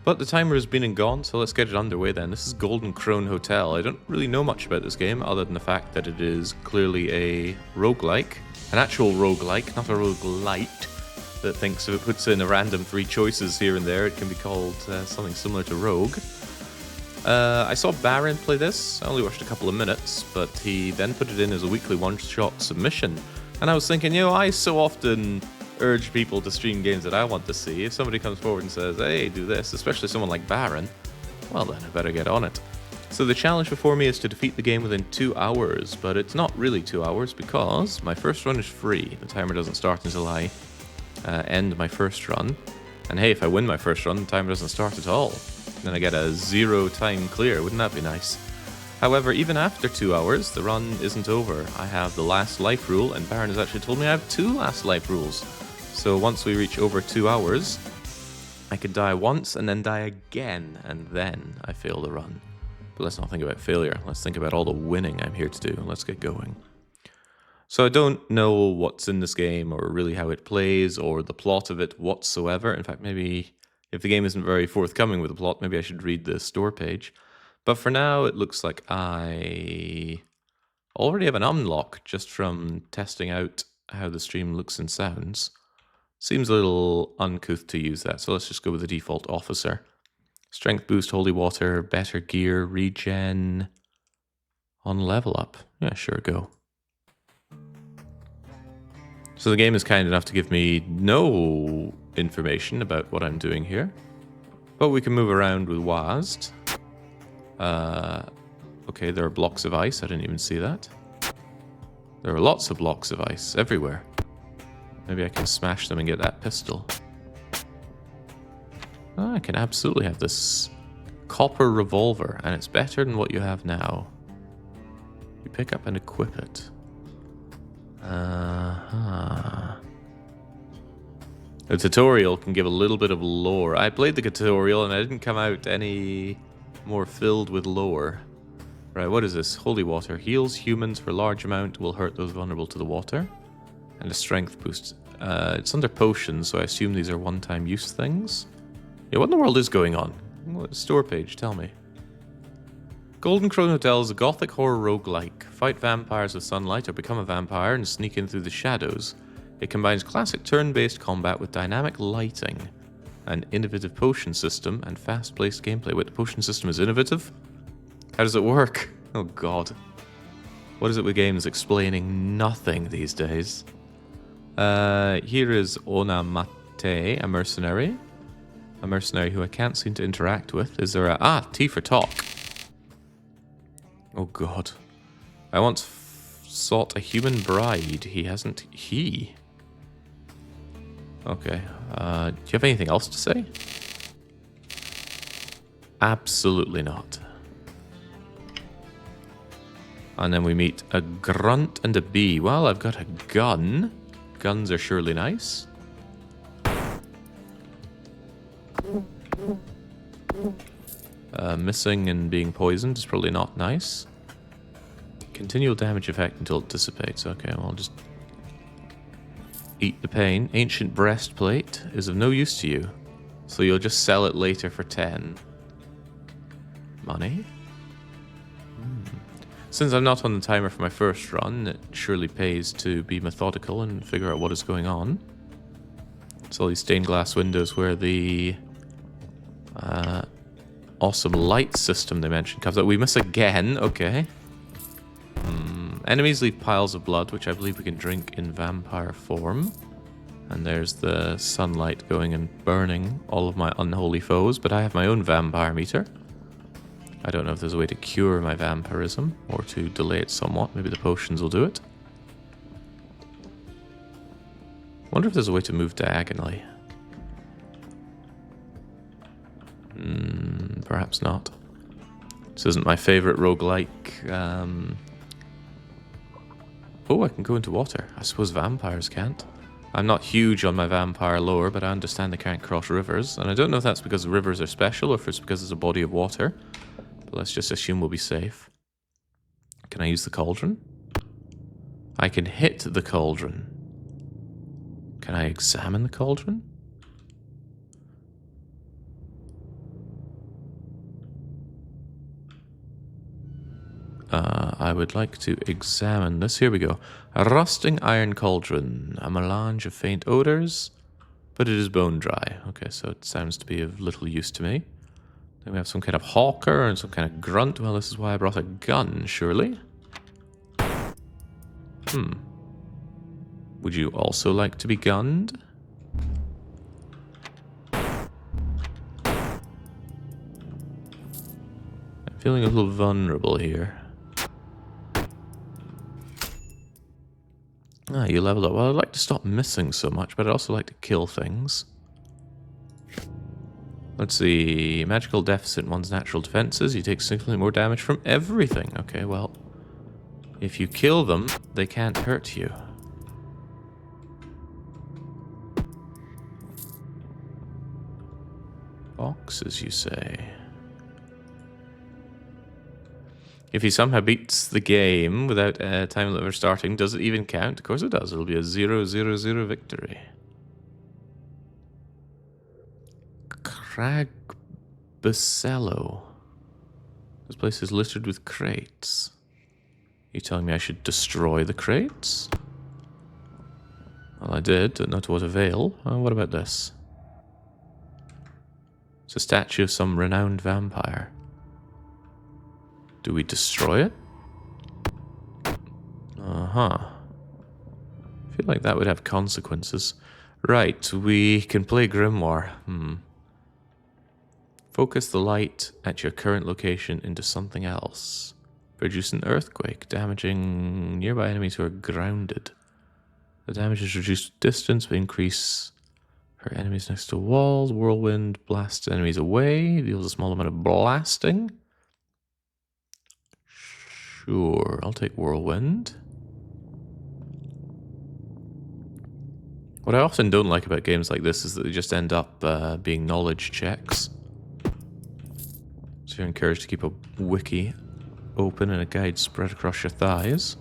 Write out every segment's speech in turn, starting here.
But the timer has been and gone, so let's get it underway then. This is Golden Crone Hotel. I don't really know much about this game, other than the fact that it is clearly a roguelike. An actual roguelike, not a roguelite, that thinks if it puts in a random 3 choices here and there, it can be called something similar to Rogue. I saw Baron play this. I only watched a couple of minutes, but he then put it in as a weekly one-shot submission. And I was thinking, I so often urge people to stream games that I want to see. If somebody comes forward and says, hey, do this, especially someone like Baron, well then I better get on it. So the challenge before me is to defeat the game within 2 hours, but it's not really 2 hours because my first run is free. The timer doesn't start until I end my first run. And hey, if I win my first run, the timer doesn't start at all. Then I get a 0 time clear. Wouldn't that be nice? However, even after 2 hours, the run isn't over. I have the last life rule, and Baron has actually told me I have 2 last life rules. So once we reach over 2 hours, I could die once and then die again, and then I fail the run. But let's not think about failure. Let's think about all the winning I'm here to do. Let's get going. So I don't know what's in this game or really how it plays or the plot of it whatsoever. In fact, maybe if the game isn't very forthcoming with the plot, maybe I should read the store page. But for now, it looks like I already have an unlock just from testing out how the stream looks and sounds. Seems a little uncouth to use that, so let's just go with the default officer. Strength boost, holy water, better gear, regen, on level up. Yeah, sure, go. So the game is kind enough to give me no information about what I'm doing here. But we can move around with WASD. Okay, there are blocks of ice. I didn't even see that. There are lots of blocks of ice everywhere. Maybe I can smash them and get that pistol. Oh, I can absolutely have this copper revolver, and it's better than what you have now. You pick up and equip it. The tutorial can give a little bit of lore. I played the tutorial and I didn't come out any more filled with lore. Right, what is this? Holy water. Heals humans for large amount, will hurt those vulnerable to the water. And a strength boost. It's under potions, so I assume these are one-time use things. Yeah, what in the world is going on? What store page? Tell me. Golden Crone Hotel is a gothic horror roguelike. Fight vampires with sunlight or become a vampire and sneak in through the shadows. It combines classic turn-based combat with dynamic lighting, an innovative potion system, and fast-paced gameplay. Wait, the potion system is innovative? How does it work? Oh god. What is it with games explaining nothing these days? Here is Onamate, a mercenary. A mercenary who I can't seem to interact with. Is there a... T for talk. Oh god. I once sought a human bride. He hasn't... He? Okay. Do you have anything else to say? Absolutely not. And then we meet a grunt and a bee. Well, I've got a gun. Guns are surely nice. Missing and being poisoned is probably not nice. Continual damage effect until it dissipates. Okay, well, I'll just eat the pain. Ancient breastplate is of no use to you, so you'll just sell it later for 10. Money? Since I'm not on the timer for my first run, it surely pays to be methodical and figure out what is going on. It's all these stained glass windows where the awesome light system they mentioned comes out. We miss again, okay. Enemies leave piles of blood, which I believe we can drink in vampire form. And there's the sunlight going and burning all of my unholy foes, but I have my own vampire meter. I don't know if there's a way to cure my vampirism, or to delay it somewhat. Maybe the potions will do it. Wonder if there's a way to move diagonally. Perhaps not. This isn't my favorite roguelike. Oh, I can go into water. I suppose vampires can't. I'm not huge on my vampire lore, but I understand they can't cross rivers. And I don't know if that's because the rivers are special, or if it's because it's a body of water. But let's just assume we'll be safe. Can I use the cauldron? I can hit the cauldron. Can I examine the cauldron? I would like to examine this. Here we go. A rusting iron cauldron. A melange of faint odors, but it is bone dry. Okay, so it sounds to be of little use to me. Then we have some kind of hawker and some kind of grunt. Well, this is why I brought a gun, surely. Would you also like to be gunned? I'm feeling a little vulnerable here. Ah, you leveled up. Well, I'd like to stop missing so much, but I'd also like to kill things. Let's see. Magical deficit in one's natural defenses. You take significantly more damage from everything. Okay, well, if you kill them, they can't hurt you. Boxes, you say? If he somehow beats the game without time limit starting, does it even count? Of course it does. It'll be a 0-0-0 victory. Cragbacello. This place is littered with crates. You telling me I should destroy the crates? Well, I did, but not to what avail. What about this? It's a statue of some renowned vampire. Do we destroy it? Uh-huh. I feel like that would have consequences. Right, we can play Grimoire. Focus the light at your current location into something else. Produce an earthquake, damaging nearby enemies who are grounded. The damage is reduced with distance, but increase for enemies next to walls. Whirlwind blasts enemies away, deals a small amount of blasting. Sure, I'll take Whirlwind. What I often don't like about games like this is that they just end up being knowledge checks. So you're encouraged to keep a wiki open and a guide spread across your thighs.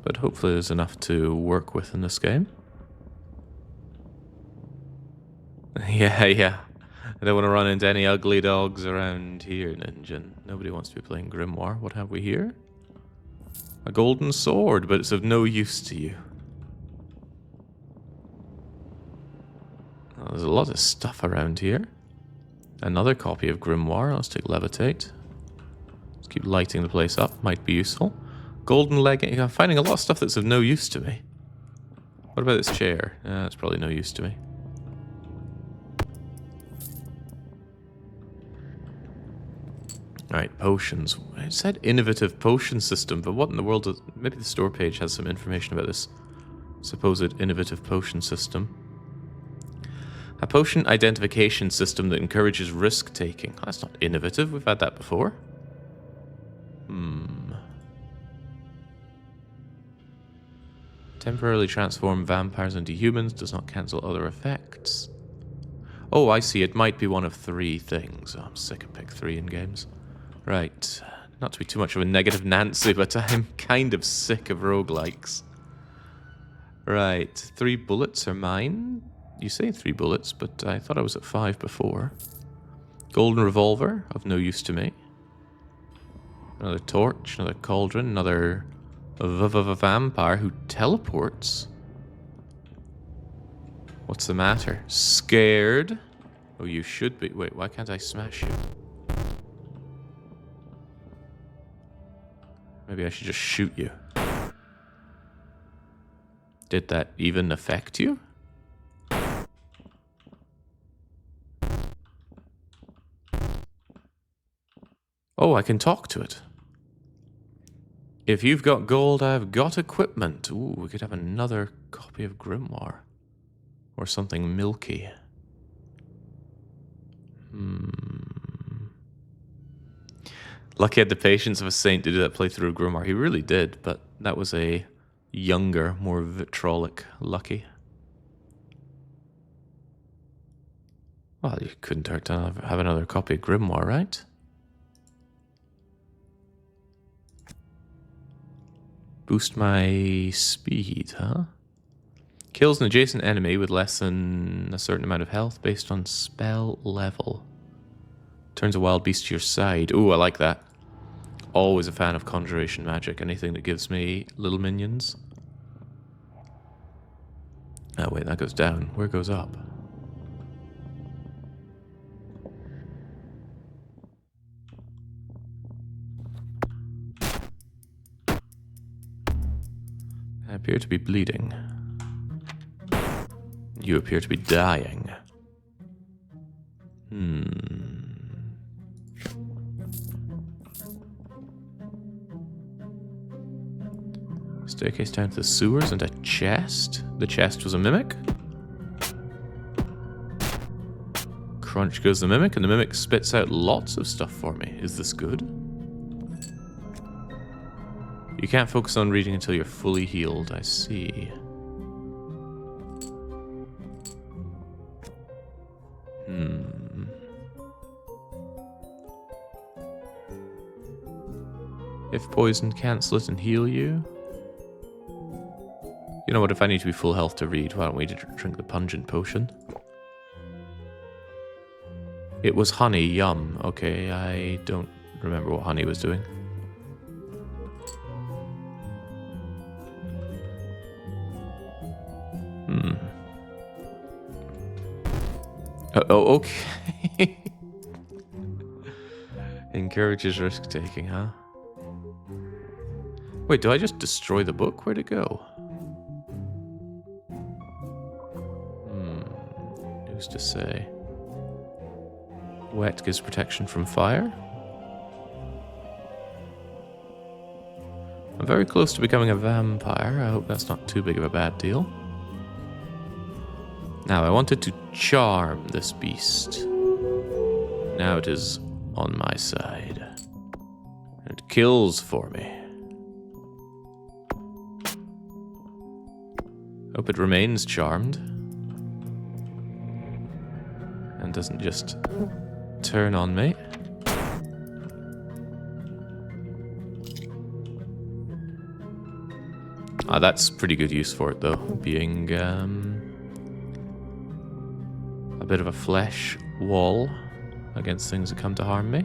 But hopefully there's enough to work with in this game. Yeah. I don't want to run into any ugly dogs around here, Ninja. Nobody wants to be playing Grimoire. What have we here? A golden sword, but it's of no use to you. Oh, there's a lot of stuff around here. Another copy of Grimoire. Let's take Levitate. Let's keep lighting the place up. Might be useful. Golden legging. I'm finding a lot of stuff that's of no use to me. What about this chair? That's probably no use to me. Alright, potions. It said innovative potion system, but what in the world does... Maybe the store page has some information about this supposed innovative potion system. A potion identification system that encourages risk-taking. That's not innovative. We've had that before. Temporarily transform vampires into humans. Does not cancel other effects. Oh, I see. It might be one of 3 things. Oh, I'm sick of pick 3 in games. Right. Not to be too much of a negative Nancy, but I'm kind of sick of roguelikes. Right. 3 bullets are mine. You say 3 bullets, but I thought I was at 5 before. Golden revolver, of no use to me. Another torch, another cauldron, another vampire who teleports. What's the matter? Scared? Oh, you should be. Wait, why can't I smash you? Maybe I should just shoot you. Did that even affect you? Oh, I can talk to it. If you've got gold, I've got equipment. Ooh, we could have another copy of Grimoire. Or something milky. Lucky had the patience of a saint to do that playthrough of Grimoire. He really did, but that was a younger, more vitrolic Lucky. Well, you couldn't hurt to have another copy of Grimoire, right? Boost my speed, huh? Kills an adjacent enemy with less than a certain amount of health based on spell level. Turns a wild beast to your side. Ooh, I like that. always a fan of conjuration magic. Anything that gives me little minions. Oh wait, that goes down. Where goes up? I appear to be bleeding. You appear to be dying. Staircase down to the sewers and a chest. The chest was a mimic. Crunch goes the mimic, and the mimic spits out lots of stuff for me. Is this good? You can't focus on reading until you're fully healed. I see. If poisoned, cancel it and heal you. You know what, if I need to be full health to read, why don't we drink the pungent potion? It was honey, yum. Okay, I don't remember what honey was doing. Oh, okay. Encourages risk-taking, huh? Wait, do I just destroy the book? Where'd it go? Who's to say? Wet gives protection from fire. I'm very close to becoming a vampire. I hope that's not too big of a bad deal. Now, I wanted to charm this beast. Now it is on my side. It kills for me. Hope it remains charmed. And doesn't just turn on me. That's pretty good use for it, though. Being a bit of a flesh wall against things that come to harm me.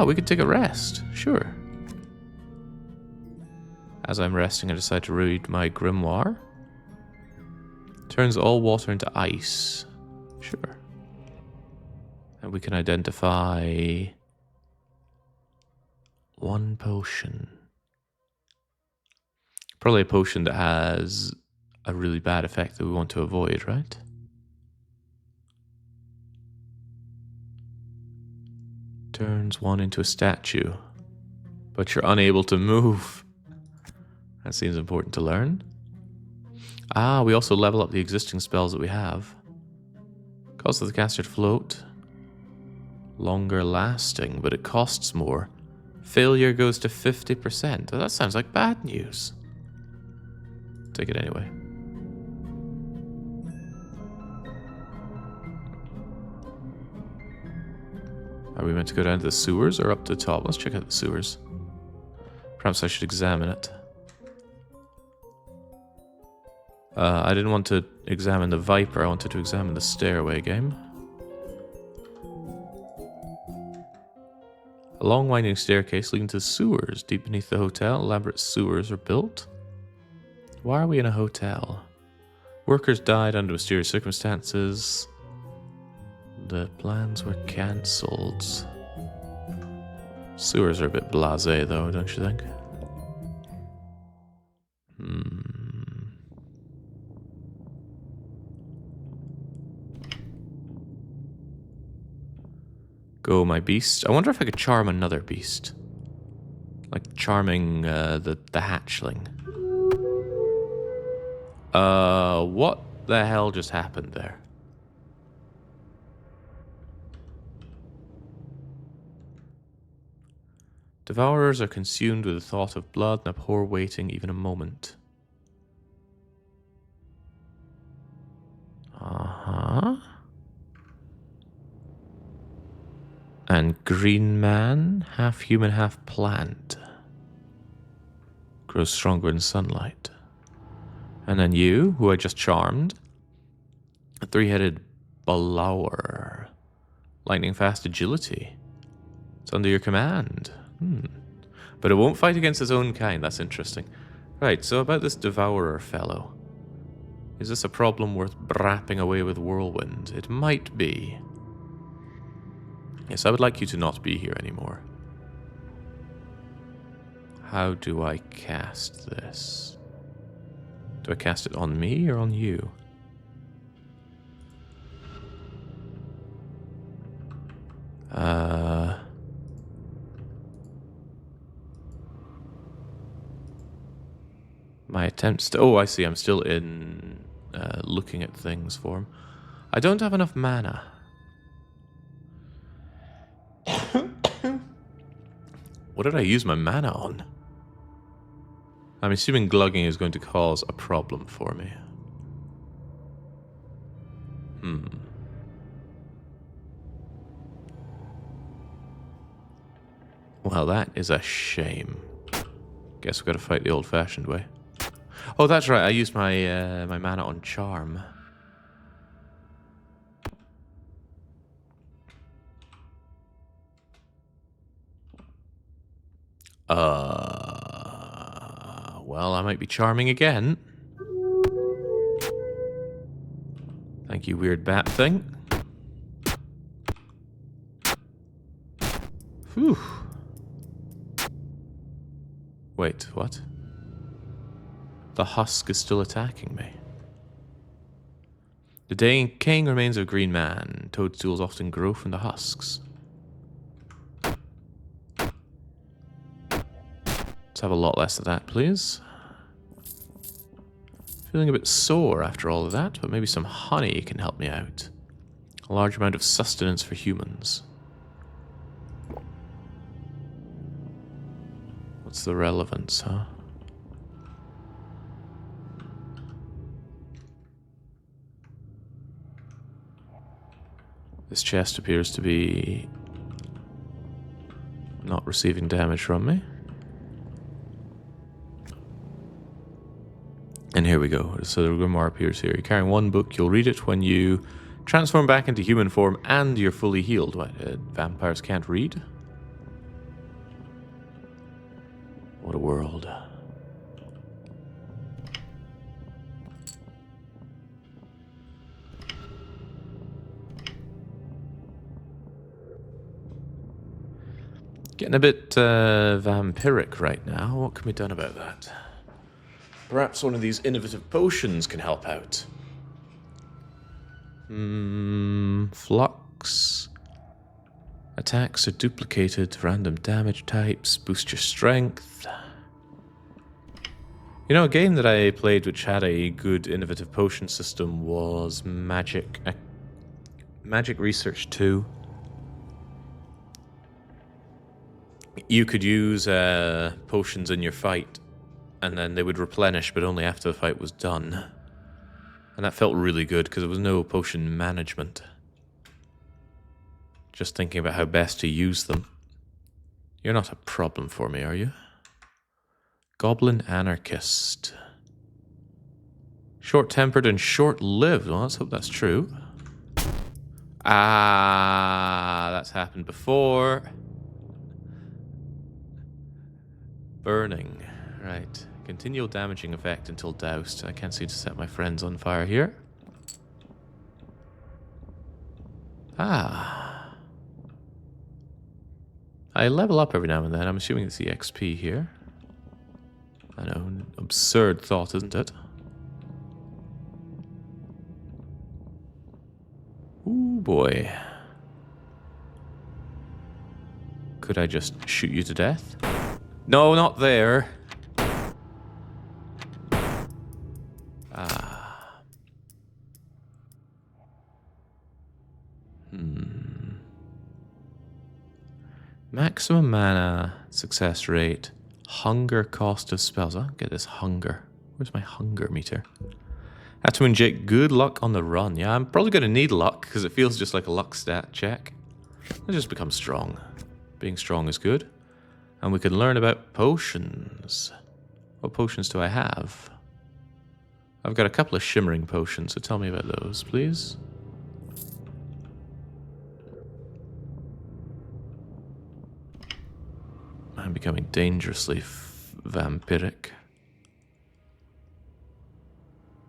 We could take a rest. Sure. As I'm resting, I decide to read my grimoire. Turns all water into ice. Sure. And we can identify one potion. Probably a potion that has a really bad effect that we want to avoid, right? Turns one into a statue, but you're unable to move. That seems important to learn. We also level up the existing spells that we have. Causes the caster to float. Longer lasting, but it costs more. Failure goes to 50%. Oh, that sounds like bad news. Take it anyway. Are we meant to go down to the sewers or up to the top? Let's check out the sewers. Perhaps I should examine it. I didn't want to examine the Viper, I wanted to examine the stairway game. A long winding staircase leading to the sewers. Deep beneath the hotel, elaborate sewers are built. Why are we in a hotel? Workers died under mysterious circumstances. The plans were cancelled. Sewers are a bit blasé, though, don't you think? Go, my beast. I wonder if I could charm another beast. Like charming the hatchling. What the hell just happened there? Devourers are consumed with the thought of blood and abhor waiting even a moment. And green man, half human, half plant. Grows stronger in sunlight. And then you, who I just charmed. A three-headed Balower. Lightning fast agility. It's under your command. But it won't fight against its own kind. That's interesting. Right, so about this Devourer fellow. Is this a problem worth brapping away with Whirlwind? It might be. Yes, I would like you to not be here anymore. How do I cast this? Do I cast it on me or on you? My attempts to... Oh, I see. I'm still in looking at things form. I don't have enough mana. What did I use my mana on? I'm assuming glugging is going to cause a problem for me. Well, that is a shame. Guess we've got to fight the old-fashioned way. Oh, that's right. I used my my mana on charm. Well, I might be charming again. Thank you, weird bat thing. Whew. Wait, what? The husk is still attacking me. The decaying remains of green man. Toadstools often grow from the husks. Let's have a lot less of that, please. Feeling a bit sore after all of that, but maybe some honey can help me out. A large amount of sustenance for humans. What's the relevance, huh? This chest appears to be not receiving damage from me. And here we go. So the grimoire appears here. You're carrying one book. You'll read it when you transform back into human form and you're fully healed. What? Vampires can't read? What a world. Getting a bit vampiric right now. What can be done about that? Perhaps one of these innovative potions can help out. Flux. Attacks are duplicated, random damage types, boost your strength. You know, a game that I played which had a good innovative potion system was Magic Research 2. You could use potions in your fight, and then they would replenish, but only after the fight was done. And that felt really good, because there was no potion management. Just thinking about how best to use them. You're not a problem for me, are you? Goblin Anarchist. Short-tempered and short-lived. Well, let's hope that's true. Ah, that's happened before. Burning. Right. Continual damaging effect until doused. I can't seem to set my friends on fire here. Ah. I level up every now and then. I'm assuming it's the XP here. I know, an absurd thought, isn't it? Ooh, boy. Could I just shoot you to death? No, not there. Ah. Maximum mana, success rate, hunger cost of spells. I'll get this hunger. Where's my hunger meter? Had to inject good luck on the run. Yeah, I'm probably going to need luck because it feels just like a luck stat check. I'll just become strong. Being strong is good. And we can learn about potions. What potions do I have? I've got a couple of shimmering potions, so tell me about those, please. I'm becoming dangerously vampiric.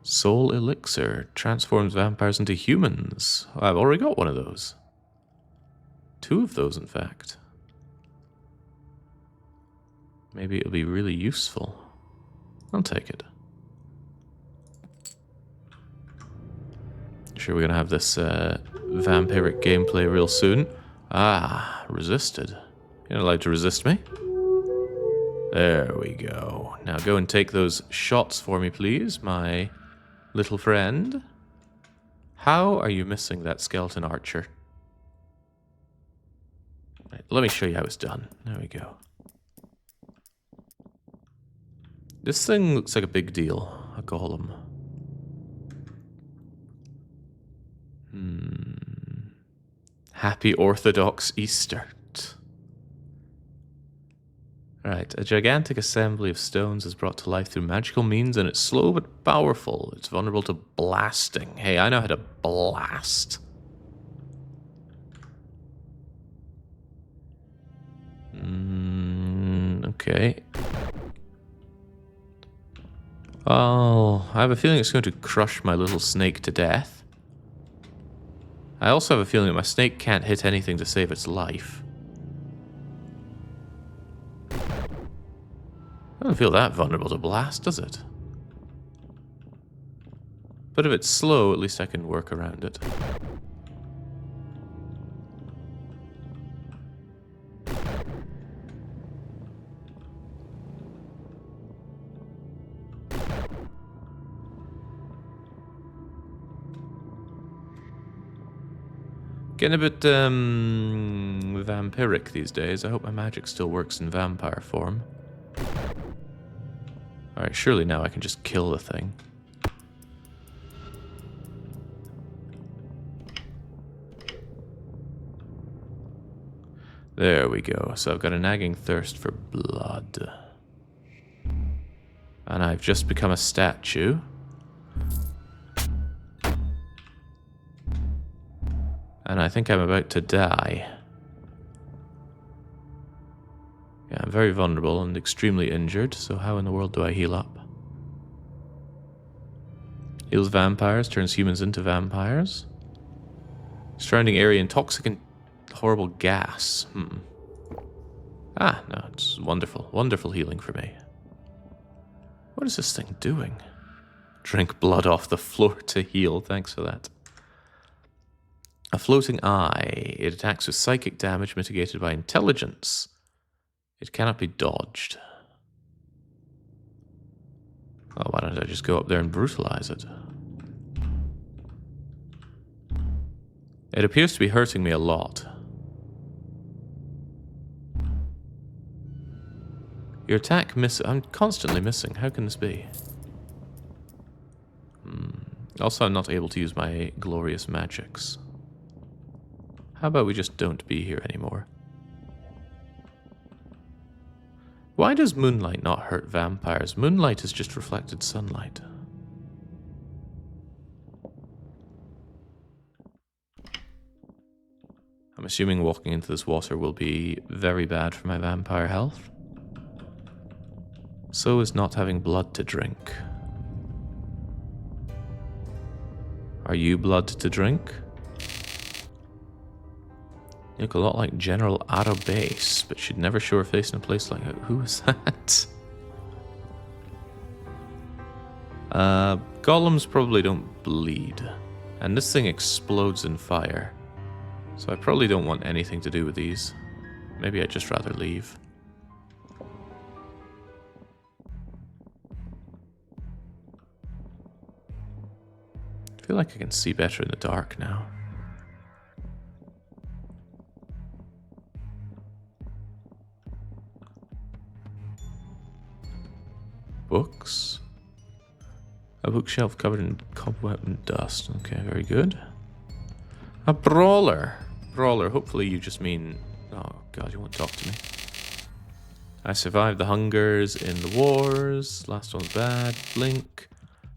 Soul Elixir transforms vampires into humans. I've already got one of those. 2 of those, in fact. Maybe it'll be really useful. I'll take it. Sure, we're gonna have this vampiric gameplay real soon. Ah, resisted. You're not allowed to resist me. There we go. Now go and take those shots for me, please, my little friend. How are you missing that skeleton archer? Right, let me show you how it's done. There we go. This thing looks like a big deal. A golem. Happy Orthodox Easter. Right, a gigantic assembly of stones is brought to life through magical means, and it's slow but powerful. It's vulnerable to blasting. Hey, I know how to blast. Okay. Oh, I have a feeling it's going to crush my little snake to death. I also have a feeling that my snake can't hit anything to save its life. I don't feel that vulnerable to blast, does it? But if it's slow, at least I can work around it. Getting a bit vampiric these days. I hope my magic still works in vampire form. Alright, surely now I can just kill the thing. There we go. So I've got a nagging thirst for blood. And I've just become a statue. And I think I'm about to die. Yeah, I'm very vulnerable and extremely injured, so how in the world do I heal up? Heals vampires, turns humans into vampires. Surrounding area intoxicant, horrible gas. Ah, no, it's wonderful. Wonderful healing for me. What is this thing doing? Drink blood off the floor to heal, thanks for that. A floating eye. It attacks with psychic damage mitigated by intelligence. It cannot be dodged. Oh, why don't I just go up there and brutalize it? It appears to be hurting me a lot. Your attack miss. I'm constantly missing. How can this be? Also, I'm not able to use my glorious magics. How about we just don't be here anymore? Why does moonlight not hurt vampires? Moonlight is just reflected sunlight. I'm assuming walking into this water will be very bad for my vampire health. So is not having blood to drink. Are you blood to drink? You look a lot like General Arabase, but she'd never show her face in a place like that. Who is that? Golems probably don't bleed. And this thing explodes in fire. So I probably don't want anything to do with these. Maybe I'd just rather leave. I feel like I can see better in the dark now. Books. A bookshelf covered in cobweb and dust. Okay, very good. A brawler. Brawler, hopefully you just mean... Oh, God, you won't talk to me. I survived the hungers in the wars. Last one's bad. Blink.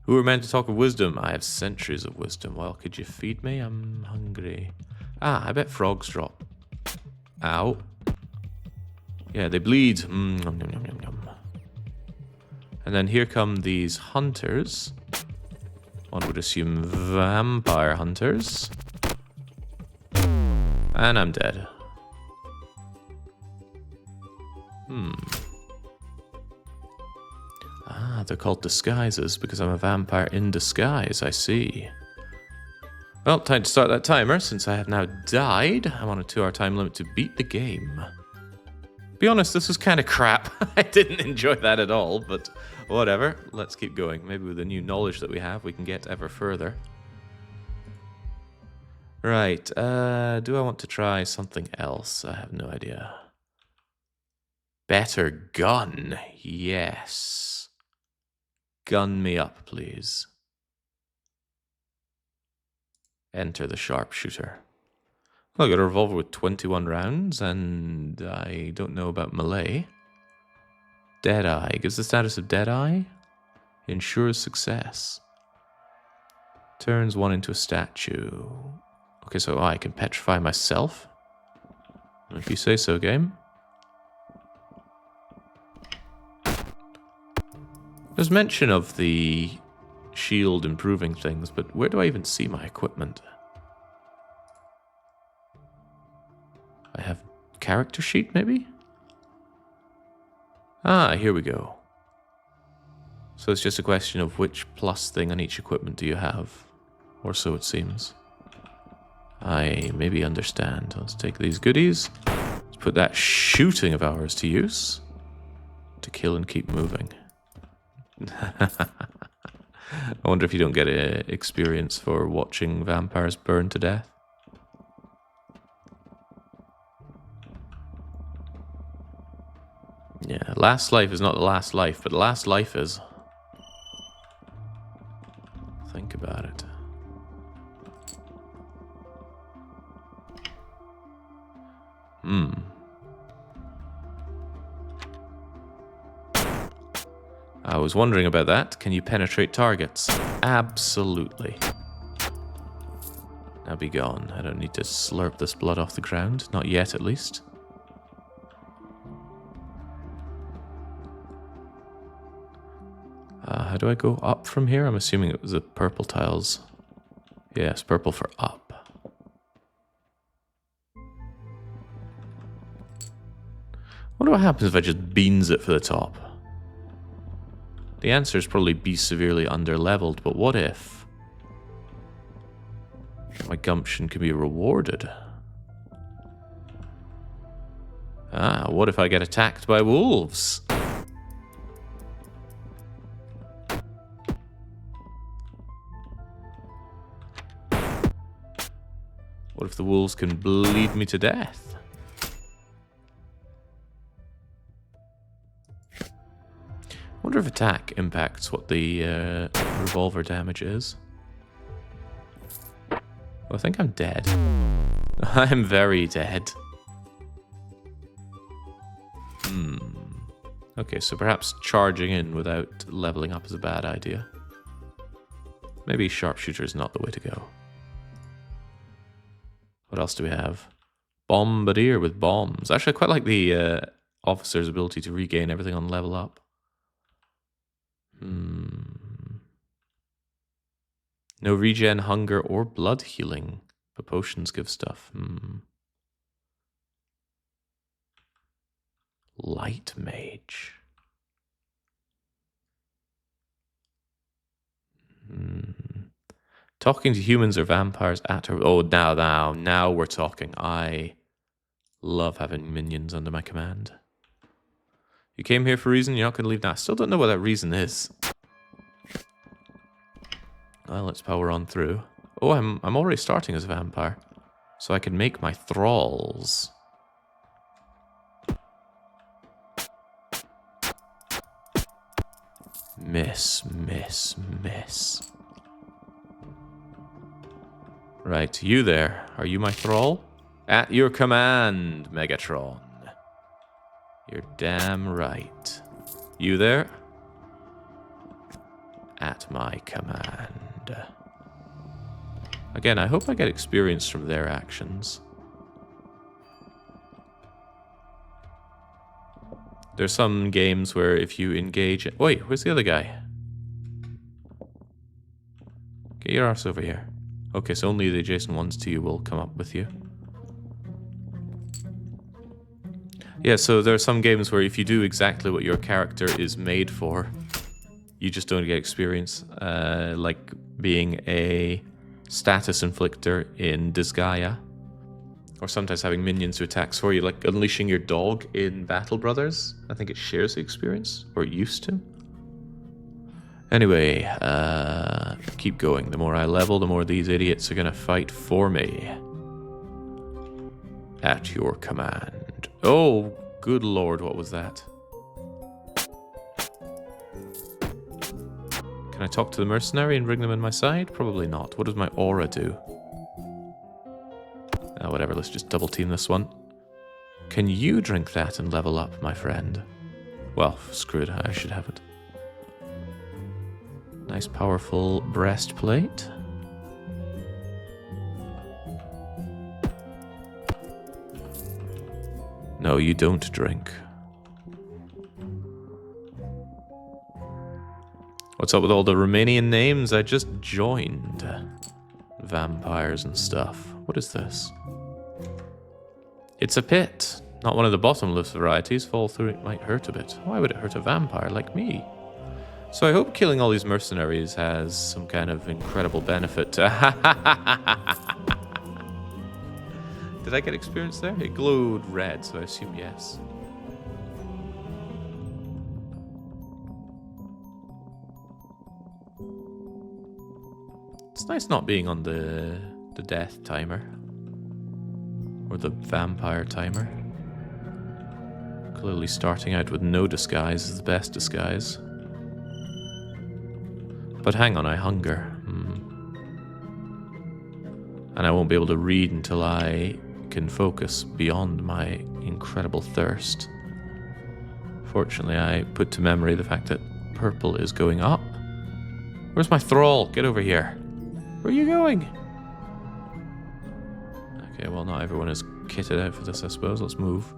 Who are meant to talk of wisdom? I have centuries of wisdom. Well, could you feed me? I'm hungry. Ah, I bet frogs drop. Ow. Yeah, they bleed. Nom, nom, nom, nom, nom. And then here come these hunters. One would assume vampire hunters. And I'm dead. Ah, they're called disguises because I'm a vampire in disguise, I see. Well, time to start that timer since I have now died. I'm on a 2-hour time limit to beat the game. Be honest, this was kind of crap. I didn't enjoy that at all, but whatever. Let's keep going. Maybe with the new knowledge that we have, we can get ever further. Right, do I want to try something else? I have no idea. Better gun, yes. Gun me up, please. Enter the sharpshooter. Well, I got a revolver with 21 rounds, and I don't know about melee. Deadeye. Gives the status of Deadeye. Ensures success. Turns one into a statue. Okay, so I can petrify myself. If you say so, game. There's mention of the shield improving things, but where do I even see my equipment? I have character sheet, maybe? Ah, here we go. So it's just a question of which plus thing on each equipment do you have, or so it seems. I maybe understand. Let's take these goodies. Let's put that shooting of ours to use. To kill and keep moving. I wonder if you don't get a experience for watching vampires burn to death. Yeah, last life is not the last life, but the last life is. Think about it. I was wondering about that. Can you penetrate targets? Absolutely. Now be gone. I don't need to slurp this blood off the ground. Not yet, at least. How do I go up from here? I'm assuming it was the purple tiles. Yes, purple for up. Wonder what happens if I just beans it for the top. The answer is probably be severely underleveled, but what if my gumption can be rewarded? Ah, what if I get attacked by wolves? What if the wolves can bleed me to death? I wonder if attack impacts what the revolver damage is. Well, I think I'm dead. I'm very dead. Okay, so perhaps charging in without leveling up is a bad idea. Maybe sharpshooter is not the way to go. What else do we have? Bombardier with bombs. Actually, I quite like the officer's ability to regain everything on level up. No regen, hunger, or blood healing. But potions give stuff. Light mage. Talking to humans or vampires at her. Oh, now we're talking. I love having minions under my command. You came here for a reason, you're not going to leave now. I still don't know what that reason is. Well, let's power on through. Oh, I'm already starting as a vampire. So I can make my thralls. Miss. Right, you there. Are you my thrall? At your command, Megatron. You're damn right. You there? At my command. Again, I hope I get experience from their actions. There's some games where if you engage... Wait, where's the other guy? Get your arse over here. Okay, so only the adjacent ones to you will come up with you. Yeah, so there are some games where if you do exactly what your character is made for, you just don't get experience. Like being a status inflictor in Disgaea. Or sometimes having minions who attack for you, like unleashing your dog in Battle Brothers. I think it shares the experience, or it used to. Anyway, keep going. The more I level, the more these idiots are gonna fight for me. At your command. Oh, good lord, what was that? Can I talk to the mercenary and bring them in my side? Probably not. What does my aura do? Whatever, let's just double team this one. Can you drink that and level up, my friend? Well, screw it, I should have it. Nice powerful breastplate. No, you don't drink. What's up with all the Romanian names? I just joined. Vampires and stuff. What is this? It's a pit. Not one of the bottomless varieties. Fall through it might hurt a bit. Why would it hurt a vampire like me? So I hope killing all these mercenaries has some kind of incredible benefit. Did I get experience there? It glowed red, so I assume yes. It's nice not being on the death timer. Or the vampire timer. Clearly starting out with no disguise is the best disguise. But hang on, I hunger. And I won't be able to read until I can focus beyond my incredible thirst. Fortunately, I put to memory the fact that purple is going up. Where's my thrall? Get over here. Where are you going? Okay, well, not everyone is kitted out for this, I suppose. Let's move.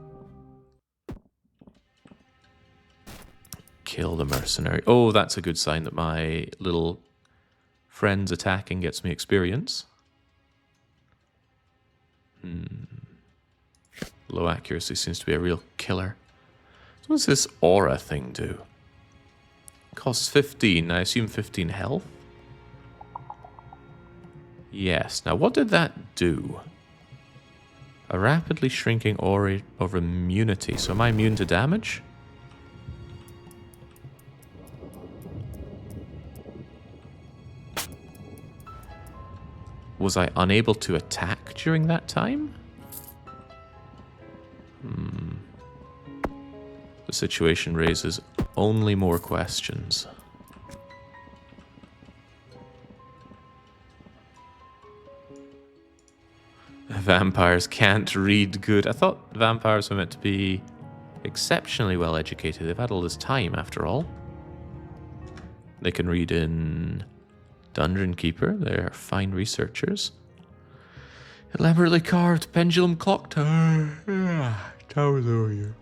Kill the mercenary. Oh, that's a good sign that my little friends attacking gets me experience. Low accuracy seems to be a real killer. So what does this aura thing do? Costs 15. I assume 15 health? Yes. Now, what did that do? A rapidly shrinking aura of immunity. So am I immune to damage? Was I unable to attack during that time? The situation raises only more questions. Vampires can't read good. I thought vampires were meant to be exceptionally well educated. They've had all this time, after all. They can read in Dungeon Keeper. They're fine researchers. Elaborately carved pendulum clock tower. Towers over here.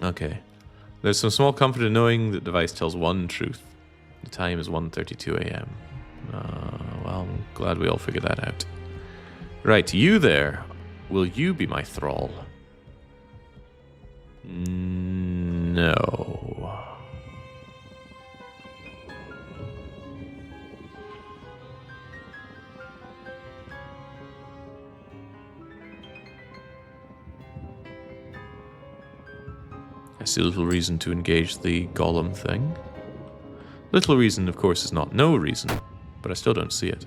Okay. There's some small comfort in knowing that the device tells one truth. The time is 1:32 a.m. Well, I'm glad we all figured that out. Right, you there. Will you be my thrall? No. I see little reason to engage the golem thing. Little reason, of course, is not no reason, but I still don't see it.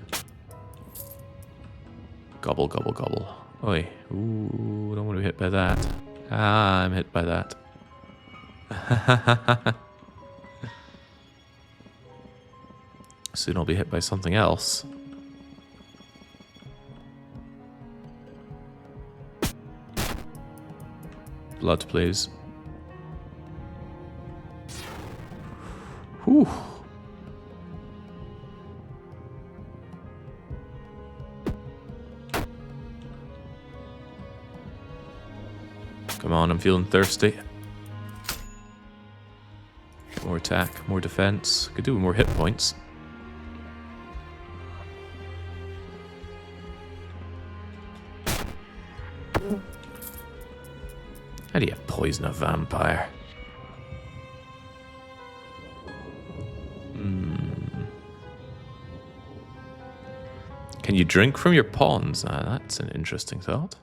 Gobble, gobble, gobble. Oi. Ooh, don't want to be hit by that. Ah, I'm hit by that. Soon I'll be hit by something else. Blood, please. Whew. Come on, I'm feeling thirsty. attack, more defense. Could do with more hit points. How do you poison a vampire? Can you drink from your pawns? That's an interesting thought.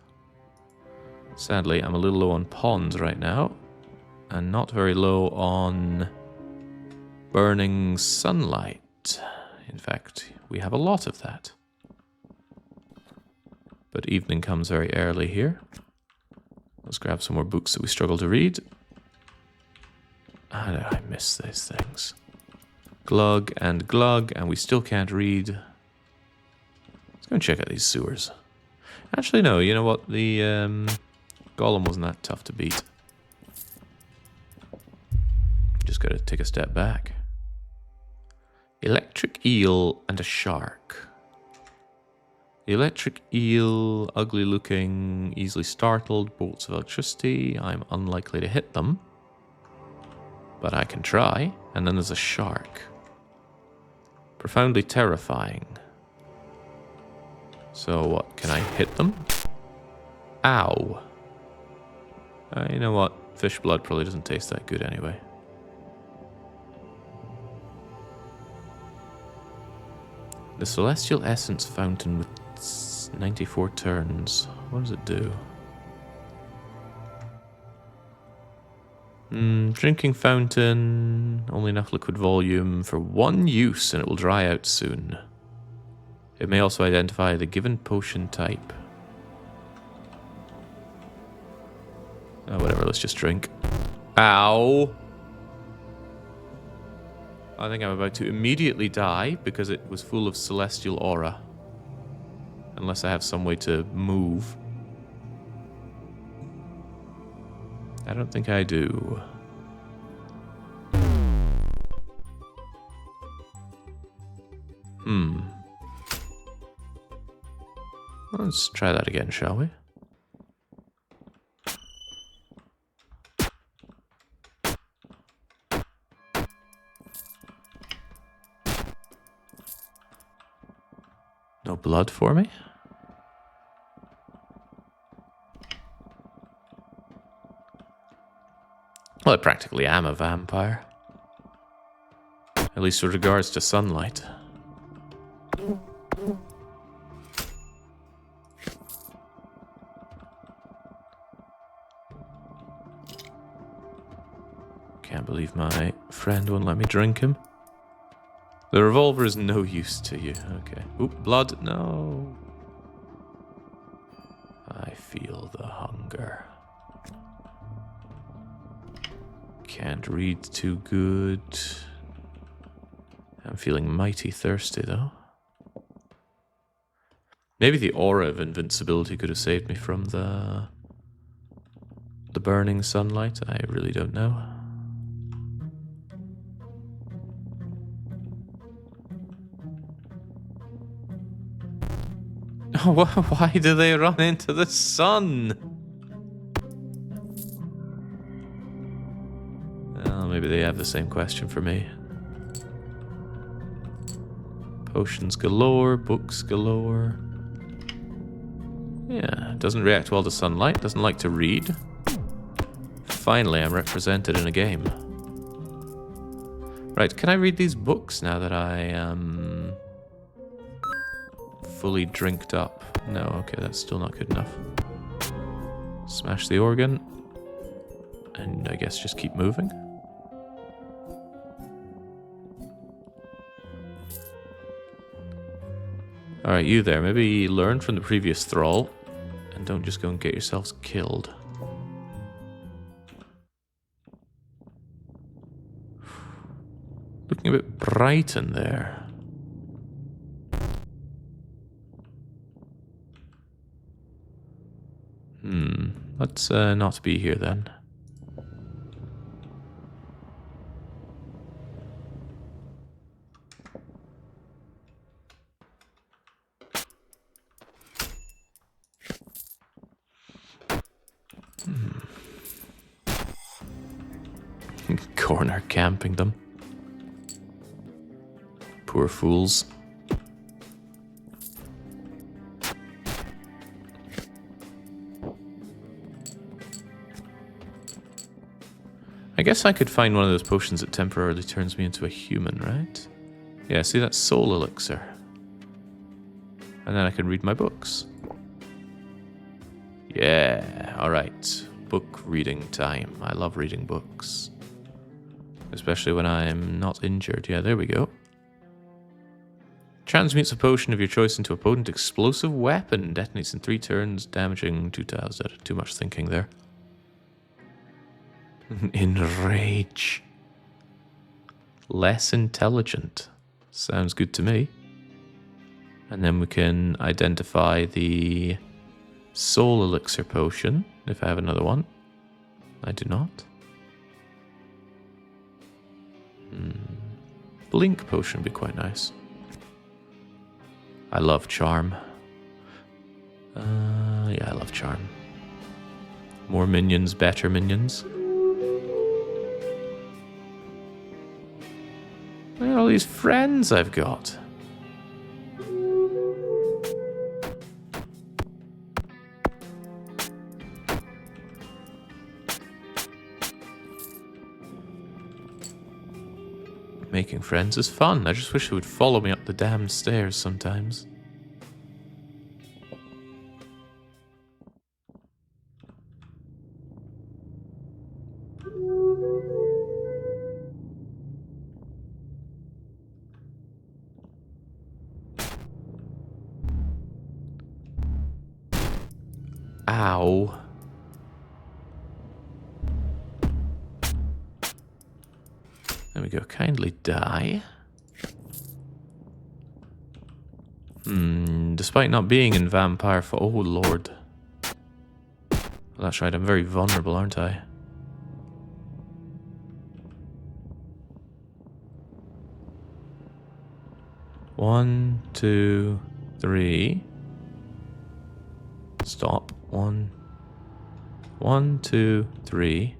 Sadly, I'm a little low on pawns right now, and not very low on burning sunlight. In fact, we have a lot of that. But evening comes very early here. Let's grab some more books that we struggle to read. How did I miss these things? Glug, and we still can't read. Let's go and check out these sewers. Actually, no, you know what? The golem wasn't that tough to beat. Just gotta take a step back. Electric eel and a shark. The electric eel, ugly looking, easily startled, bolts of electricity. I'm unlikely to hit them, but I can try. And then there's a shark. Profoundly terrifying. So what, can I hit them? Ow. You know what? Fish blood probably doesn't taste that good anyway. The Celestial Essence Fountain with 94 turns. What does it do? Drinking fountain. Only enough liquid volume for one use and it will dry out soon. It may also identify the given potion type. Oh, whatever, let's just drink. Ow! I think I'm about to immediately die because it was full of celestial aura. Unless I have some way to move. I don't think I do. Let's try that again, shall we? No blood for me? Well, I practically am a vampire. At least with regards to sunlight. Can't believe my friend won't let me drink him. The revolver is no use to you. Okay. Oop, blood. No. I feel the hunger. Can't read too good. I'm feeling mighty thirsty, though. Maybe the aura of invincibility could have saved me from the burning sunlight. I really don't know. Why do they run into the sun? Well, maybe they have the same question for me. Potions galore, books galore. Yeah, doesn't react well to sunlight, doesn't like to read. Finally, I'm represented in a game. Right, can I read these books now that I am fully drinked up? No, okay, that's still not good enough. Smash the organ. And I guess just keep moving. Alright, you there. Maybe learn from the previous thrall. And don't just go and get yourselves killed. Looking a bit bright in there. Let's not be here then. Corner camping them. Poor fools. I guess I could find one of those potions that temporarily turns me into a human, right? Yeah, see, that's soul elixir. And then I can read my books. Yeah, alright. Book reading time. I love reading books. Especially when I'm not injured. Yeah, there we go. Transmutes a potion of your choice into a potent explosive weapon. Detonates in 3 turns, damaging 2 tiles. Too much thinking there. Enrage. Less intelligent. Sounds good to me. And then we can identify the soul elixir potion, if I have another one. I do not. Blink potion would be quite nice. I love charm. Yeah, I love charm. More minions, better minions. Look at all these friends I've got. Making friends is fun. I just wish they would follow me up the damn stairs sometimes. Ow. There we go. Kindly die. Despite not being in vampire for... Oh, Lord. Well, that's right. I'm very vulnerable, aren't I? One, two, three. Stop. One, two, three.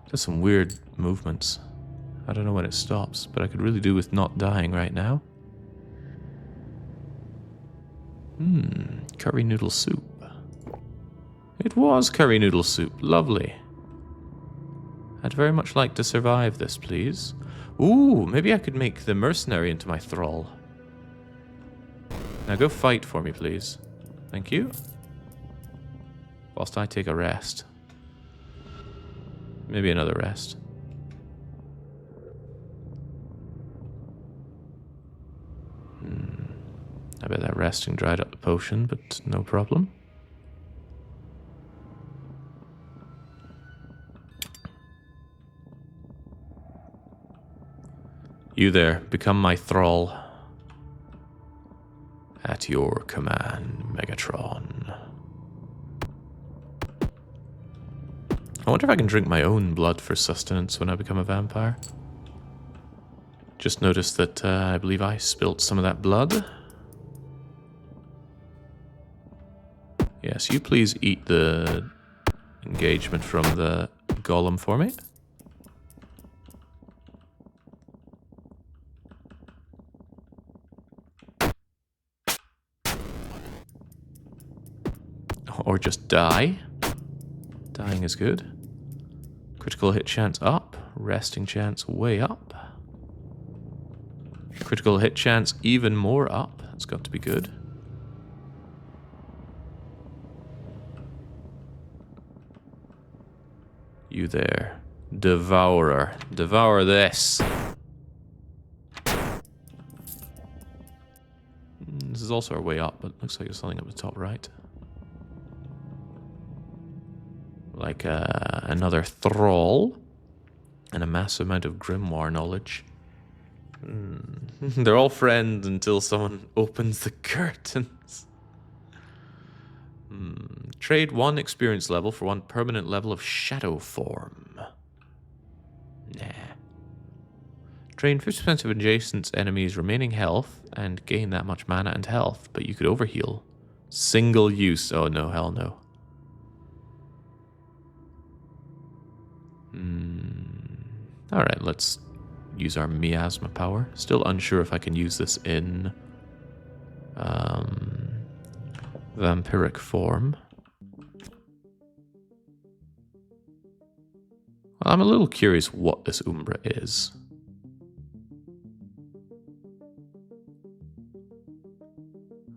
Does some weird movements. I don't know when it stops, but I could really do with not dying right now. Curry noodle soup. It was curry noodle soup. Lovely. I'd very much like to survive this, please. Ooh, maybe I could make the mercenary into my thrall. Now go fight for me, please. Thank you. Whilst I take a rest. Maybe another rest. I bet that resting dried up the potion, but no problem. You there, become my thrall. At your command, Megatron. I wonder if I can drink my own blood for sustenance when I become a vampire. Just noticed that I believe I spilt some of that blood. Yes, you please eat the engagement from the golem for me. Or just die. Dying is good. Critical hit chance up. Resting chance way up. Critical hit chance even more up. That's got to be good. You there. Devourer. Devour this. This is also our way up, but looks like there's something up the top right. Like another thrall. And a massive amount of grimoire knowledge. They're all friends until someone opens the curtains. Trade 1 experience level for 1 permanent level of shadow form. Nah. Drain 50% of adjacent enemies' remaining health and gain that much mana and health, but you could overheal. Single use. Oh no, hell no. Alright, let's use our miasma power. Still unsure if I can use this in vampiric form. Well, I'm a little curious what this Umbra is.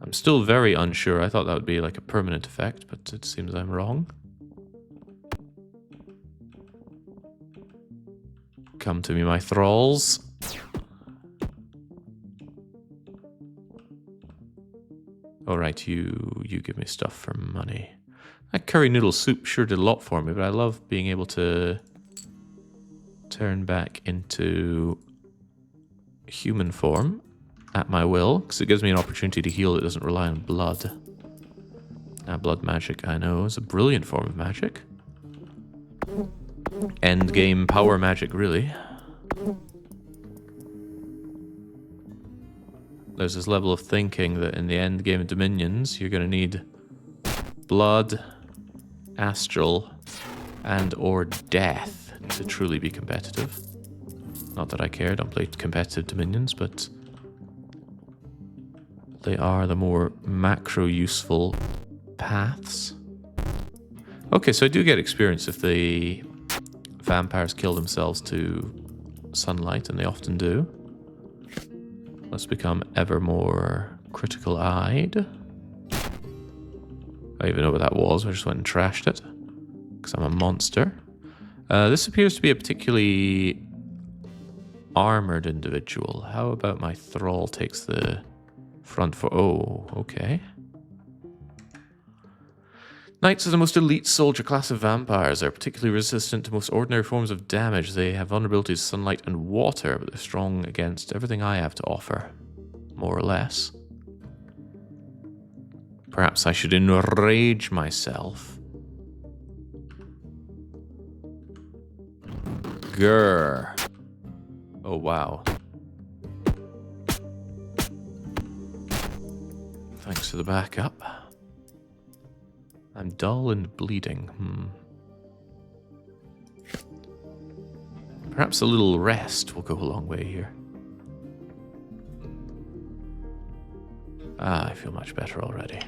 I'm still very unsure. I thought that would be like a permanent effect, but it seems I'm wrong. Come to me, my thralls. Alright, you give me stuff for money. That curry noodle soup sure did a lot for me, but I love being able to turn back into human form at my will, because it gives me an opportunity to heal that doesn't rely on blood. Now, blood magic, I know, is a brilliant form of magic. Endgame power magic, really. There's this level of thinking that in the endgame of Dominions, you're going to need blood, astral, and or death to truly be competitive. Not that I care, I don't play competitive Dominions, but they are the more macro-useful paths. Okay, so I do get experience if the vampires kill themselves to sunlight, and they often do. Let's become ever more critical-eyed. I don't even know what that was, I just went and trashed it. Because I'm a monster. This appears to be a particularly armored individual. How about my thrall takes the front for... Oh, okay. Knights are the most elite soldier class of vampires. They're particularly resistant to most ordinary forms of damage. They have vulnerabilities to sunlight and water, but they're strong against everything I have to offer. More or less. Perhaps I should enrage myself. Grr. Oh, wow. Thanks for the backup. I'm dull and bleeding. Perhaps a little rest will go a long way here. Ah, I feel much better already.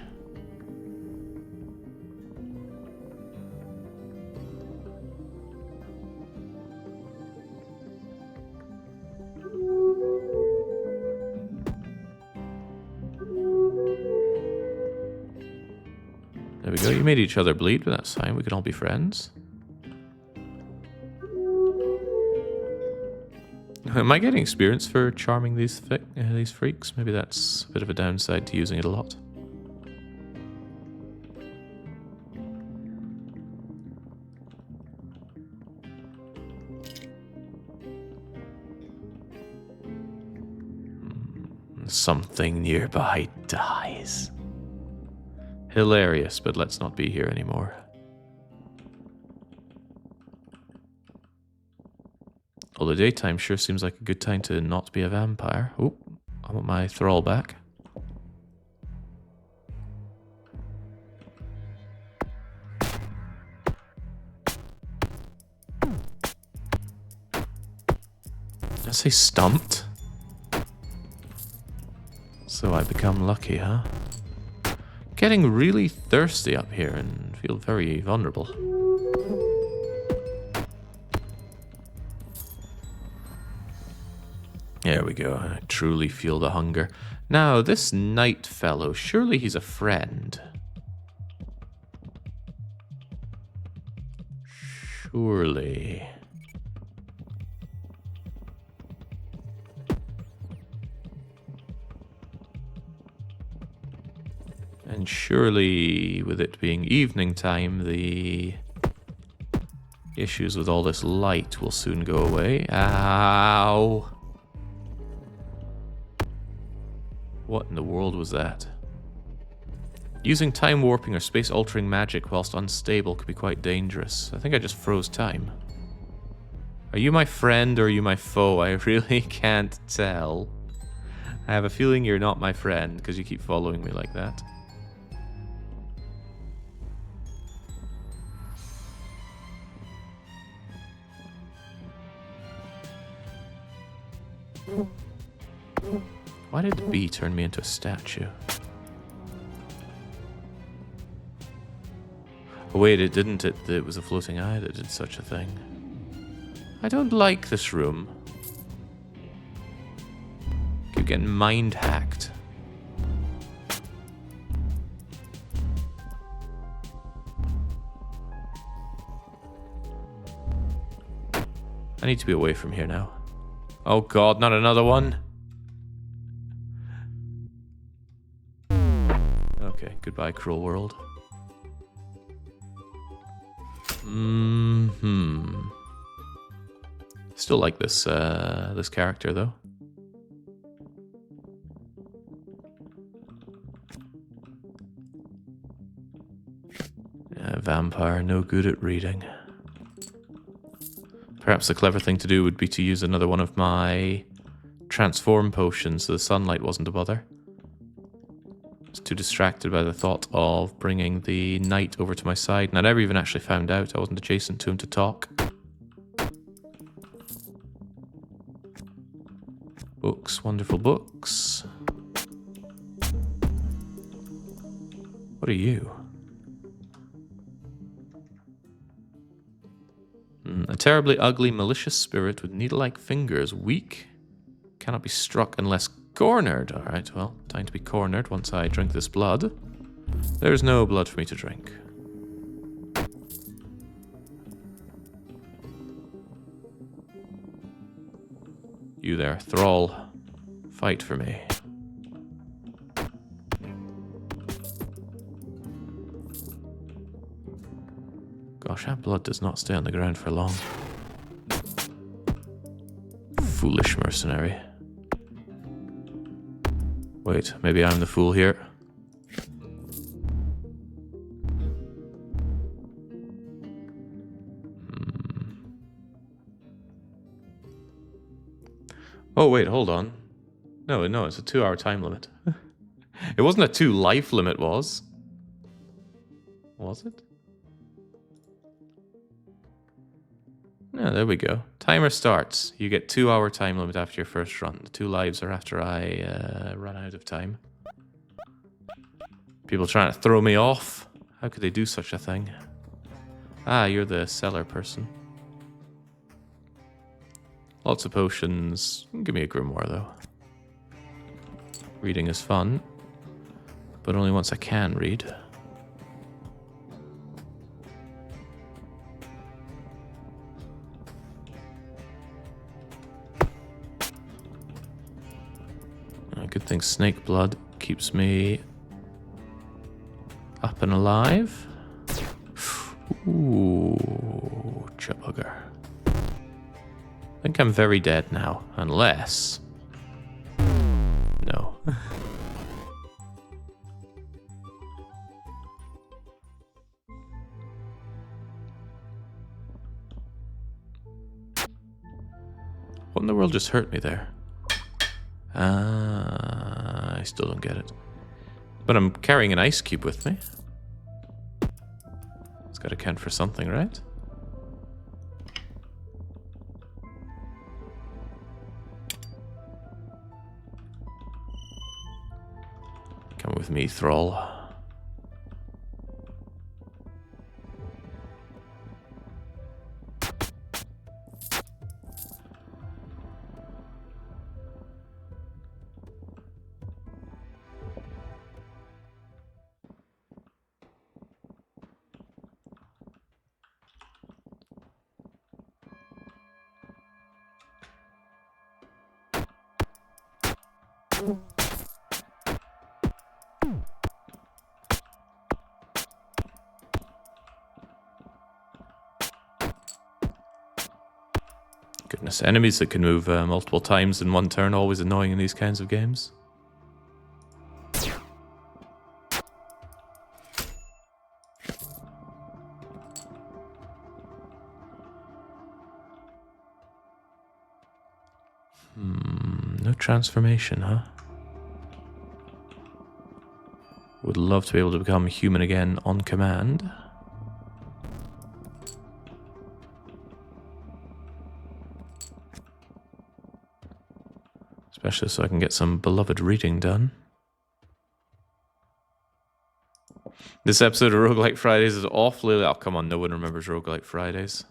There we go. You made each other bleed, but that's fine. We can all be friends. Am I getting experience for charming these freaks? Maybe that's a bit of a downside to using it a lot. Something nearby dies. Hilarious, but let's not be here anymore. Although daytime sure seems like a good time to not be a vampire. Oh, I want my thrall back. Did I say stumped? So I become lucky, huh? Getting really thirsty up here and feel very vulnerable. There we go. I truly feel the hunger. Now, this knight fellow, surely he's a friend. Surely. And surely, with it being evening time, the issues with all this light will soon go away. Ow! What in the world was that? Using time warping or space altering magic whilst unstable could be quite dangerous. I think I just froze time. Are you my friend or are you my foe? I really can't tell. I have a feeling you're not my friend because you keep following me like that. Why did the bee turn me into a statue? Oh wait, it didn't. It was a floating eye that did such a thing. I don't like this room. Keep getting mind hacked. I need to be away from here now. Oh god, not another one. Okay, goodbye, cruel world. Still like this this character though. Vampire, no good at reading. Perhaps the clever thing to do would be to use another one of my transform potions so the sunlight wasn't a bother. I was too distracted by the thought of bringing the knight over to my side, and I never even actually found out. I wasn't adjacent to him to talk. Books, wonderful books. What are you? A terribly ugly, malicious spirit with needle-like fingers. Weak. Cannot be struck unless cornered. Alright, well, time to be cornered once I drink this blood. There's no blood for me to drink. You there, thrall. Fight for me. Gosh, that blood does not stay on the ground for long. Foolish mercenary. Wait, maybe I'm the fool here. Oh, wait, hold on. No, it's a 2-hour time limit. It wasn't a 2 life limit, was it? No, there we go. Timer starts. You get 2-hour time limit after your first run. The 2 lives are after I run out of time. People trying to throw me off. How could they do such a thing? Ah, you're the seller person. Lots of potions. Give me a grimoire, though. Reading is fun, but only once I can read. Good thing snake blood keeps me up and alive. Ooh, chubugger. I think I'm very dead now, unless... No. What in the world just hurt me there? I still don't get it. But I'm carrying an ice cube with me. It's got to count for something, right? Come with me, thrall. Goodness, enemies that can move multiple times in one turn, always annoying in these kinds of games. No transformation, huh? Would love to be able to become human again on command. Especially so I can get some beloved reading done. This episode of Roguelike Fridays is awfully... Oh, come on, no one remembers Roguelike Fridays.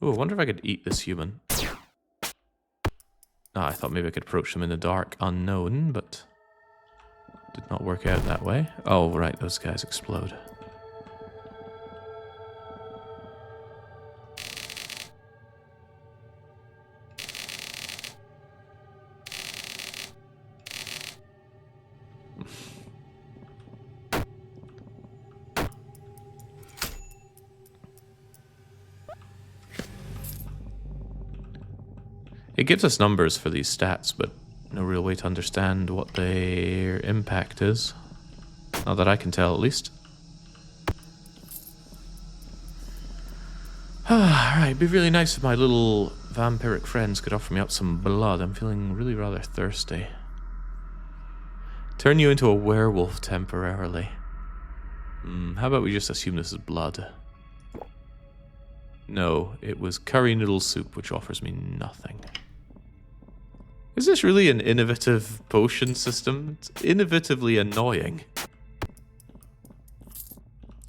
Oh, I wonder if I could eat this human. I thought maybe I could approach them in the dark unknown, but did not work out that way. Oh, right, those guys explode. It gives us numbers for these stats, but no real way to understand what their impact is. Not that I can tell, at least. Alright, it'd be really nice if my little vampiric friends could offer me up some blood. I'm feeling really rather thirsty. Turn you into a werewolf temporarily. How about we just assume this is blood? No, it was curry noodle soup, which offers me nothing. Is this really an innovative potion system? It's innovatively annoying.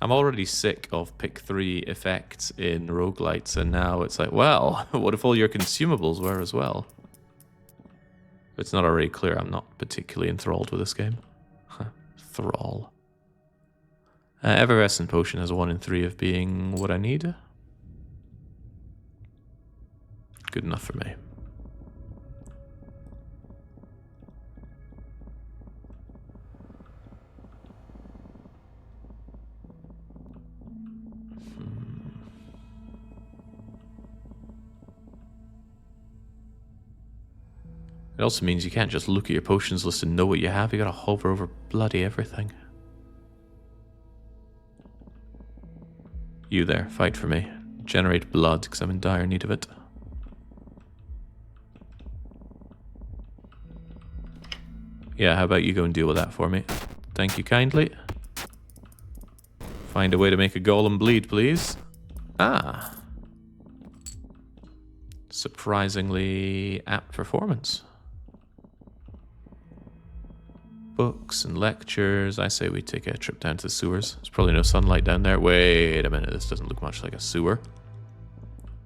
I'm already sick of pick 3 effects in roguelites, and now it's like, well, what if all your consumables were as well? If it's not already clear, I'm not particularly enthralled with this game. Thrall. Effervescent potion has a 1 in 3 of being what I need. Good enough for me. It also means you can't just look at your potions list and know what you have. You gotta hover over bloody everything. You there, fight for me. Generate blood, because I'm in dire need of it. Yeah, how about you go and deal with that for me? Thank you kindly. Find a way to make a golem bleed, please. Ah. Surprisingly apt performance. Books and lectures. I say we take a trip down to the sewers. There's probably no sunlight down there. Wait a minute, this doesn't look much like a sewer.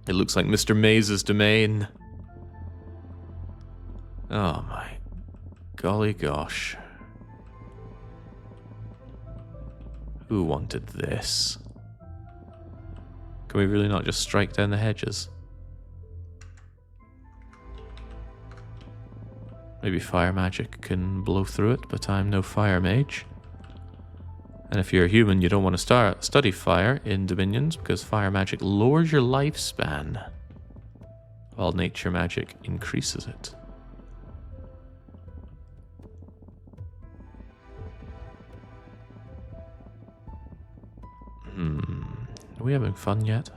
It looks like Mr. Maze's domain. Oh my golly gosh. Who wanted this? Can we really not just strike down the hedges? Maybe fire magic can blow through it, but I'm no fire mage. And if you're a human, you don't want to study fire in Dominions, because fire magic lowers your lifespan, while nature magic increases it. Are we having fun yet?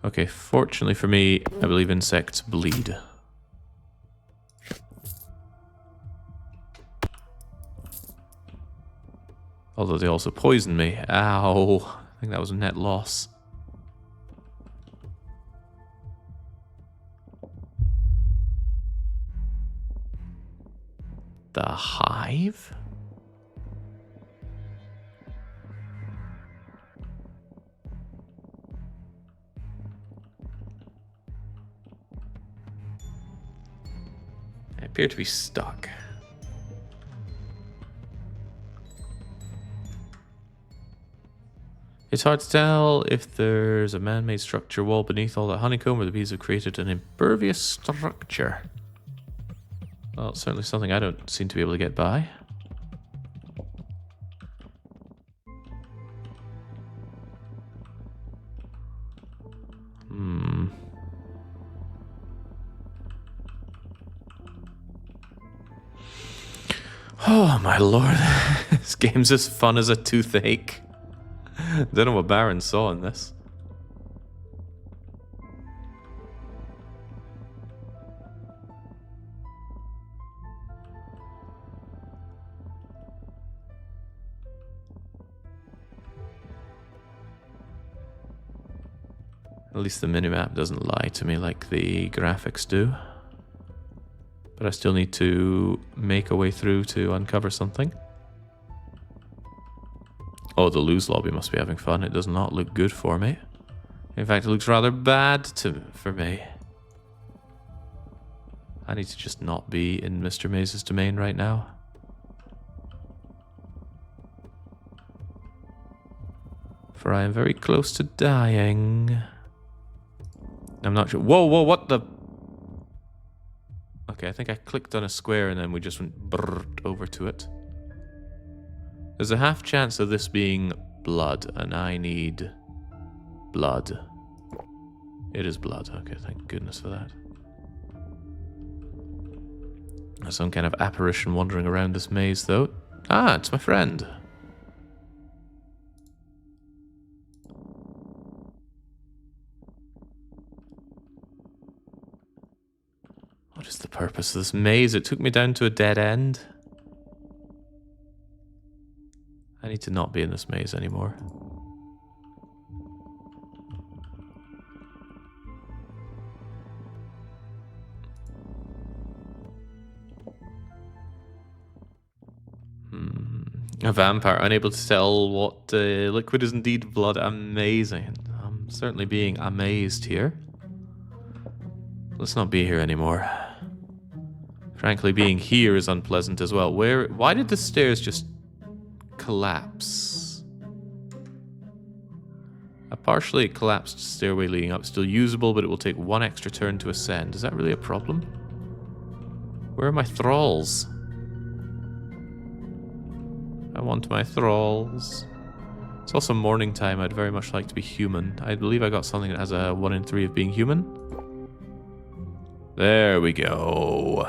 Okay, fortunately for me, I believe insects bleed. Although they also poison me. Ow. I think that was a net loss. The hive? I appear to be stuck. It's hard to tell if there's a man-made structure wall beneath all that honeycomb, or the bees have created an impervious structure. Well, it's certainly something I don't seem to be able to get by. Oh my lord, this game's as fun as a toothache. Don't know what Baron saw in this. At least the minimap doesn't lie to me like the graphics do. But I still need to make a way through to uncover something. Oh, the lose lobby must be having fun. It does not look good for me. In fact, it looks rather bad for me. I need to just not be in Mr. Maze's domain right now. For I am very close to dying. I'm not sure. Whoa, whoa, what the... Okay, I think I clicked on a square and then we just went brrrt over to it. There's a half chance of this being blood, and I need blood. It is blood. Okay, thank goodness for that. There's some kind of apparition wandering around this maze, though. Ah, it's my friend. What is the purpose of this maze? It took me down to a dead end. I need to not be in this maze anymore. A vampire, unable to tell what liquid is indeed blood. Amazing. I'm certainly being amazed here. Let's not be here anymore. Frankly, being here is unpleasant as well. Why did the stairs just collapse? A partially collapsed stairway leading up, still usable, but it will take one extra turn to ascend. Is that really a problem? Where are my thralls? I want my thralls. It's also morning time. I'd very much like to be human. I believe I got something that has a 1 in 3 of being human. There we go.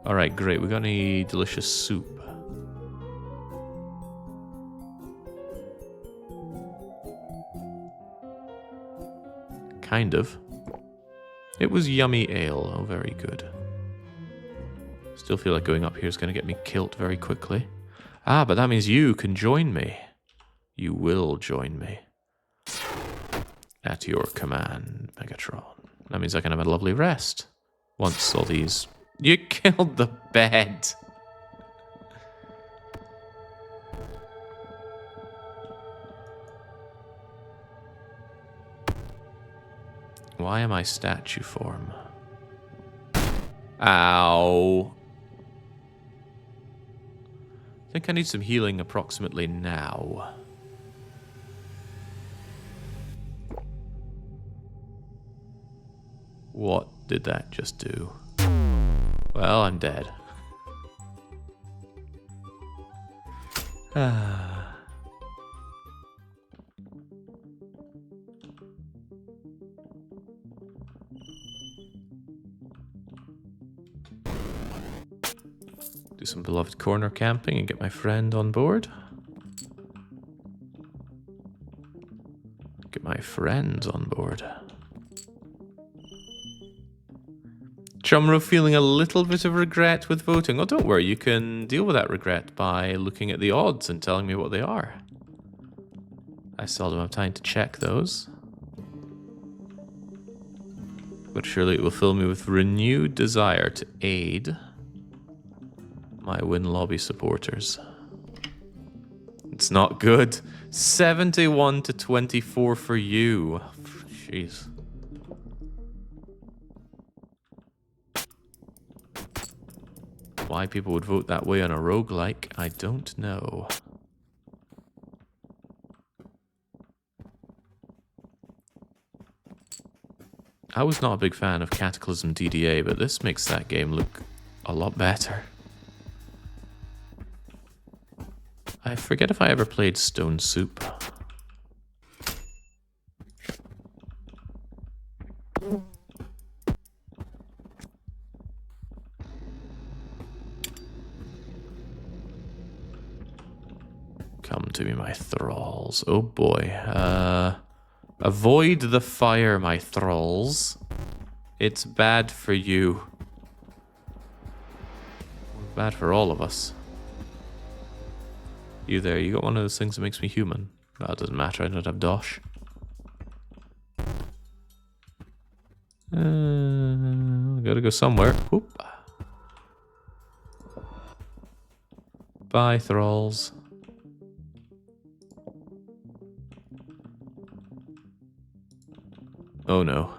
Alright, great. We got any delicious soup? Kind of. It was yummy ale. Oh, very good. Still feel like going up here is going to get me killed very quickly. Ah, but that means you can join me. You will join me. At your command, Megatron. That means I can have a lovely rest. Once all these... You killed the bed! Why am I statue form? Ow. I think I need some healing approximately now. What did that just do? Well, I'm dead. Do some beloved corner camping and get my friend on board. Get my friends on board. Chumro feeling a little bit of regret with voting. Oh, don't worry, you can deal with that regret by looking at the odds and telling me what they are. I seldom have time to check those. But surely it will fill me with renewed desire to aid my Win Lobby supporters. It's not good. 71 to 24 for you. Jeez. Why people would vote that way on a roguelike, I don't know. I was not a big fan of Cataclysm DDA, but this makes that game look a lot better. I forget if I ever played Stone Soup. Come to me, my thralls. Oh boy. Avoid the fire, my thralls. It's bad for you. Bad for all of us. You there, you got one of those things that makes me human. Well, it doesn't matter, I don't have dosh. Gotta go somewhere. Whoop. Bye, thralls. Oh no.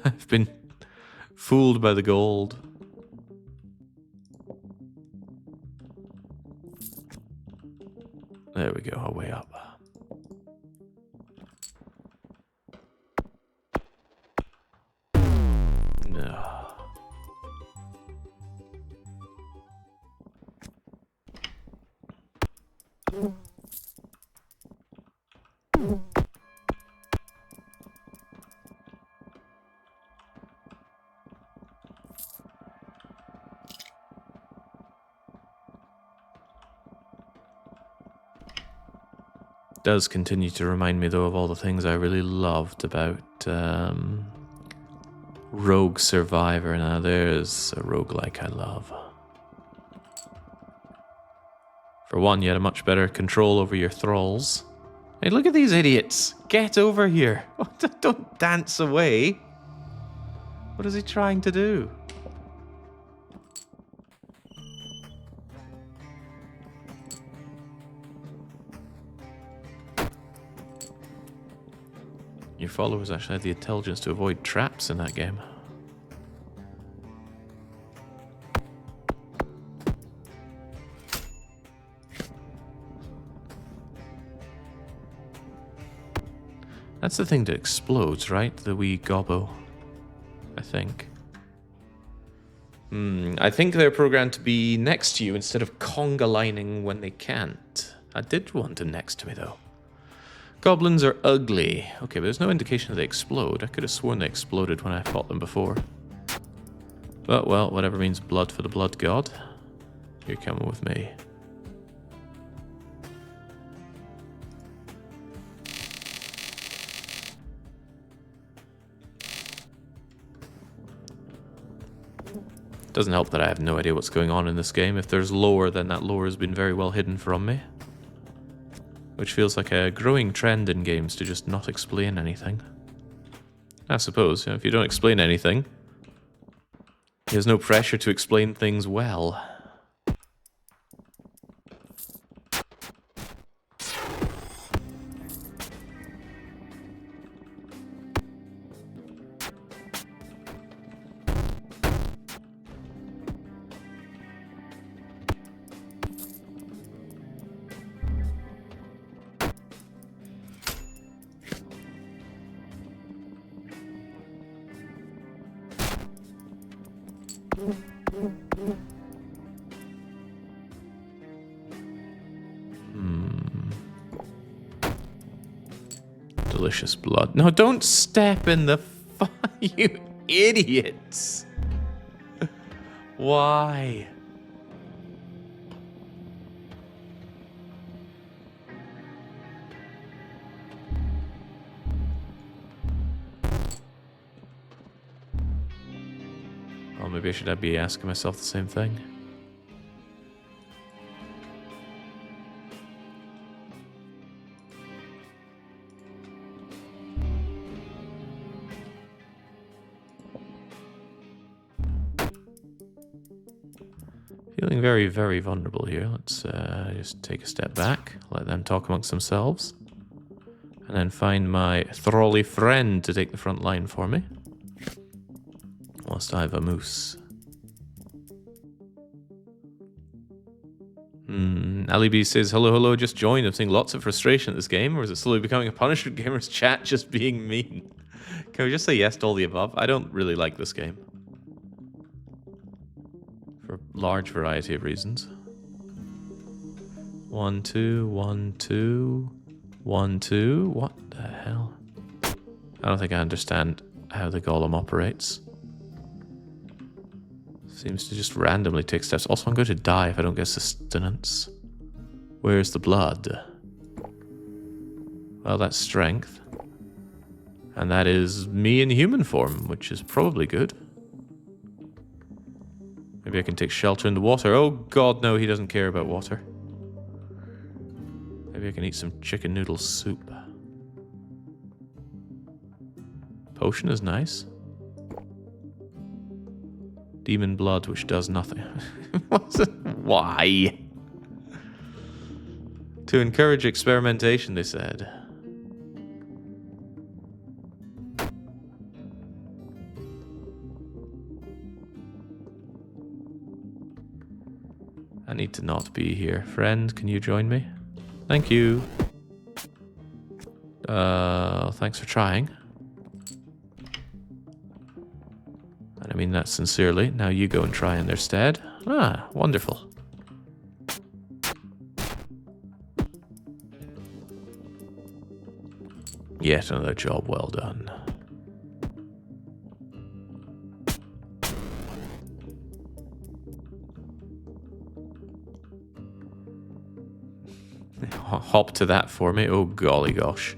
I've been fooled by the gold. There we go, our way up. No. Does continue to remind me, though, of all the things I really loved about Rogue Survivor. Now, there's a roguelike I love. For one, you had a much better control over your thralls. Hey, look at these idiots! Get over here! Don't dance away! What is he trying to do? Your followers actually had the intelligence to avoid traps in that game. That's the thing that explodes, right? The wee gobbo, I think. I think they're programmed to be next to you instead of conga lining when they can't. I did want them next to me, though. Goblins are ugly. Okay, but there's no indication that they explode. I could have sworn they exploded when I fought them before. But, well, whatever means blood for the blood god. You're coming with me. Doesn't help that I have no idea what's going on in this game. If there's lore, then that lore has been very well hidden from me. Which feels like a growing trend in games to just not explain anything. I suppose, if you don't explain anything, there's no pressure to explain things well. Delicious blood. No, don't step in the fire, you idiots! Why? Well, maybe I should be asking myself the same thing. Feeling very, very vulnerable here. Let's just take a step back, let them talk amongst themselves, and then find my thrally friend to take the front line for me. Whilst I have a moose. Ali B says, hello, just joined. I'm seeing lots of frustration at this game, or is it slowly becoming a punishment gamers chat just being mean? Can we just say yes to all the above? I don't really like this game. For a large variety of reasons. 1, 2, 1, 2, 1, 2. What the hell? I don't think I understand how the golem operates. Seems to just randomly take steps. Also, I'm going to die if I don't get sustenance. Where's the blood? Well, that's strength. And that is me in human form, which is probably good. Maybe I can take shelter in the water. Oh god, no, he doesn't care about water. Maybe I can eat some chicken noodle soup. Potion is nice. Demon blood, which does nothing. Why? To encourage experimentation, they said. I need to not be here. Friend, can you join me? Thank you. Thanks for trying. And I mean that sincerely. Now you go and try in their stead. Ah, wonderful. Yet another job well done. Hop to that for me. Oh, golly gosh.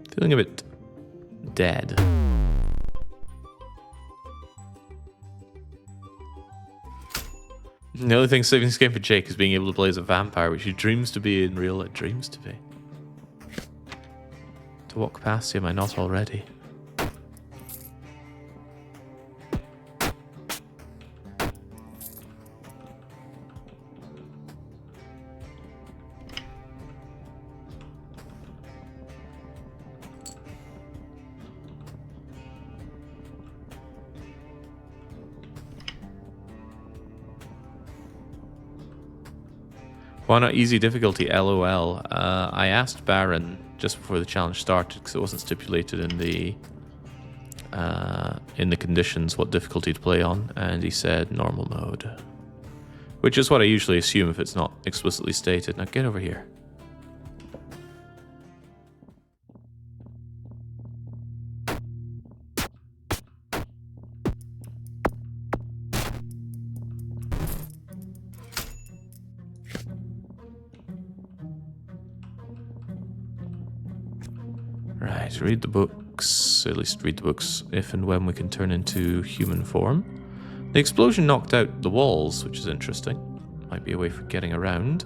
Feeling a bit dead. The only thing saving this game for Jake is being able to play as a vampire, which he dreams to be in real life. Dreams to be. To walk past him, am I not already? Why not easy difficulty? LOL. I asked Baron just before the challenge started because it wasn't stipulated in the conditions what difficulty to play on, and he said normal mode, which is what I usually assume if it's not explicitly stated. Now get over here. Right, read the books, at least read the books if and when we can turn into human form. The explosion knocked out the walls, which is interesting. Might be a way for getting around.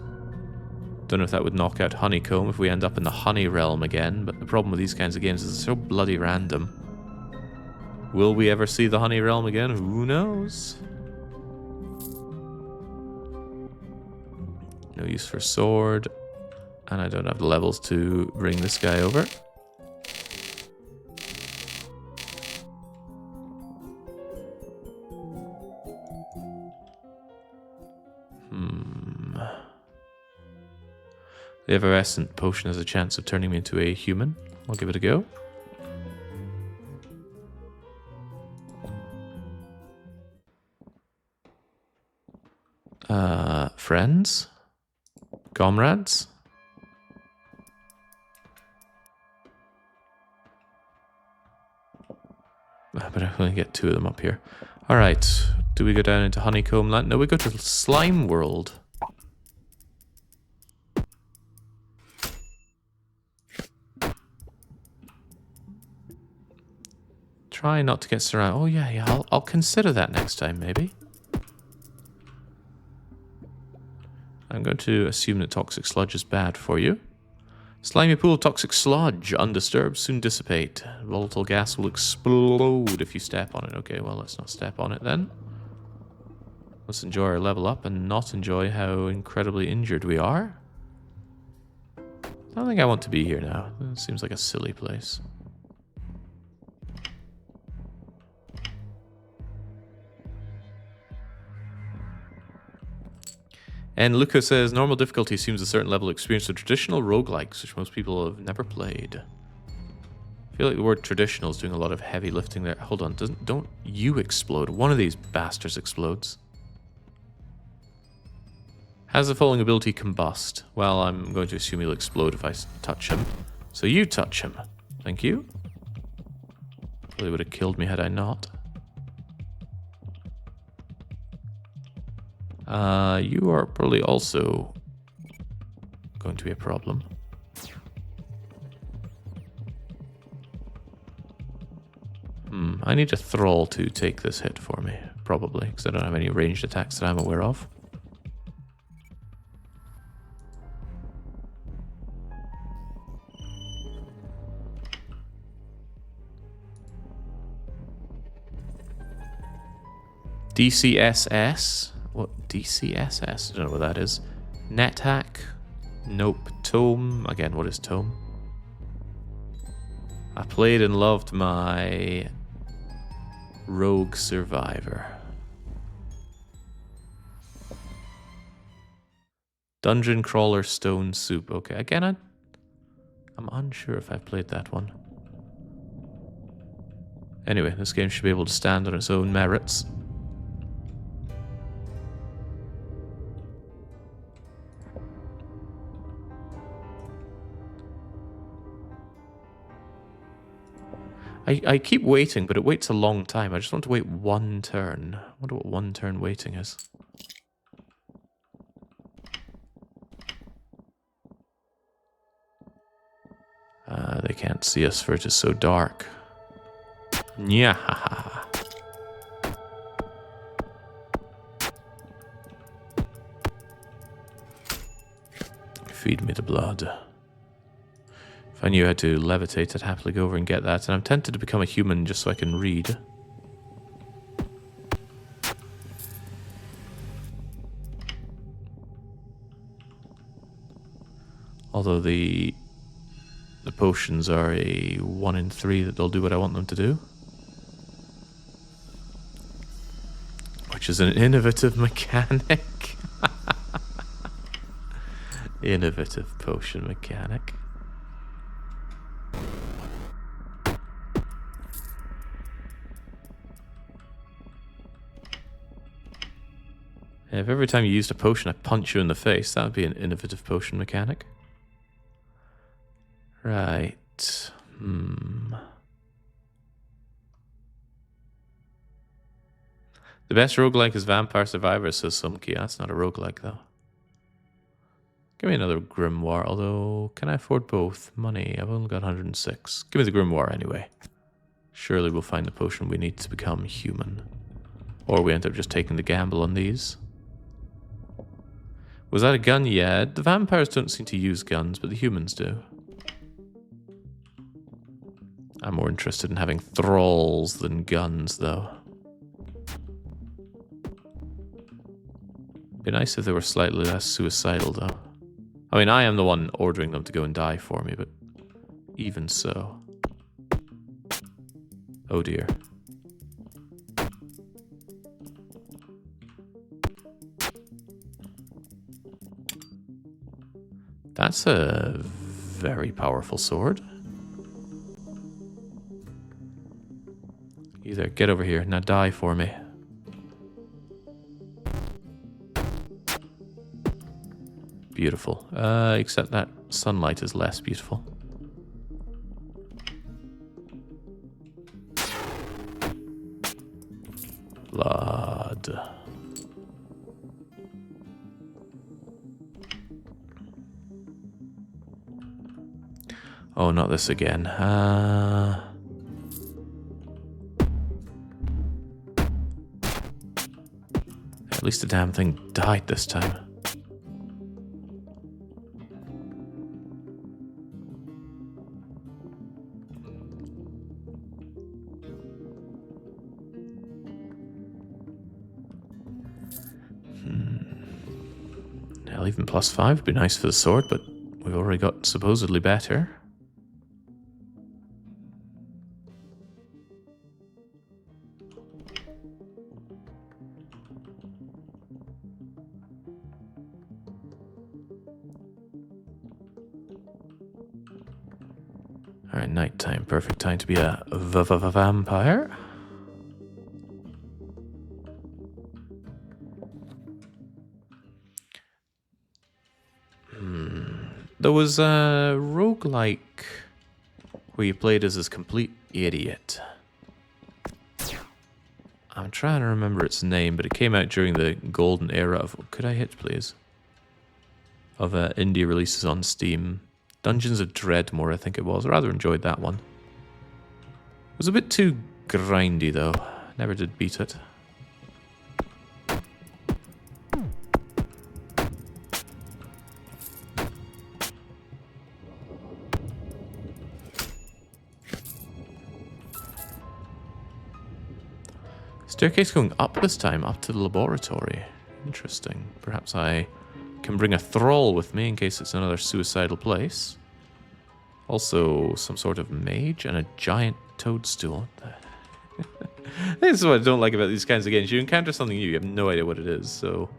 Don't know if that would knock out Honeycomb if we end up in the honey realm again, but the problem with these kinds of games is it's so bloody random. Will we ever see the honey realm again? Who knows? No use for sword, and I don't have the levels to bring this guy over. The effervescent potion has a chance of turning me into a human. I'll give it a go. Friends? Comrades? But I only get 2 of them up here. Alright, do we go down into Honeycomb Land? No, we go to Slime World. Try not to get surrounded. Oh yeah, I'll consider that next time, maybe. I'm going to assume that toxic sludge is bad for you. Slimy pool of toxic sludge, undisturbed, soon dissipate. Volatile gas will explode if you step on it. Okay, well, let's not step on it then. Let's enjoy our level up and not enjoy how incredibly injured we are. I don't think I want to be here now. It seems like a silly place. And Luca says, normal difficulty assumes a certain level of experience of traditional roguelikes, which most people have never played. I feel like the word traditional is doing a lot of heavy lifting there. Hold on, don't you explode. One of these bastards explodes. Has the following ability combust? Well, I'm going to assume he'll explode if I touch him. So you touch him. Thank you. Probably would have killed me had I not. You are probably also going to be a problem. I need a thrall to take this hit for me, probably, because I don't have any ranged attacks that I'm aware of. DCSS? What? DCSS? I don't know what that is. NetHack? Nope. Tome? Again, what is Tome? I played and loved my Rogue Survivor. Dungeon Crawler Stone Soup. Okay, again, I'm unsure if I've played that one. Anyway, this game should be able to stand on its own merits. I keep waiting, but it waits a long time. I just want to wait one turn. I wonder what one turn waiting is. They can't see us for it is so dark. Nyahaha. Feed me the blood. If I knew how to levitate, I'd happily go over and get that. And I'm tempted to become a human just so I can read. Although the potions are a 1 in 3 that they'll do what I want them to do. Which is an innovative mechanic. Innovative potion mechanic. If every time you used a potion I punch you in the face, that would be an innovative potion mechanic. Right. The best roguelike is Vampire Survivor, says Sumkey. That's not a roguelike, though. Give me another Grimoire, although, can I afford both? Money, I've only got 106. Give me the Grimoire anyway. Surely we'll find the potion we need to become human. Or we end up just taking the gamble on these. Was that a gun? Yeah. The vampires don't seem to use guns, but the humans do. I'm more interested in having thralls than guns, though. Be nice if they were slightly less suicidal, though. I mean, I am the one ordering them to go and die for me, but even so. Oh dear. That's a very powerful sword. Either get over here, now die for me. Beautiful. Except that sunlight is less beautiful. Blood. Oh, not this again. At least the damn thing died this time. Hell, even +5 would be nice for the sword, but we've already got supposedly better. Alright, nighttime. Perfect time to be a vampire. There was a roguelike where you played as this complete idiot. I'm trying to remember its name, but it came out during the golden era of... Could I hit, please? Of indie releases on Steam. Dungeons of Dreadmore, I think it was. I rather enjoyed that one. It was a bit too grindy, though. Never did beat it. Staircase going up this time, up to the laboratory. Interesting. Perhaps I can bring a thrall with me in case it's another suicidal place. Also, some sort of mage and a giant toadstool. This is what I don't like about these kinds of games. You encounter something new, you have no idea what it is, so...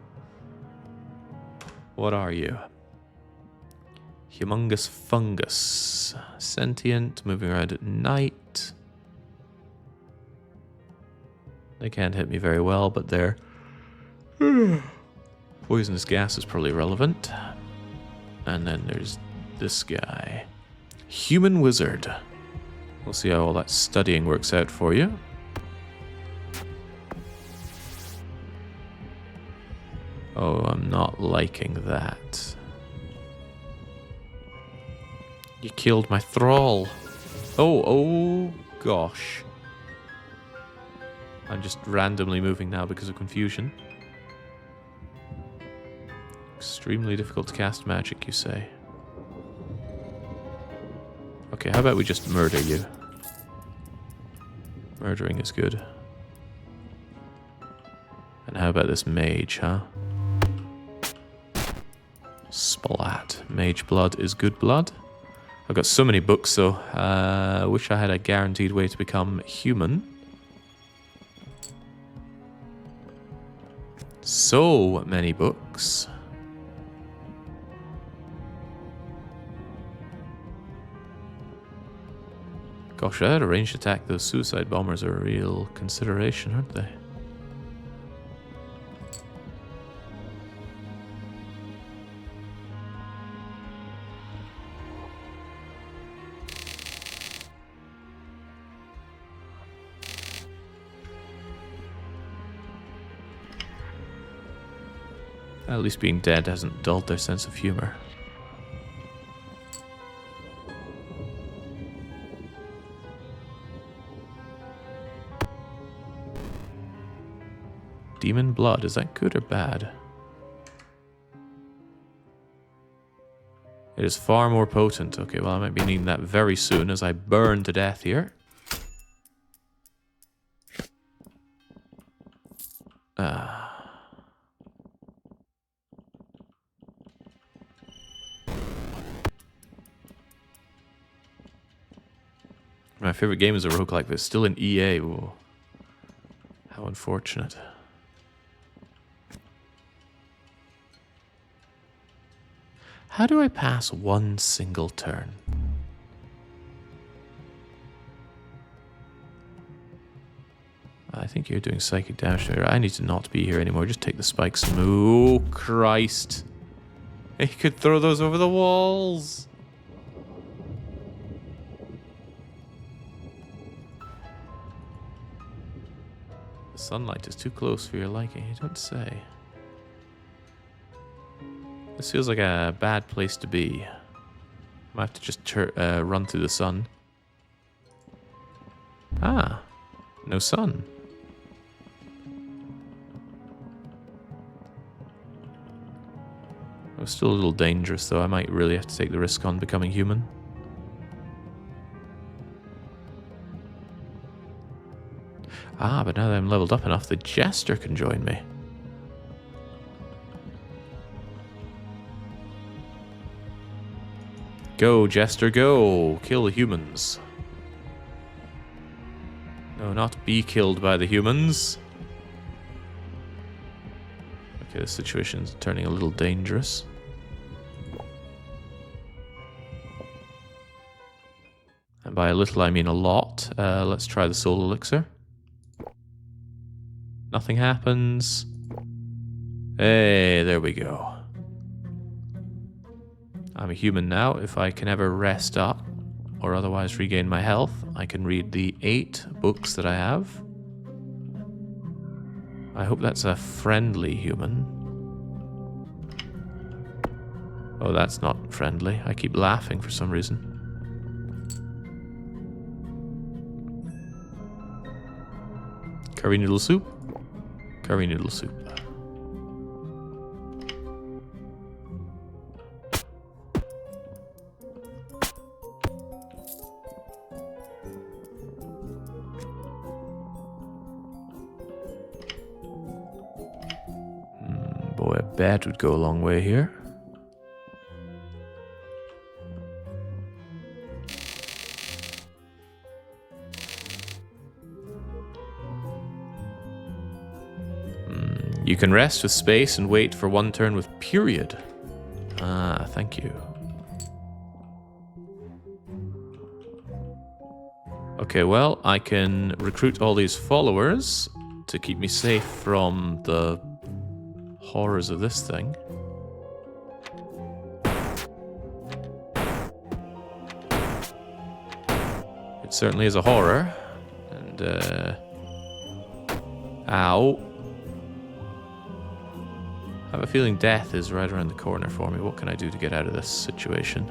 What are you? Humongous fungus. Sentient, moving around at night. They can't hit me very well, but their poisonous gas is probably relevant. And then there's this guy. Human wizard. We'll see how all that studying works out for you. Oh, I'm not liking that. You killed my thrall. Oh gosh. I'm just randomly moving now because of confusion. Extremely difficult to cast magic, you say? Okay, how about we just murder you? Murdering is good. And how about this mage, huh? Splat. Mage blood is good blood. I've got so many books, though. I wish I had a guaranteed way to become human. So many books. Gosh, that ranged attack, those suicide bombers are a real consideration, aren't they? At least being dead hasn't dulled their sense of humor. Demon blood, is that good or bad? It is far more potent. Okay, well I might be needing that very soon as I burn to death here. My favorite game is a roguelike, but it's still in EA. Ooh. How unfortunate. How do I pass one single turn? I think you're doing psychic damage there. I need to not be here anymore. Just take the spikes. Oh, Christ. He could throw those over the walls. The sunlight is too close for your liking, you don't say. This feels like a bad place to be. I might have to just run through the sun. Ah, no sun. It was still a little dangerous, though. I might really have to take the risk on becoming human. Ah, but now that I'm leveled up enough, the Jester can join me. Go, Jester, go! Kill the humans. No, not be killed by the humans. Okay, the situation's turning a little dangerous. And by a little, I mean a lot. Let's try the soul elixir. Nothing happens. Hey, there we go. I'm a human now. If I can ever rest up or otherwise regain my health, I can read the 8 books that I have. I hope that's a friendly human. Oh, that's not friendly. I keep laughing for some reason. Curry noodle soup? Curry noodle soup. boy, a bed would go a long way here. You can rest with space and wait for one turn with period. Ah, thank you. Okay, well, I can recruit all these followers to keep me safe from the horrors of this thing. It certainly is a horror. And, ow. I have a feeling death is right around the corner for me. What can I do to get out of this situation?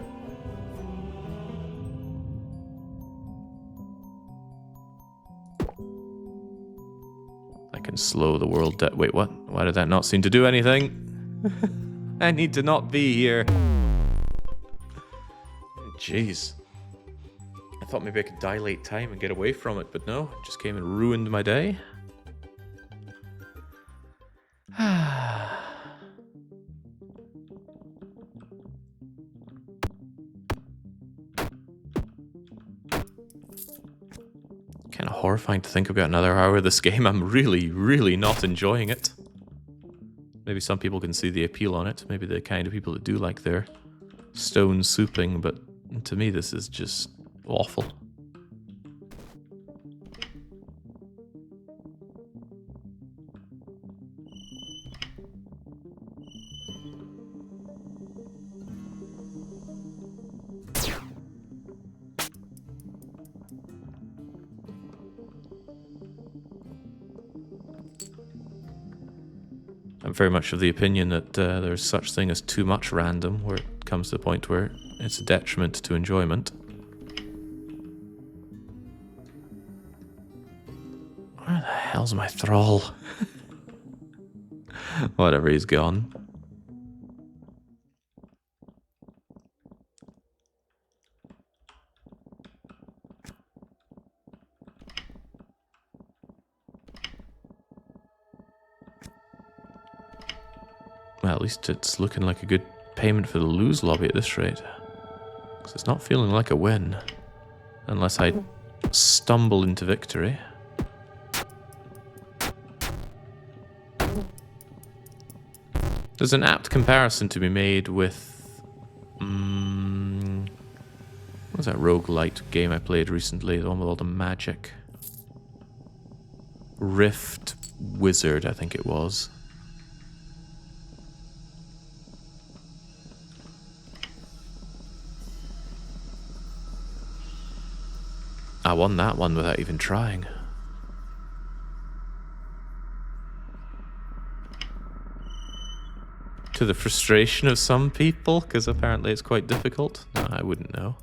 I can slow the world down. Wait, what? Why did that not seem to do anything? I need to not be here. Jeez. I thought maybe I could dilate time and get away from it, but no. It just came and ruined my day. Kind of horrifying to think about another hour of this game. I'm really, really not enjoying it. Maybe some people can see the appeal on it. Maybe the kind of people that do like their stone souping, but to me this is just awful. I'm very much of the opinion that there's such thing as too much random, where it comes to the point where it's a detriment to enjoyment. Where the hell's my thrall? Whatever, he's gone. Well, at least it's looking like a good payment for the lose lobby at this rate. Because it's not feeling like a win. Unless I stumble into victory. There's an apt comparison to be made with... what was that roguelite game I played recently? The one with all the magic. Rift Wizard, I think it was. I won that one without even trying. To the frustration of some people, because apparently it's quite difficult. No, I wouldn't know.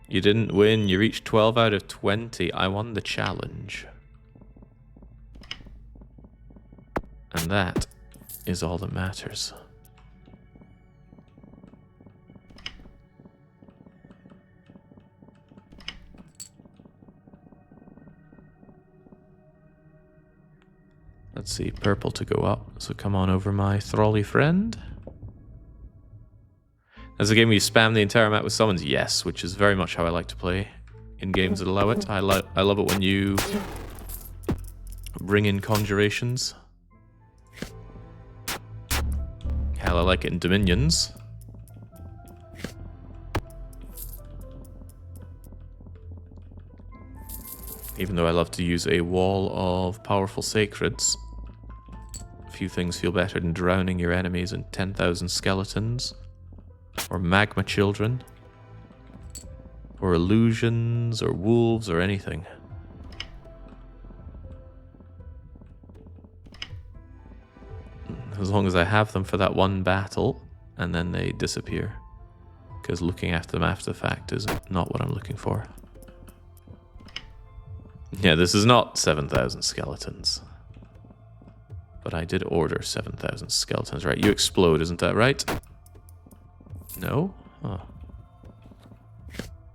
You didn't win, you reached 12 out of 20. I won the challenge. And that is all that matters. Let's see, purple to go up, so come on over, my thrally friend. As a game where you spam the entire map with summons, yes, which is very much how I like to play in games that allow it. I love it when you bring in conjurations. Hell, I like it in Dominions. Even though I love to use a wall of powerful sacreds. Few things feel better than drowning your enemies in 10,000 skeletons. Or magma children. Or illusions, or wolves, or anything. As long as I have them for that one battle, and then they disappear. Because looking after them after the fact is not what I'm looking for. Yeah, this is not 7,000 skeletons. But I did order 7,000 skeletons, right? You explode, isn't that right? No? Oh.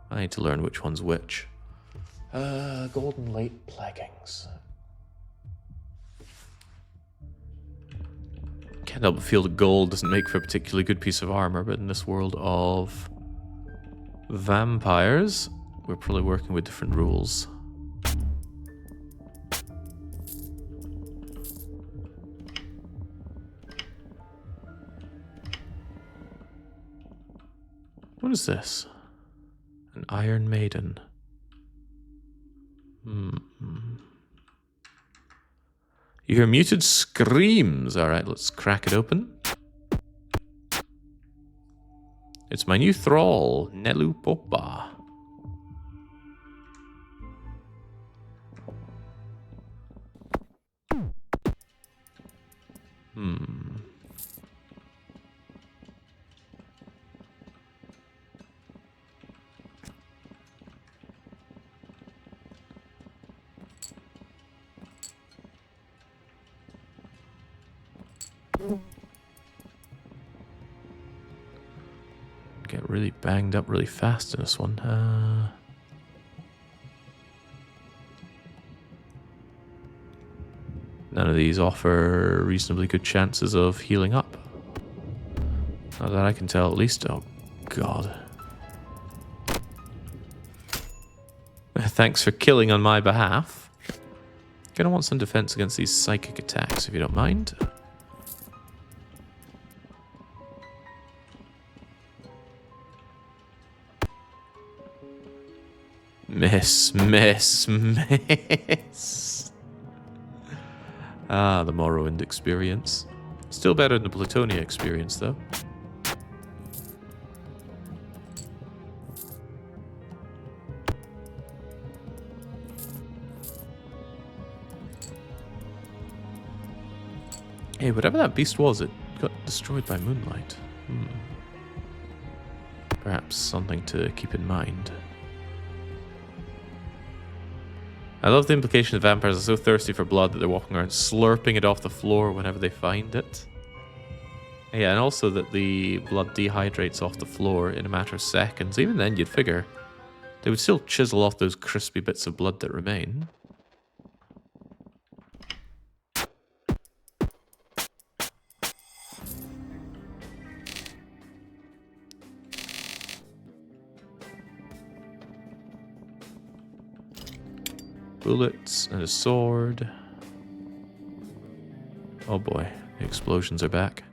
I need to learn which one's which. Golden Light Leggings. Can't help but feel the gold doesn't make for a particularly good piece of armor, but in this world of vampires, we're probably working with different rules. What is this? An Iron Maiden. You hear muted screams. Alright, let's crack it open. It's my new thrall, Nelu Popa. Get really banged up really fast in this one. None of these offer reasonably good chances of healing up. Not that I can tell, at least. Oh, God. Thanks for killing on my behalf. Gonna want some defense against these psychic attacks, if you don't mind. Miss. Ah, the Morrowind experience. Still better than the Platonia experience, though. Hey, whatever that beast was, it got destroyed by moonlight. Perhaps something to keep in mind. I love the implication that vampires are so thirsty for blood that they're walking around slurping it off the floor whenever they find it. Yeah, and also that the blood dehydrates off the floor in a matter of seconds. Even then, you'd figure they would still chisel off those crispy bits of blood that remain. Bullets and a sword. Oh boy, the explosions are back.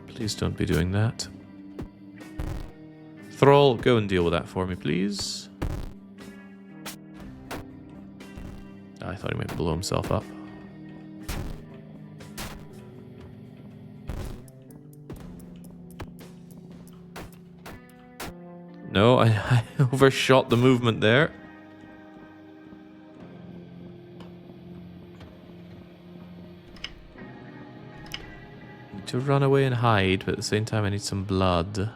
Please don't be doing that. Thrall, go and deal with that for me, please. I thought he might blow himself up. No, I overshot the movement there. To run away and hide, but at the same time I need some blood.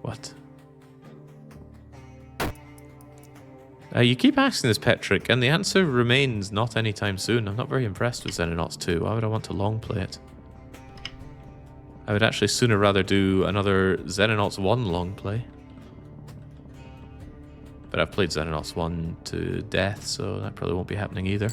What? You keep asking this, Petrick, and the answer remains not anytime soon. I'm not very impressed with Xenonauts 2. Why would I want to long play it? I would actually sooner rather do another Xenonauts 1 long play. But I've played Xenonauts 1 to death, so that probably won't be happening either.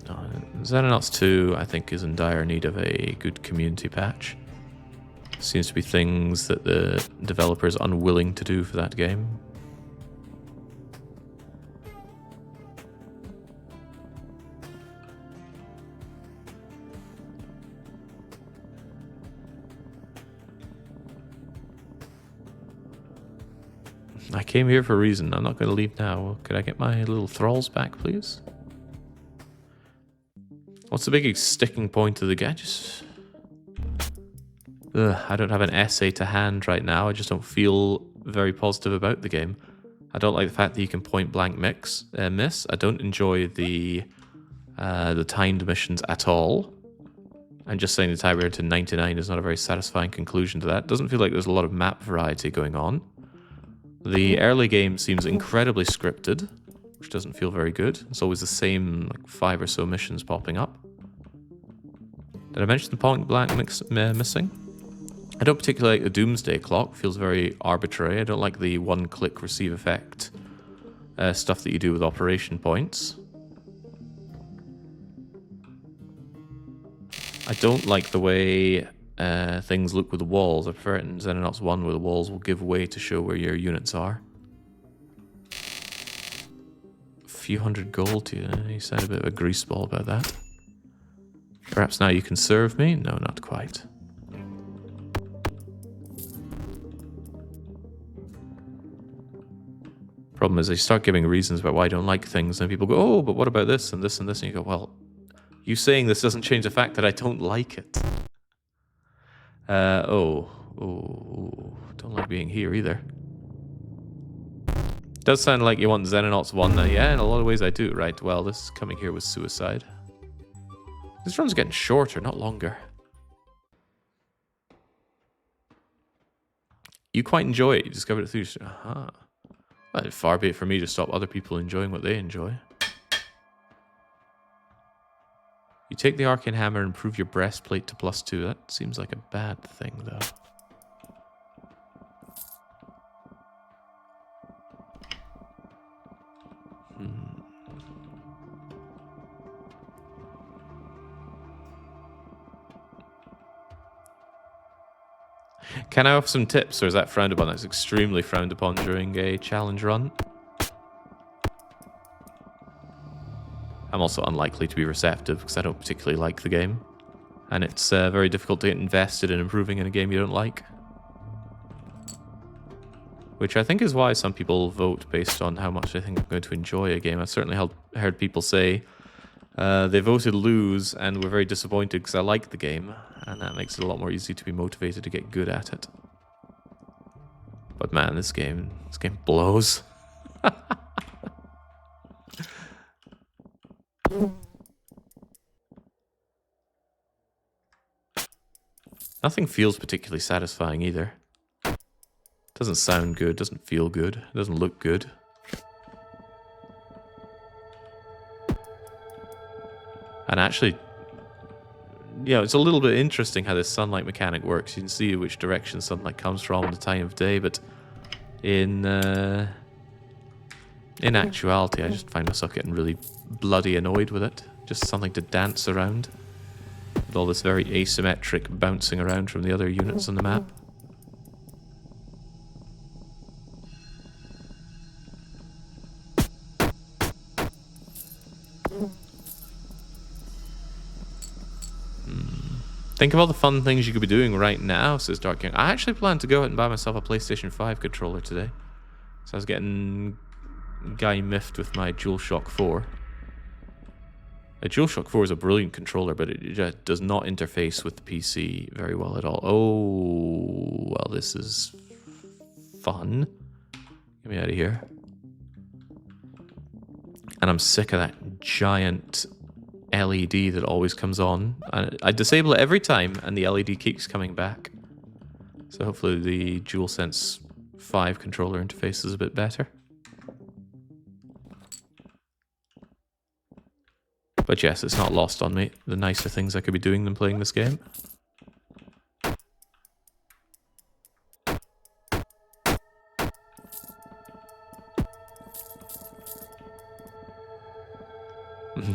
No, Xenonauts 2, I think, is in dire need of a good community patch. Seems to be things that the developer is unwilling to do for that game. I came here for a reason. I'm not going to leave now. Could I get my little thralls back, please? What's the big sticking point of the game? I don't have an essay to hand right now. I just don't feel very positive about the game. I don't like the fact that you can point blank miss. I don't enjoy the timed missions at all. And just setting the timer to 99 is not a very satisfying conclusion to that. Doesn't feel like there's a lot of map variety going on. The early game seems incredibly scripted, which doesn't feel very good. It's always the same, like, 5 or so missions popping up. Did I mention the point blank missing? I don't particularly like the Doomsday Clock. Feels very arbitrary. I don't like the one-click receive effect stuff that you do with operation points. I don't like the way things look with the walls. I prefer it in Xenonauts 1 where the walls will give way to show where your units are. A few hundred gold to you. You sound a bit of a greaseball about that. Perhaps now you can serve me? No, not quite. Problem is, they start giving reasons about why I don't like things, and people go, oh, but what about this and this and this? And you go, well, you saying this doesn't change the fact that I don't like it. Don't like being here either. Does sound like you want Xenonauts 1. Yeah, in a lot of ways I do, right? Well, this coming here was suicide. This run's getting shorter, not longer. You quite enjoy it. You discovered it through... Aha. Well, far be it for me to stop other people enjoying what they enjoy. You take the arcane hammer and improve your breastplate to +2. That seems like a bad thing, though. Can I offer some tips, or is that frowned upon? That's extremely frowned upon during a challenge run. I'm also unlikely to be receptive because I don't particularly like the game. And it's very difficult to get invested in improving in a game you don't like. Which I think is why some people vote based on how much they think I'm going to enjoy a game. I've certainly heard people say they voted lose and were very disappointed because I like the game. And that makes it a lot more easy to be motivated to get good at it. But man, this game blows. Nothing feels particularly satisfying either. Doesn't sound good, doesn't feel good, doesn't look good. And actually, yeah, it's a little bit interesting how this sunlight mechanic works. You can see which direction sunlight comes from and the time of day, but in actuality, I just find myself getting really bloody annoyed with it. Just something to dance around. With all this very asymmetric bouncing around from the other units on the map. Think of all the fun things you could be doing right now, says Dark King. I actually plan to go out and buy myself a PlayStation 5 controller today. So I was getting guy miffed with my DualShock 4. A DualShock 4 is a brilliant controller, but it just does not interface with the PC very well at all. Oh, well, this is fun. Get me out of here. And I'm sick of that giant LED that always comes on. I disable it every time, and the LED keeps coming back. So hopefully the DualSense 5 controller interface is a bit better. But yes, it's not lost on me the nicer things I could be doing than playing this game.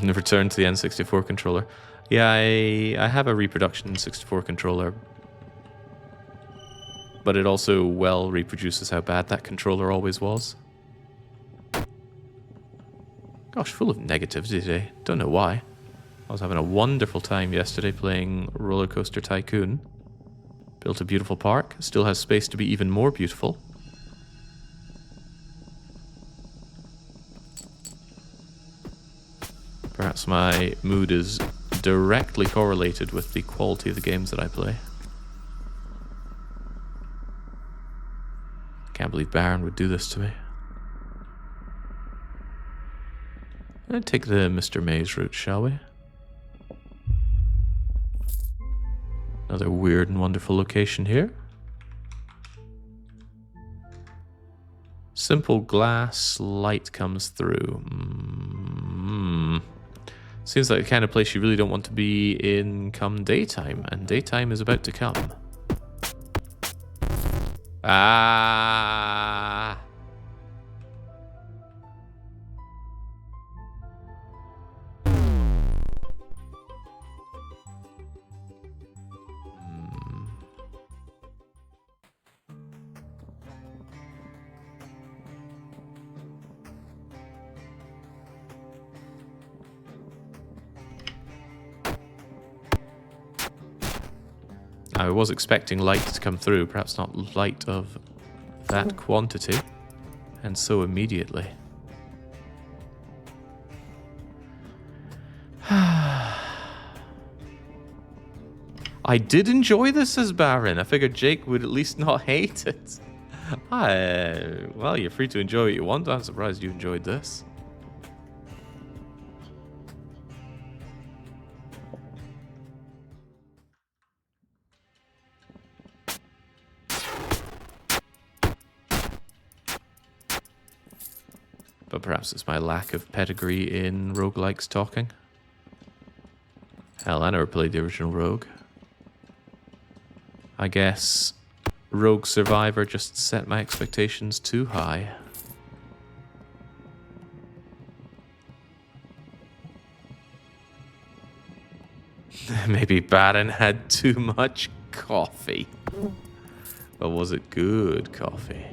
Return to the N64 controller. Yeah, I have a reproduction N64 controller, but it also well reproduces how bad that controller always was. Gosh, full of negativity today. Don't know why. I was having a wonderful time yesterday playing Roller Coaster Tycoon. Built a beautiful park. Still has space to be even more beautiful. Perhaps my mood is directly correlated with the quality of the games that I play. Can't believe Baron would do this to me. Let's take the Mr. Maze route, shall we? Another weird and wonderful location here. Simple glass light comes through. Seems like the kind of place you really don't want to be in come daytime, and daytime is about to come. Ah! I was expecting light to come through, perhaps not light of that quantity, and so immediately. I did enjoy this as Baron. I figured Jake would at least not hate it. Well, you're free to enjoy what you want. I'm surprised you enjoyed this. But perhaps it's my lack of pedigree in roguelikes talking. Hell, I never played the original Rogue. I guess Rogue Survivor just set my expectations too high. Maybe Baron had too much coffee. But was it good coffee?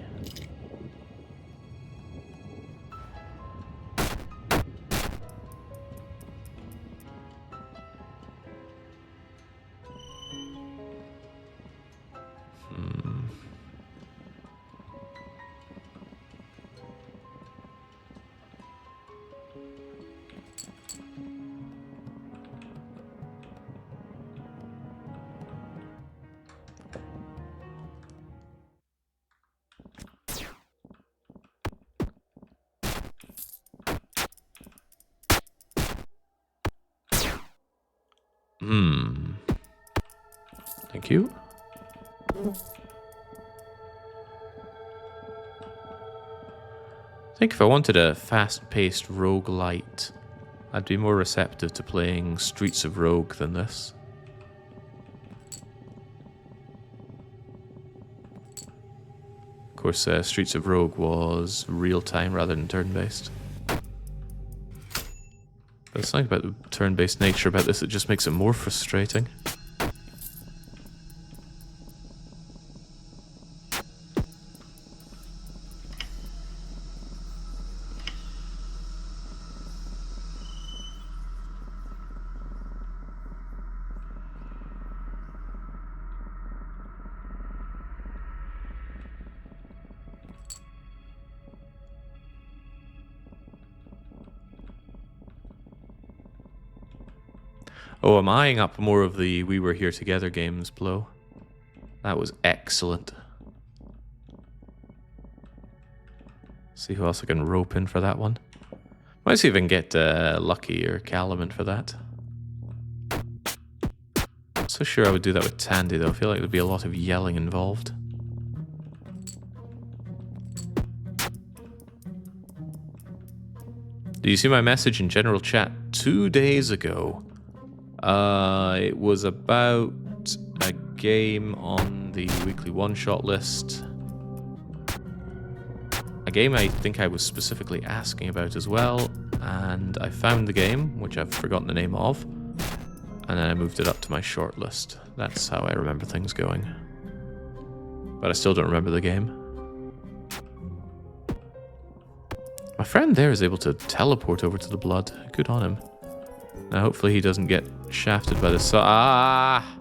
Thank you. I think if I wanted a fast-paced roguelite, I'd be more receptive to playing Streets of Rogue than this. Of course, Streets of Rogue was real-time rather than turn-based. But there's something about the turn-based nature about this that just makes it more frustrating. Oh, I'm eyeing up more of the We Were Here Together games, Blow. That was excellent. See who else I can rope in for that one. Might see if I can get Lucky or Calamant for that. Not so sure I would do that with Tandy, though. I feel like there'd be a lot of yelling involved. Did you see my message in general chat 2 days ago? It was about a game on the weekly one-shot list. A game I think I was specifically asking about as well, and I found the game, which I've forgotten the name of, and then I moved it up to my short list. That's how I remember things going. But I still don't remember the game. My friend there is able to teleport over to the blood. Good on him. Now, hopefully he doesn't get shafted by the sun. Ah!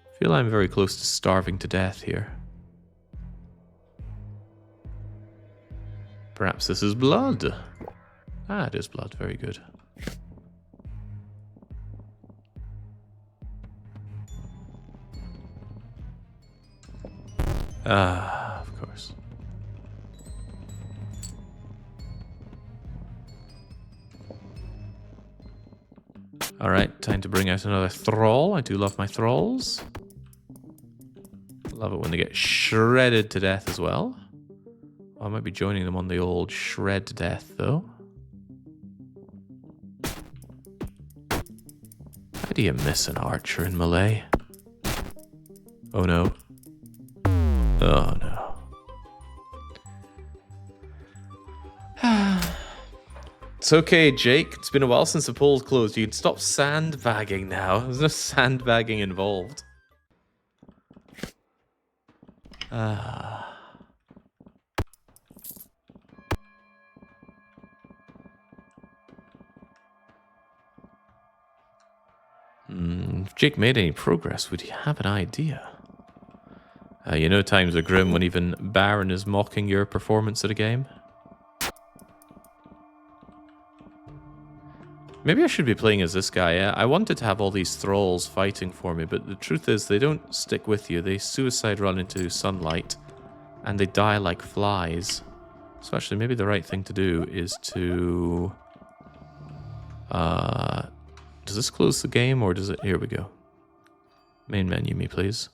I feel I'm very close to starving to death here. Perhaps this is blood. Ah, it is blood. Very good. Ah, of course. Alright, time to bring out another thrall. I do love my thralls. Love it when they get shredded to death as well. I might be joining them on the old shred to death, though. How do you miss an archer in melee? Oh no. Oh no. It's okay, Jake. It's been a while since the polls closed. You can stop sandbagging now. There's no sandbagging involved. If Jake made any progress, would he have an idea? You know times are grim when even Baron is mocking your performance at a game. Maybe I should be playing as this guy. I wanted to have all these thralls fighting for me, but the truth is they don't stick with you. They suicide run into sunlight, and they die like flies. So actually, maybe the right thing to do is to... does this close the game, or does it... Here we go. Main menu me, please.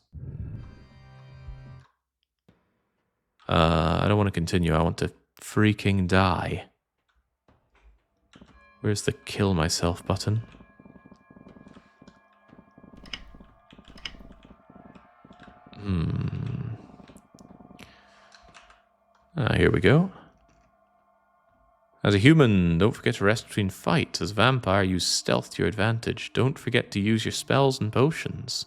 I don't want to continue. I want to freaking die. Where's the kill myself button? Here we go. As a human, don't forget to rest between fights. As a vampire, use stealth to your advantage. Don't forget to use your spells and potions.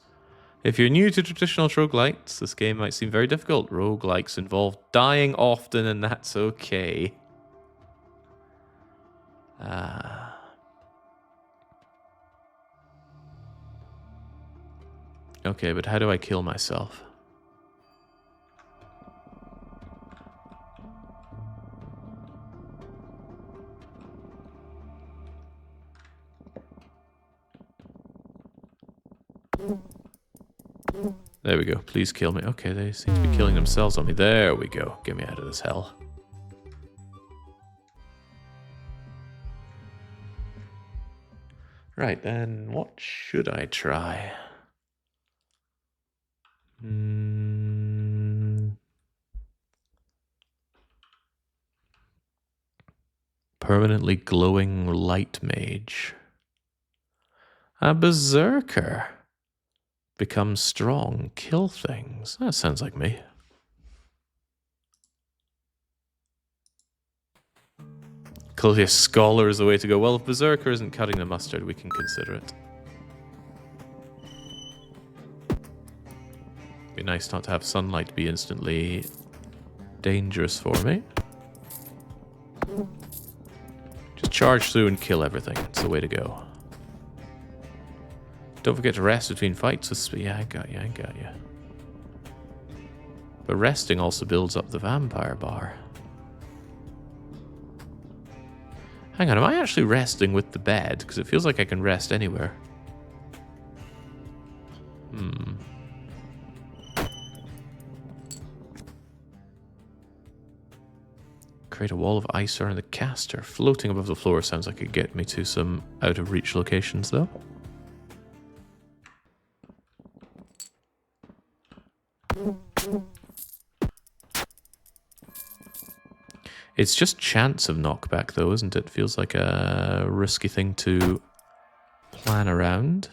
If you're new to traditional roguelikes, this game might seem very difficult. Roguelikes involve dying often, and that's okay. Okay, but how do I kill myself? There we go. Please kill me. Okay, they seem to be killing themselves on me. There we go. Get me out of this hell. Right, then what should I try? Permanently glowing light mage. A berserker. Become strong, kill things. That sounds like me. Clearly a scholar is the way to go. Well, if berserker isn't cutting the mustard, we can consider it. Be nice not to have sunlight be instantly dangerous for me. Just charge through and kill everything. It's the way to go. Don't forget to rest between fights. Yeah, I got you, I got you. But resting also builds up the vampire bar. Hang on, am I actually resting with the bed? Because it feels like I can rest anywhere. Create a wall of ice around the caster. Floating above the floor sounds like it could get me to some out-of-reach locations, though. It's just chance of knockback, though, isn't it? Feels like a risky thing to plan around.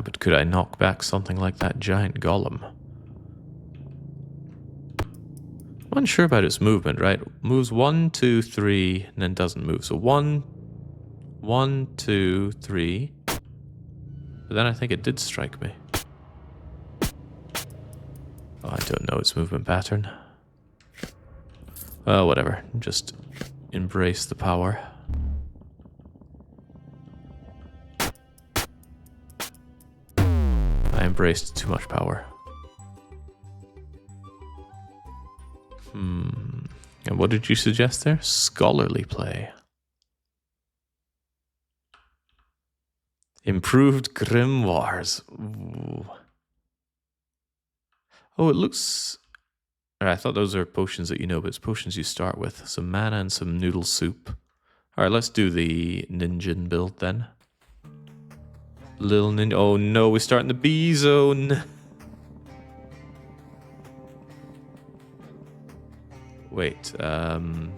But could I knock back something like that giant golem? I'm unsure about its movement, right? Moves 1, 2, 3, and then doesn't move. So 1, 1, 2, 3. But then I think it did strike me. Oh, I don't know its movement pattern. Well, whatever. Just embrace the power. I embraced too much power. And what did you suggest there? Scholarly play. Improved grimoires. Ooh. Oh, it looks... I thought those are potions that you know, but it's potions you start with. Some mana and some noodle soup. Alright, let's do the ninja build then. Little ninja... Oh no, we start in the B zone. Wait, I'm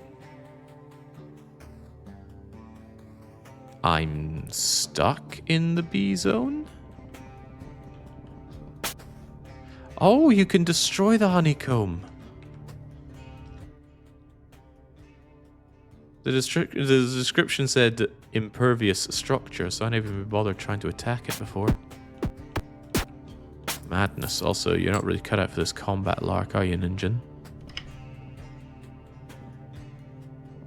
stuck in the B zone? Oh, you can destroy the honeycomb. The description said impervious structure, so I never even bothered trying to attack it before. Madness. Also, you're not really cut out for this combat lark, are you, Ninjin?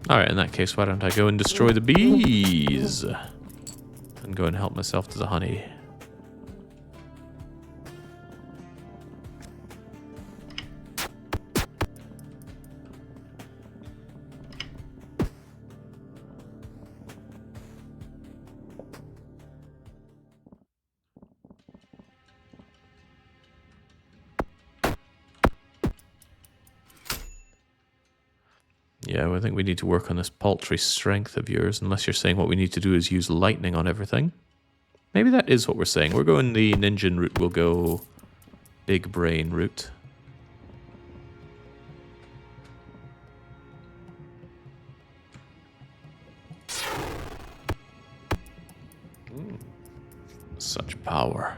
Alright, in that case, why don't I go and destroy the bees? And go and help myself to the honey. Yeah, well, I think we need to work on this paltry strength of yours, unless you're saying what we need to do is use lightning on everything. Maybe that is what we're saying. We're going the ninja route, we'll go big brain route. Such power.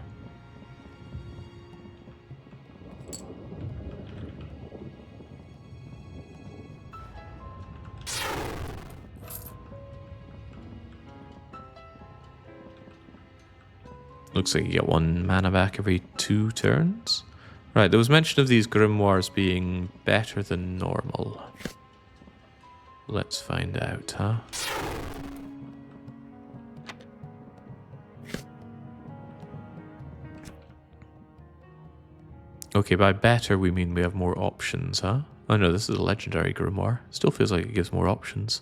Looks like you get 1 mana back every 2 turns. Right, there was mention of these grimoires being better than normal. Let's find out, huh? Okay, by better we mean we have more options, huh? Oh no, this is a legendary grimoire. Still feels like it gives more options.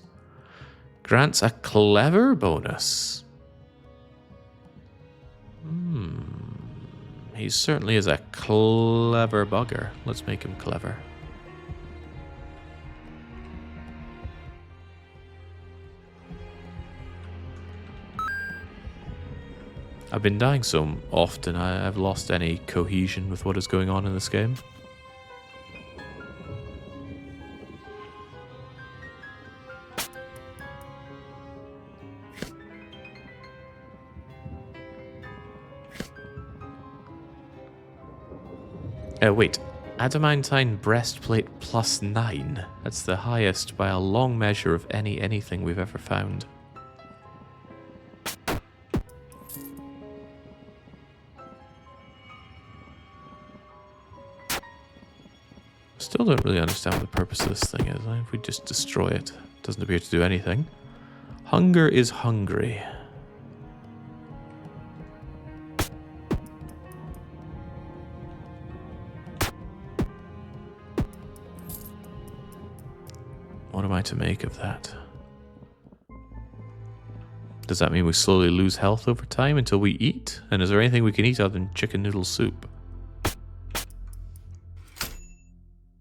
Grants a clever bonus. He certainly is a clever bugger. Let's make him clever. I've been dying so often, I've lost any cohesion with what is going on in this game. Wait. Adamantine breastplate +9. That's the highest by a long measure of anything we've ever found. Still don't really understand what the purpose of this thing is. If we just destroy it, it doesn't appear to do anything. Hunger is hungry. What am I to make of that? Does that mean we slowly lose health over time until we eat? And is there anything we can eat other than chicken noodle soup?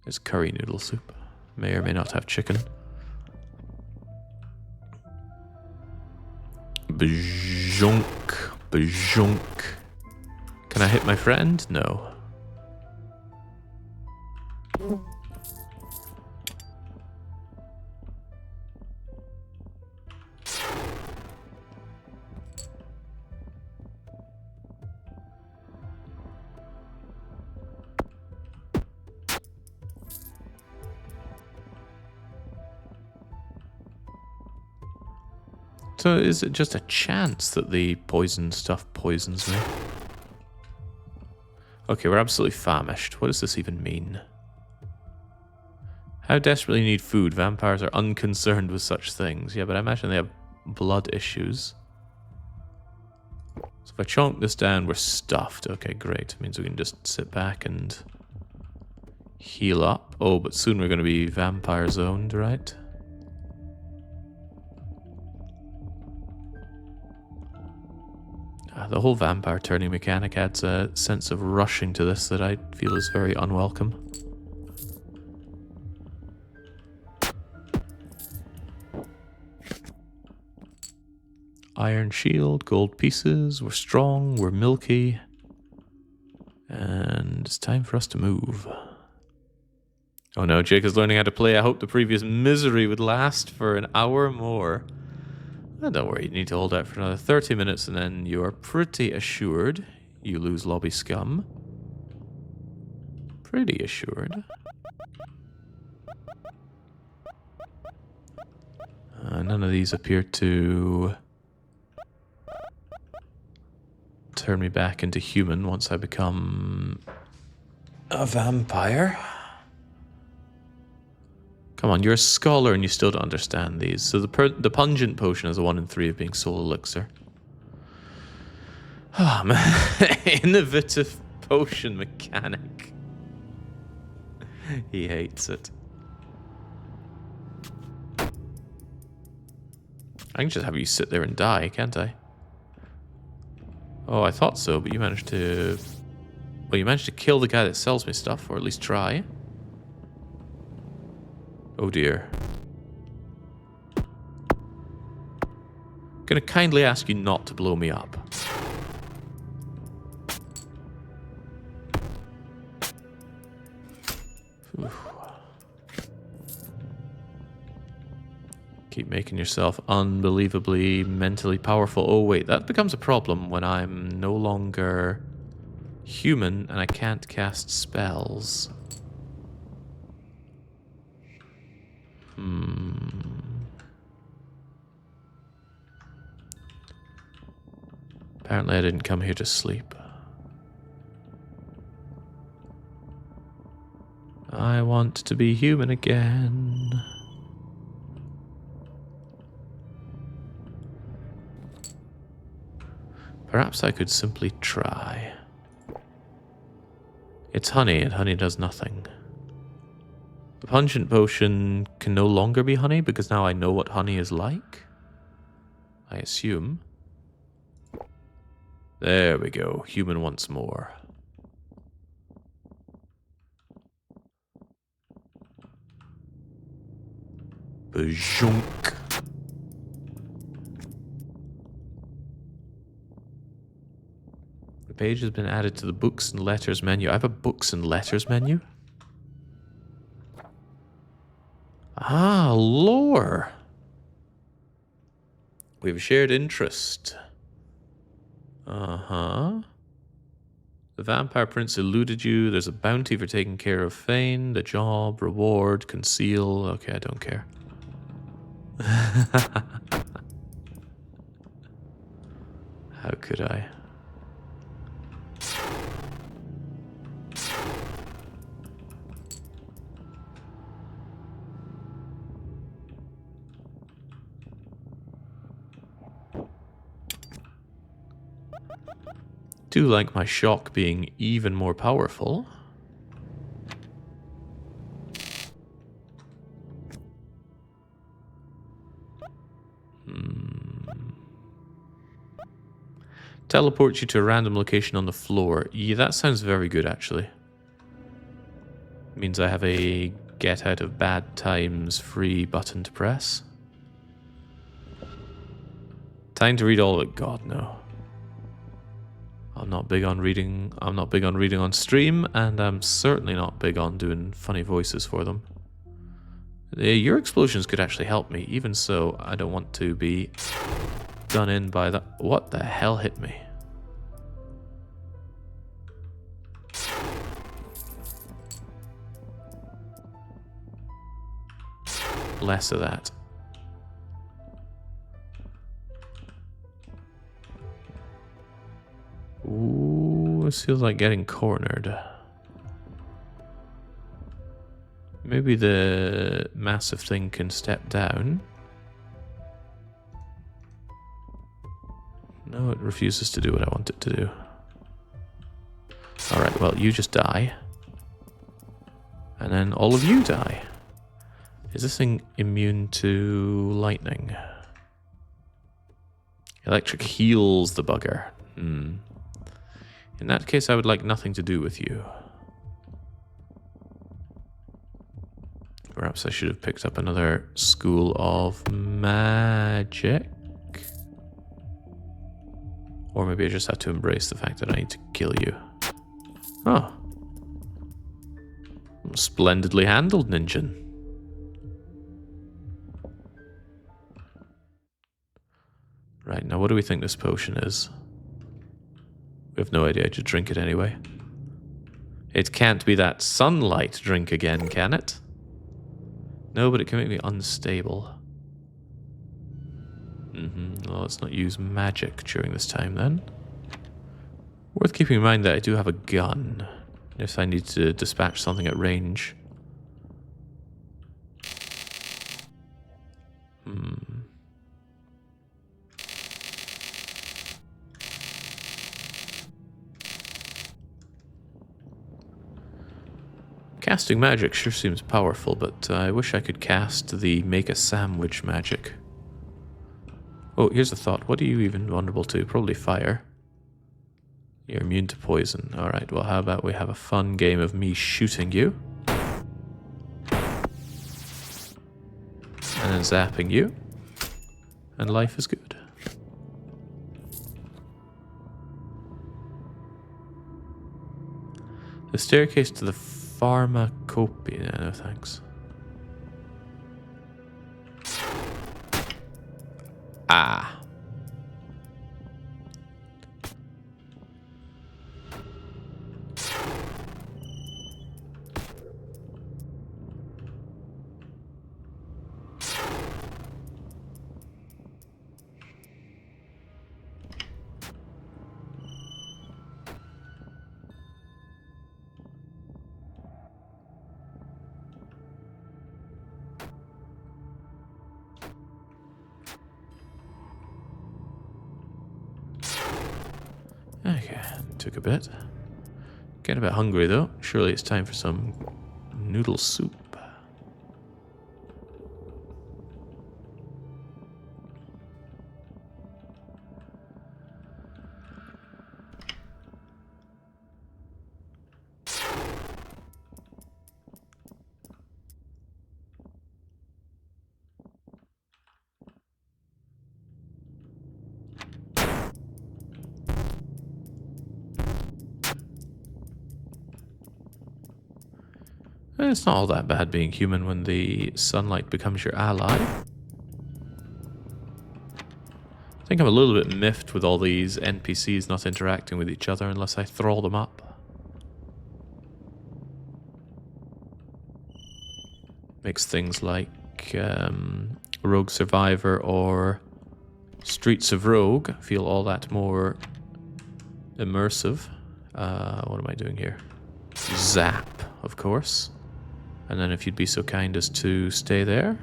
It's curry noodle soup. May or may not have chicken. Bajunk. Bajunk. Can I hit my friend? No. So is it just a chance that the poison stuff poisons me? Okay, we're absolutely famished. What does this even mean? How desperately need food? Vampires are unconcerned with such things. Yeah, but I imagine they have blood issues. So if I chunk this down, we're stuffed. Okay, great. It means we can just sit back and heal up. Oh, but soon we're going to be vampire zoned, right? The whole vampire turning mechanic adds a sense of rushing to this that I feel is very unwelcome. Iron shield, gold pieces, we're strong, we're milky. And it's time for us to move. Oh no, Jake is learning how to play. I hope the previous misery would last for an hour more. Oh, don't worry, you need to hold out for another 30 minutes and then you are pretty assured you lose lobby scum. Pretty assured. None of these appear to turn me back into human once I become a vampire. Come on, you're a scholar and you still don't understand these. So the pungent potion is a 1 in 3 of being soul elixir. Ah, man. Innovative potion mechanic. He hates it. I can just have you sit there and die, can't I? Oh, I thought so, but you managed to... Well, you managed to kill the guy that sells me stuff, or at least try. Oh dear. Gonna kindly ask you not to blow me up. Oof. Keep making yourself unbelievably mentally powerful. Oh wait, that becomes a problem when I'm no longer human and I can't cast spells. Apparently I didn't come here to sleep. I want to be human again. Perhaps I could simply try. It's honey, and honey does nothing. The pungent potion can no longer be honey because now I know what honey is like? I assume. There we go, human once more. Bajunk. The page has been added to the books and letters menu. I have a books and letters menu? Ah, lore. We have a shared interest. Uh-huh. The vampire prince eluded you. There's a bounty for taking care of Fane. The job, reward, conceal. Okay, I don't care. How could I? Do like my shock being even more powerful. Teleport you to a random location on the floor. Yeah, that sounds very good, actually. Means I have a get out of bad times free button to press. Time to read all of it. God, no. I'm not big on reading on stream, and I'm certainly not big on doing funny voices for them. Your explosions could actually help me. Even so, I don't want to be done in by that. What the hell hit me? Less of that. Always feels like getting cornered. Maybe the massive thing can step down. No, it refuses to do what I want it to do. Alright, well, you just die. And then all of you die. Is this thing immune to lightning? Electric heals the bugger. In that case, I would like nothing to do with you. Perhaps I should have picked up another school of magic. Or maybe I just have to embrace the fact that I need to kill you. Oh. Splendidly handled, Ninjin. Right, now what do we think this potion is? We have no idea, just drink it anyway. It can't be that sunlight drink again, can it? No, but it can make me unstable. Well, let's not use magic during this time then. Worth keeping in mind that I do have a gun. If I need to dispatch something at range. Casting magic sure seems powerful, but I wish I could cast the make a sandwich magic. Oh, here's a thought. What are you even vulnerable to? Probably fire. You're immune to poison. Alright, well how about we have a fun game of me shooting you. And then zapping you. And life is good. The staircase to the pharmacopoeia. No thanks. Ah. Okay, took a bit. Getting a bit hungry though. Surely it's time for some noodle soup. It's not all that bad being human when the sunlight becomes your ally. I think I'm a little bit miffed with all these NPCs not interacting with each other unless I thrall them up. Makes things like Rogue Survivor or Streets of Rogue feel all that more immersive. What am I doing here? Zap, of course. And then if you'd be so kind as to stay there.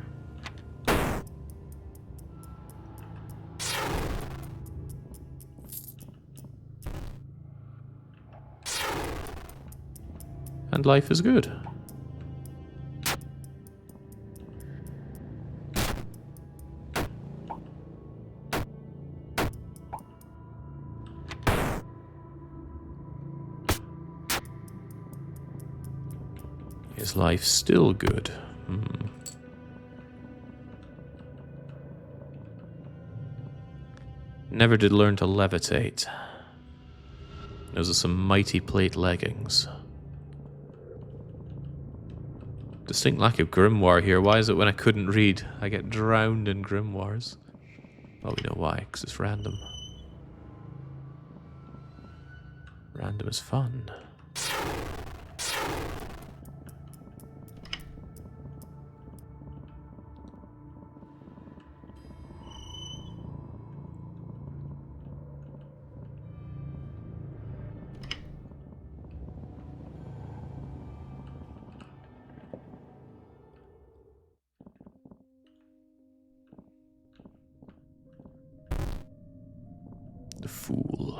And life is good. Is life still good? Never did learn to levitate. Those are some mighty plate leggings. Distinct lack of grimoire here. Why is it when I couldn't read, I get drowned in grimoires? Well, we know why, because it's random. Random is fun. fool.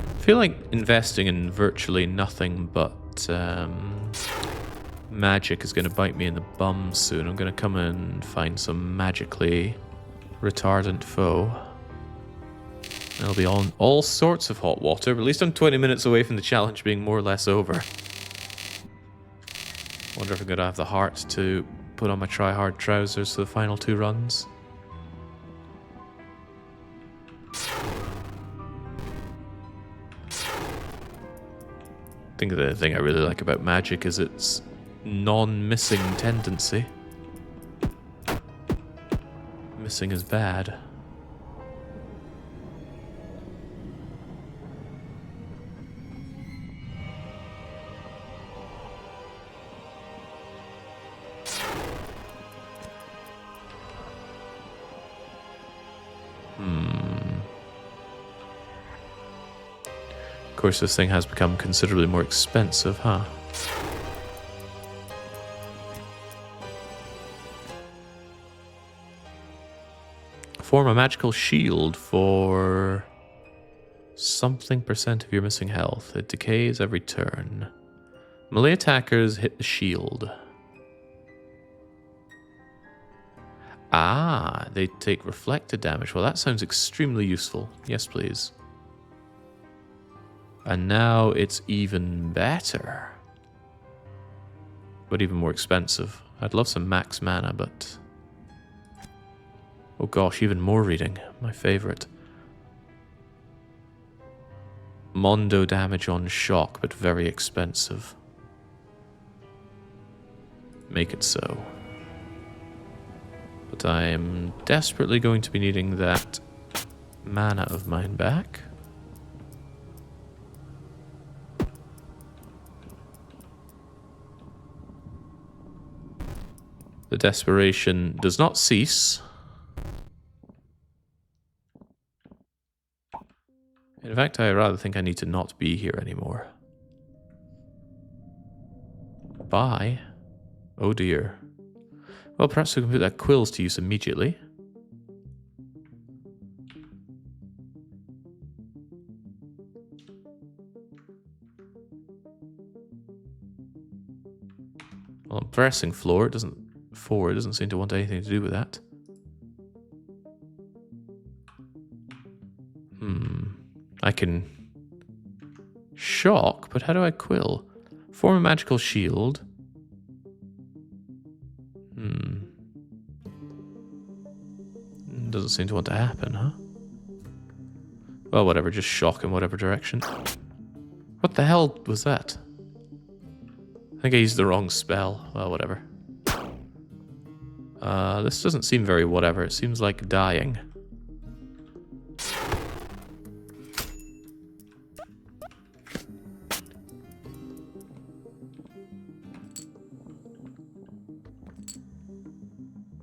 I feel like investing in virtually nothing but magic is going to bite me in the bum soon. I'm going to come and find some magically retardant foe. I'll be on all sorts of hot water, but at least I'm 20 minutes away from the challenge being more or less over. Wonder if I'm going to have the heart to put on my try-hard trousers for the final 2 runs. I think the thing I really like about magic is its non-missing tendency. Missing is bad. Of course, this thing has become considerably more expensive, huh? Form a magical shield for something % of your missing health. It decays every turn. Melee attackers hit the shield. Ah, they take reflected damage. Well, that sounds extremely useful. Yes, please. And now it's even better. But even more expensive. I'd love some max mana, but... oh gosh, even more reading. My favorite. Mondo damage on shock, but very expensive. Make it so. But I am desperately going to be needing that mana of mine back. The desperation does not cease. In fact, I rather think I need to not be here anymore. Bye. Oh dear. Well, perhaps we can put that quills to use immediately. Well, I'm pressing floor. It doesn't seem to want anything to do with that. I can shock, but how do I quill? Form a magical shield. Doesn't seem to want to happen, huh? Well, whatever, just shock in whatever direction. What the hell was that? I think I used the wrong spell. Well, whatever. This doesn't seem very whatever. It seems like dying.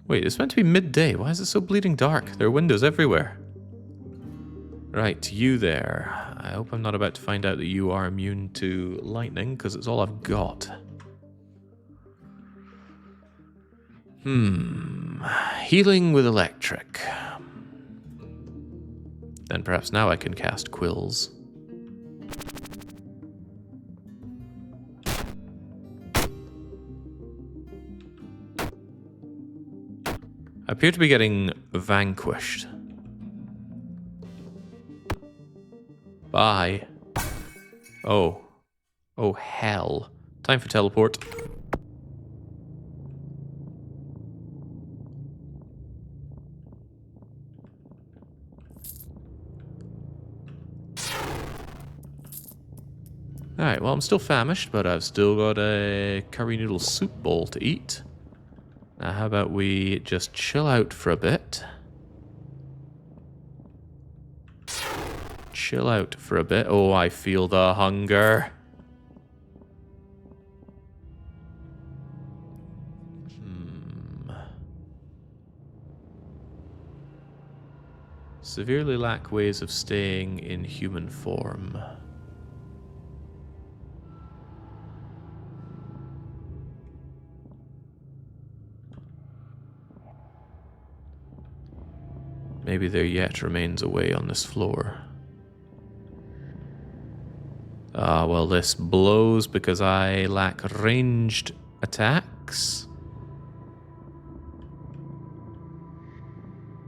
Wait, it's meant to be midday. Why is it so bleeding dark? There are windows everywhere. Right, you there. I hope I'm not about to find out that you are immune to lightning, because it's all I've got. Healing with electric. Then perhaps now I can cast quills. I appear to be getting vanquished. Bye. Oh. Oh, hell. Time for teleport. Alright, well, I'm still famished, but I've still got a curry noodle soup bowl to eat. Now, how about we just chill out for a bit? Chill out for a bit. Oh, I feel the hunger. Severely lack ways of staying in human form. Maybe there yet remains a way on this floor. Ah, well, this blows because I lack ranged attacks.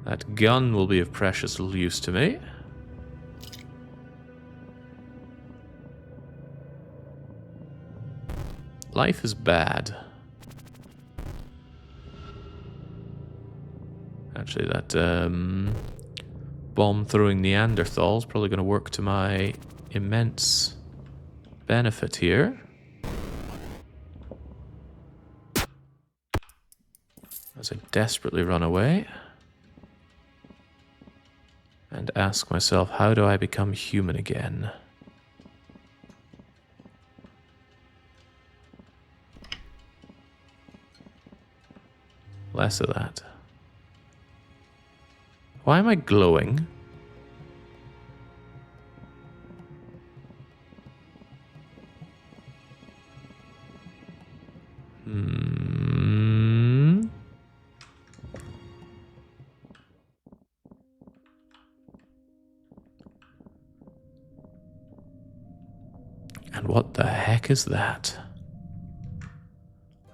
That gun will be of precious little use to me. Life is bad. Actually, that bomb-throwing Neanderthal is probably going to work to my immense benefit here. As I desperately run away. And ask myself, how do I become human again? Less of that. Why am I glowing? And what the heck is that?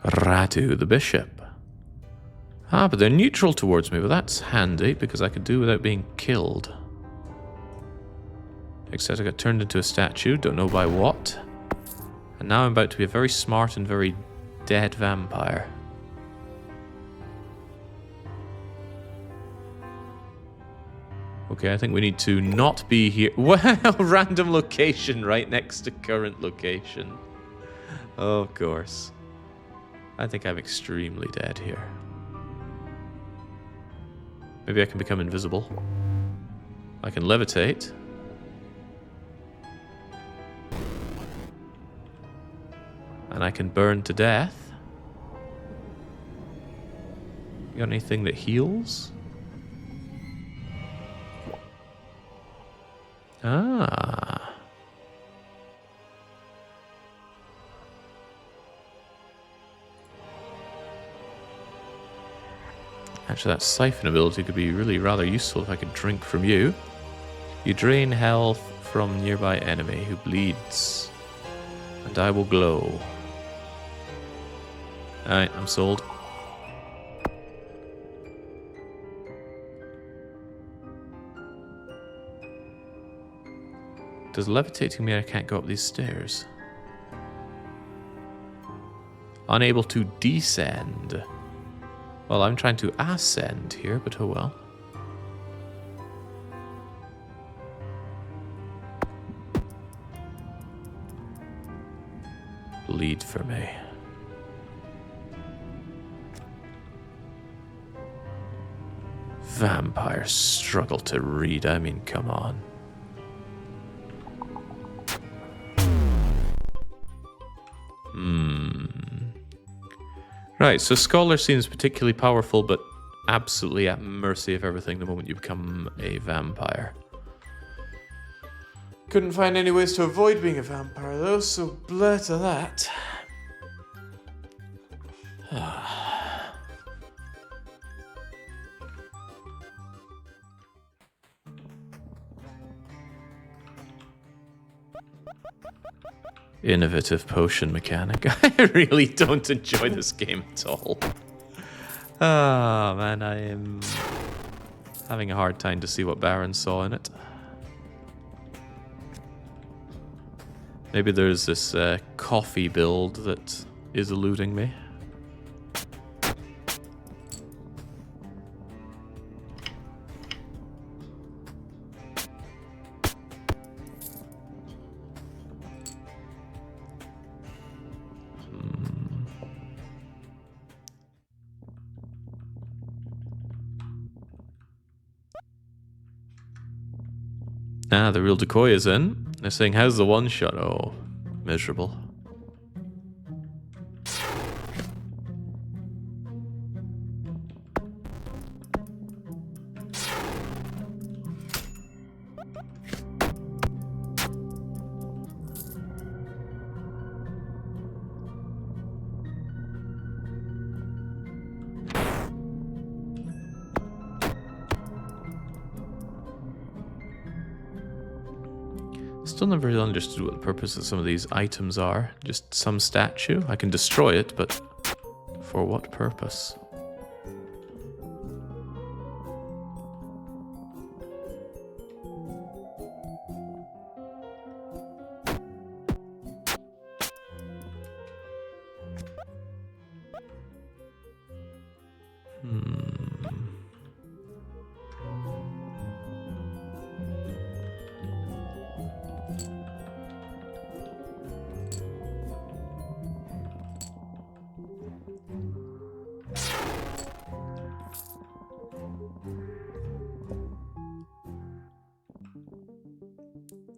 Ratu, the bishop. Ah, but they're neutral towards me, but that's handy because I could do without being killed. Except I got turned into a statue, don't know by what. And now I'm about to be a very smart and very dead vampire. Okay, I think we need to not be here. Wow, random location right next to current location. Oh, of course. I think I'm extremely dead here. Maybe I can become invisible. I can levitate. And I can burn to death. You got anything that heals? Ah. Actually, that siphon ability could be really rather useful if I could drink from you. You drain health from nearby enemy who bleeds. And I will glow. Alright, I'm sold. Does levitating mean I can't go up these stairs? Unable to descend. Well, I'm trying to ascend here, but oh well. Bleed for me. Vampires struggle to read, I mean, come on. Right, so Scholar seems particularly powerful, but absolutely at mercy of everything the moment you become a vampire. Couldn't find any ways to avoid being a vampire, though, so bleh to that. Innovative potion mechanic. I really don't enjoy this game at all. Ah, man, I am having a hard time to see what Baron saw in it. Maybe there's this coffee build that is eluding me. Ah, the real decoy is in. They're saying, how's the one shot? Oh, miserable. Still never really understood what the purpose of some of these items are. Just some statue. I can destroy it, but for what purpose?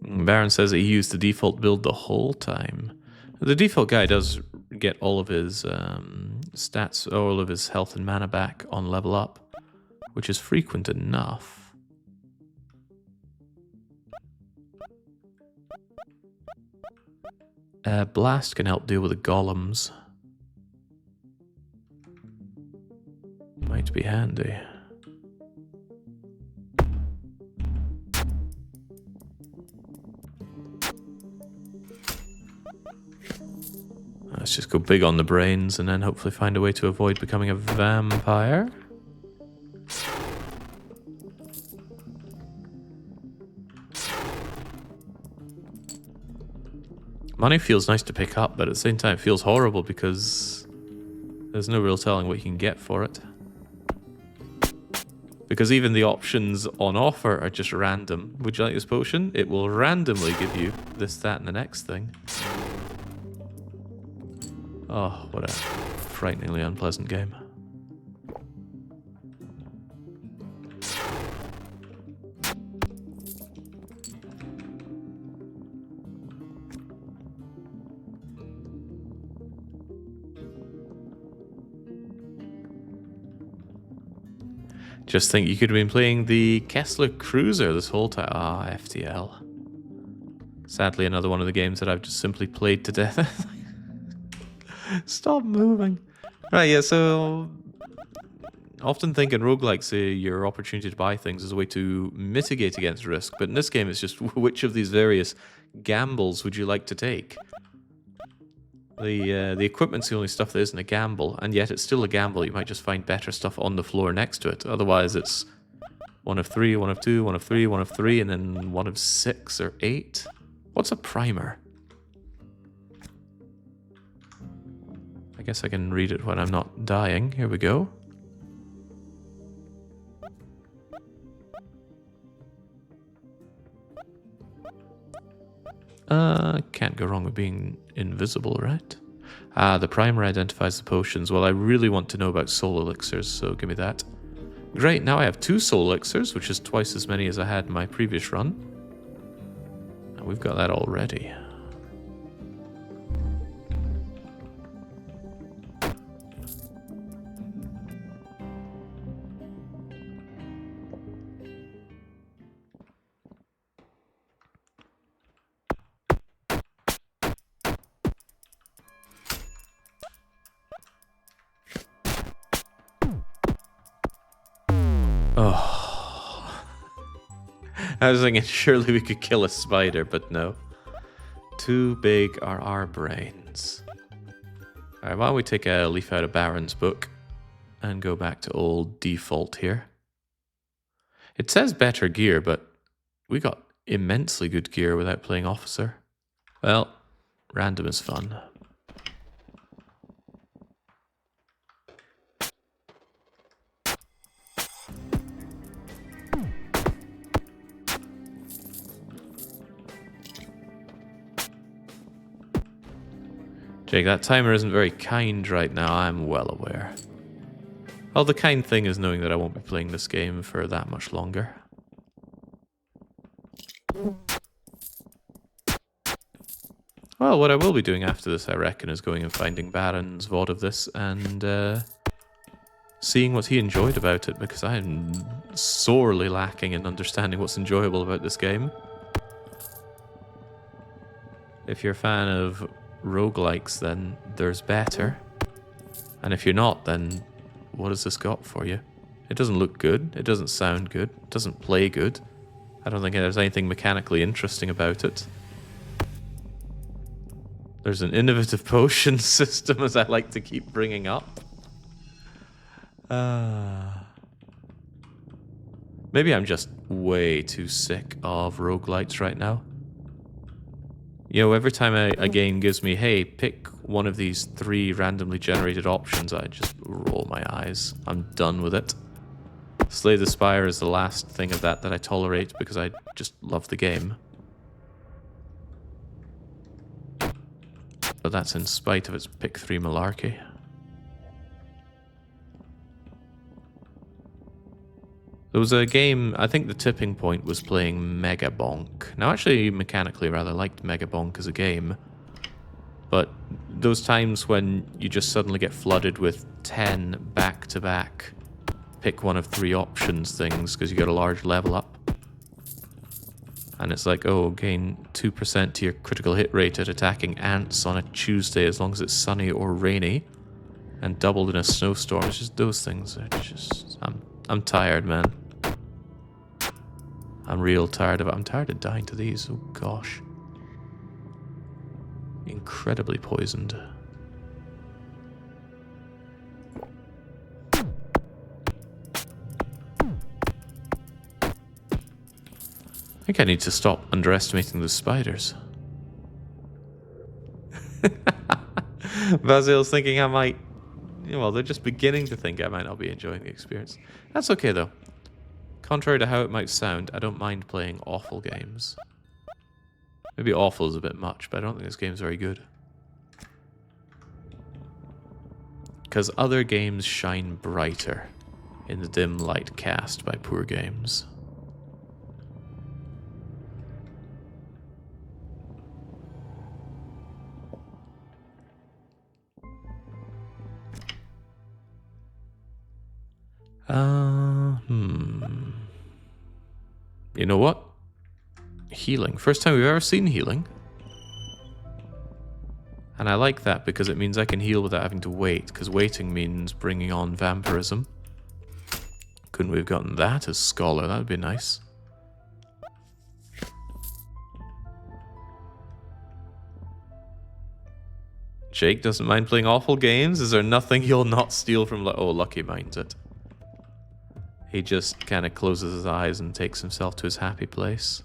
Baron says that he used the default build the whole time. The default guy does get all of his stats, all of his health and mana back on level up, which is frequent enough. Blast can help deal with the golems. Might be handy. Let's just go big on the brains and then hopefully find a way to avoid becoming a vampire. Money feels nice to pick up, but at the same time it feels horrible because there's no real telling what you can get for it. Because even the options on offer are just random. Would you like this potion? It will randomly give you this, that, and the next thing. Oh, what a frighteningly unpleasant game. Just think you could have been playing the Kessler Cruiser this whole time. Ah, FTL. Sadly, another one of the games that I've just simply played to death. Stop moving. Right, yeah, so often think in roguelikes, your opportunity to buy things is a way to mitigate against risk, but in this game it's just which of these various gambles would you like to take? The equipment's the only stuff that isn't a gamble, and yet it's still a gamble. You might just find better stuff on the floor next to it. Otherwise it's one of three, one of two, one of three, one of three, and then one of 6 or 8. What's a primer? I guess I can read it when I'm not dying. Here we go. Can't go wrong with being invisible, right? Ah, the primer identifies the potions. Well, I really want to know about soul elixirs, so give me that. Great, now I have 2 soul elixirs, which is twice as many as I had in my previous run. And we've got that already. Oh. I was thinking surely we could kill a spider, but no. Too big are our brains. Alright, why don't we take a leaf out of Baron's book and go back to old default here. It says better gear, but we got immensely good gear without playing officer. Well, random is fun. Jake, that timer isn't very kind right now, I'm well aware. Well, the kind thing is knowing that I won't be playing this game for that much longer. Well, what I will be doing after this, I reckon, is going and finding Baron's VOD of this and seeing what he enjoyed about it, because I am sorely lacking in understanding what's enjoyable about this game. If you're a fan of roguelikes, then there's better. And if you're not, then what has this got for you? It doesn't look good, it doesn't sound good, it doesn't play good. I don't think there's anything mechanically interesting about it. There's an innovative potion system, as I like to keep bringing up. Maybe I'm just way too sick of roguelites right now. You know, every time a game gives me, hey, pick one of these 3 randomly generated options, I just roll my eyes. I'm done with it. Slay the Spire is the last thing of that I tolerate because I just love the game. But that's in spite of its pick 3 malarkey. There was a game, I think the tipping point was playing Mega Bonk. Now, actually, mechanically, rather liked Mega Bonk as a game. But those times when you just suddenly get flooded with 10 back-to-back, pick one of 3 options things because you get a large level up. And it's like, oh, gain 2% to your critical hit rate at attacking ants on a Tuesday as long as it's sunny or rainy. And doubled in a snowstorm. It's just those things are just... I'm tired, man. I'm real tired of it. I'm tired of dying to these. Oh, gosh. Incredibly poisoned. I think I need to stop underestimating the spiders. Basil's thinking I might... Well, they're just beginning to think I might not be enjoying the experience. That's okay, though. Contrary to how it might sound, I don't mind playing awful games. Maybe awful is a bit much, but I don't think this game's very good. Because other games shine brighter in the dim light cast by poor games. You know what? Healing. First time we've ever seen healing. And I like that because it means I can heal without having to wait, because waiting means bringing on vampirism. Couldn't we have gotten that as Scholar? That would be nice. Jake doesn't mind playing awful games. Is there nothing he'll not steal from... Oh, Lucky minds it. He just kind of closes his eyes and takes himself to his happy place.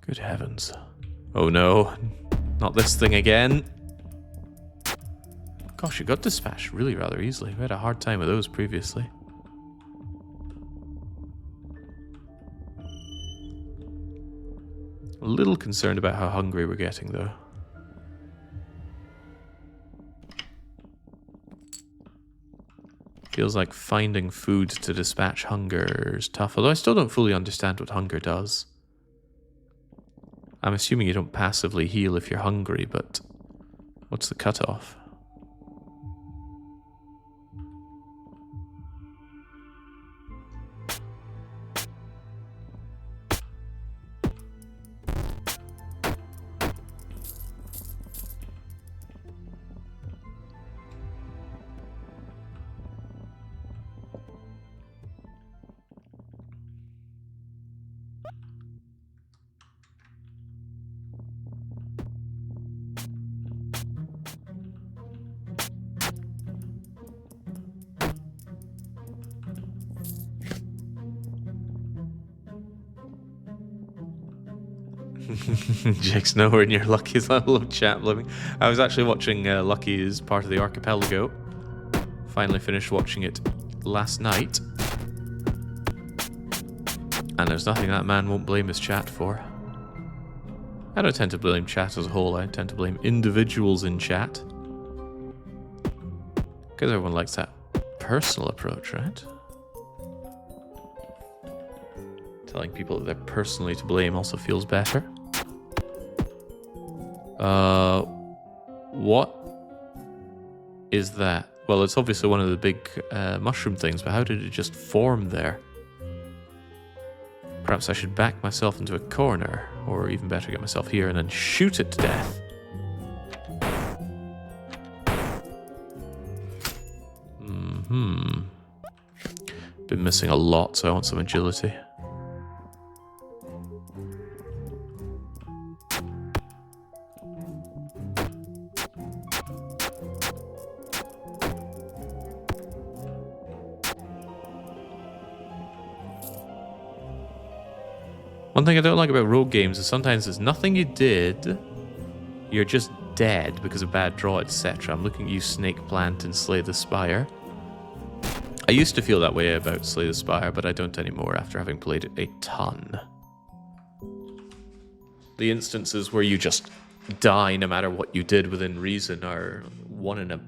Good heavens. Oh no, not this thing again. Gosh, you got dispatched really rather easily. We had a hard time with those previously. A little concerned about how hungry we're getting though. Feels like finding food to dispatch hunger is tough, although I still don't fully understand what hunger does. I'm assuming you don't passively heal if you're hungry, but what's the cutoff? Jake's nowhere near Lucky's level of chat blooming. I was actually watching Lucky's part of the archipelago. Finally finished watching it last night. And there's nothing that man won't blame his chat for. I don't tend to blame chat as a whole, I tend to blame individuals in chat. Because everyone likes that personal approach, right? Telling people that they're personally to blame also feels better. What is that? Well, it's obviously one of the big mushroom things, but how did it just form there? Perhaps I should back myself into a corner, or even better, get myself here and then shoot it to death. Been missing a lot, so I want some agility. One thing I don't like about rogue games is sometimes there's nothing you did, you're just dead because of bad draw, etc. I'm looking at you, Snake Plant and Slay the Spire. I used to feel that way about Slay the Spire, but I don't anymore after having played it a ton. The instances where you just die no matter what you did within reason are one in a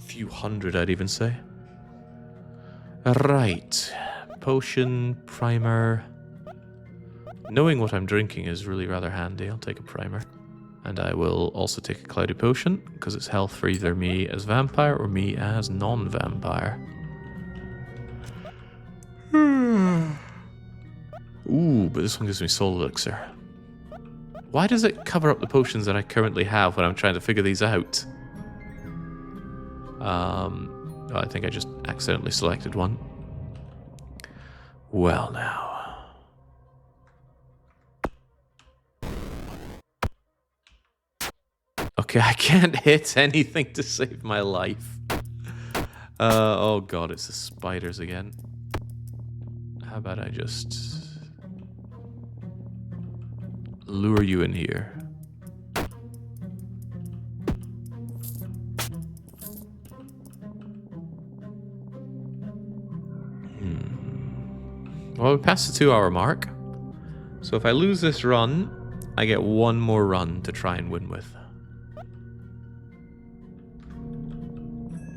few hundred, I'd even say. Right. Potion, primer. Knowing what I'm drinking is really rather handy. I'll take a primer. And I will also take a cloudy potion, because it's health for either me as vampire or me as non-vampire. Ooh, but this one gives me soul elixir. Why does it cover up the potions that I currently have when I'm trying to figure these out? Oh, I think I just accidentally selected one. Well now. Okay, I can't hit anything to save my life. Oh god, it's the spiders again. How about I just lure you in here? Well, we passed the 2-hour mark. So if I lose this run, I get one more run to try and win with.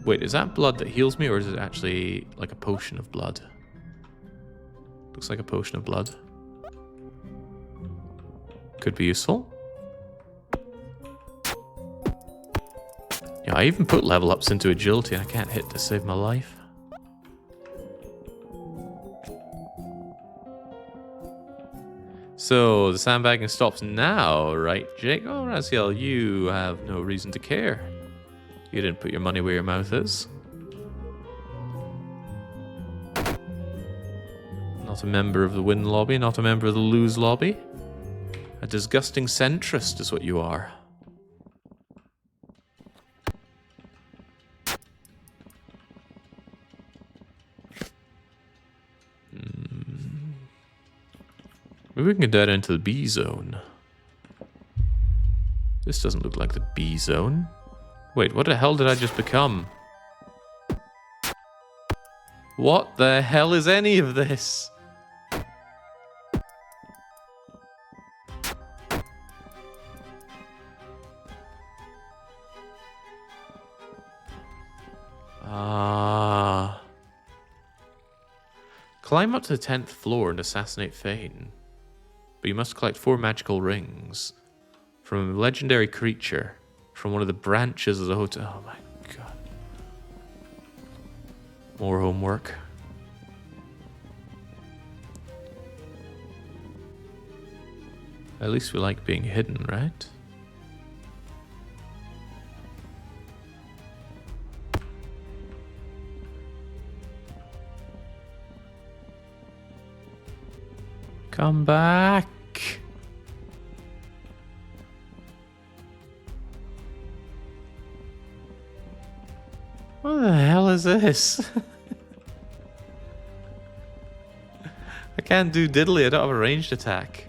Wait, is that blood that heals me, or is it actually like a potion of blood? Looks like a potion of blood. Could be useful. Yeah, I even put level ups into agility and I can't hit to save my life. So, the sandbagging stops now, right, Jake? Oh, Raziel, you have no reason to care. You didn't put your money where your mouth is. Not a member of the win lobby, not a member of the lose lobby. A disgusting centrist is what you are. Maybe we can get that into the B zone. This doesn't look like the B zone. Wait, what the hell did I just become? What the hell is any of this? Ah. Climb up to the 10th floor and assassinate Fane. But you must collect 4 magical rings from a legendary creature from one of the branches of the hotel. Oh my god. More homework. At least we like being hidden, right? Come back. What the hell is this? I can't do diddly, I don't have a ranged attack.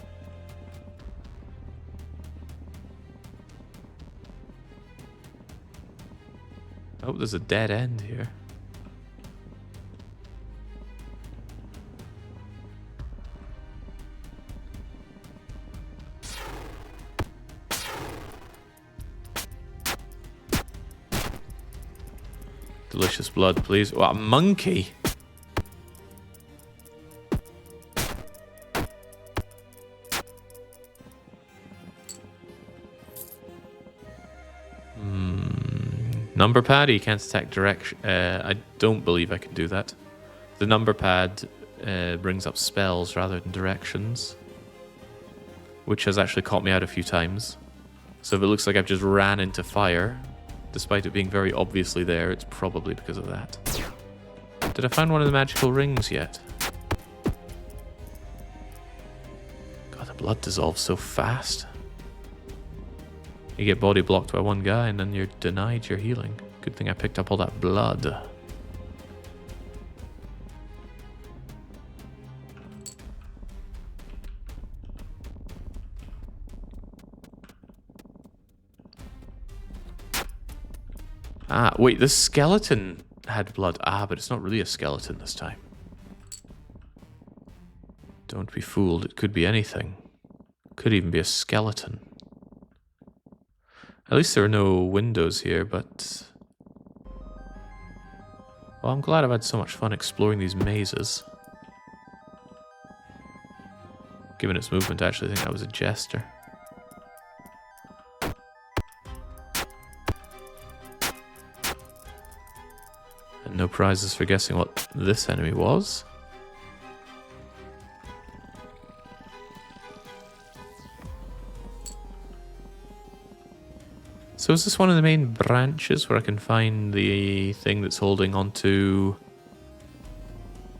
Oh, there's a dead end here. Delicious blood, please. What, a monkey? Number pad, you can't attack direction. I don't believe I can do that. The number pad brings up spells rather than directions, which has actually caught me out a few times. So if it looks like I've just ran into fire, despite it being very obviously there, it's probably because of that. Did I find one of the magical rings yet? God, the blood dissolves so fast. You get body blocked by one guy and then you're denied your healing. Good thing I picked up all that blood. Ah, wait, this skeleton had blood. Ah, but it's not really a skeleton this time. Don't be fooled, it could be anything. Could even be a skeleton. At least there are no windows here, but... Well, I'm glad I've had so much fun exploring these mazes. Given its movement, I actually think that was a jester. And no prizes for guessing what this enemy was. So is this one of the main branches where I can find the thing that's holding onto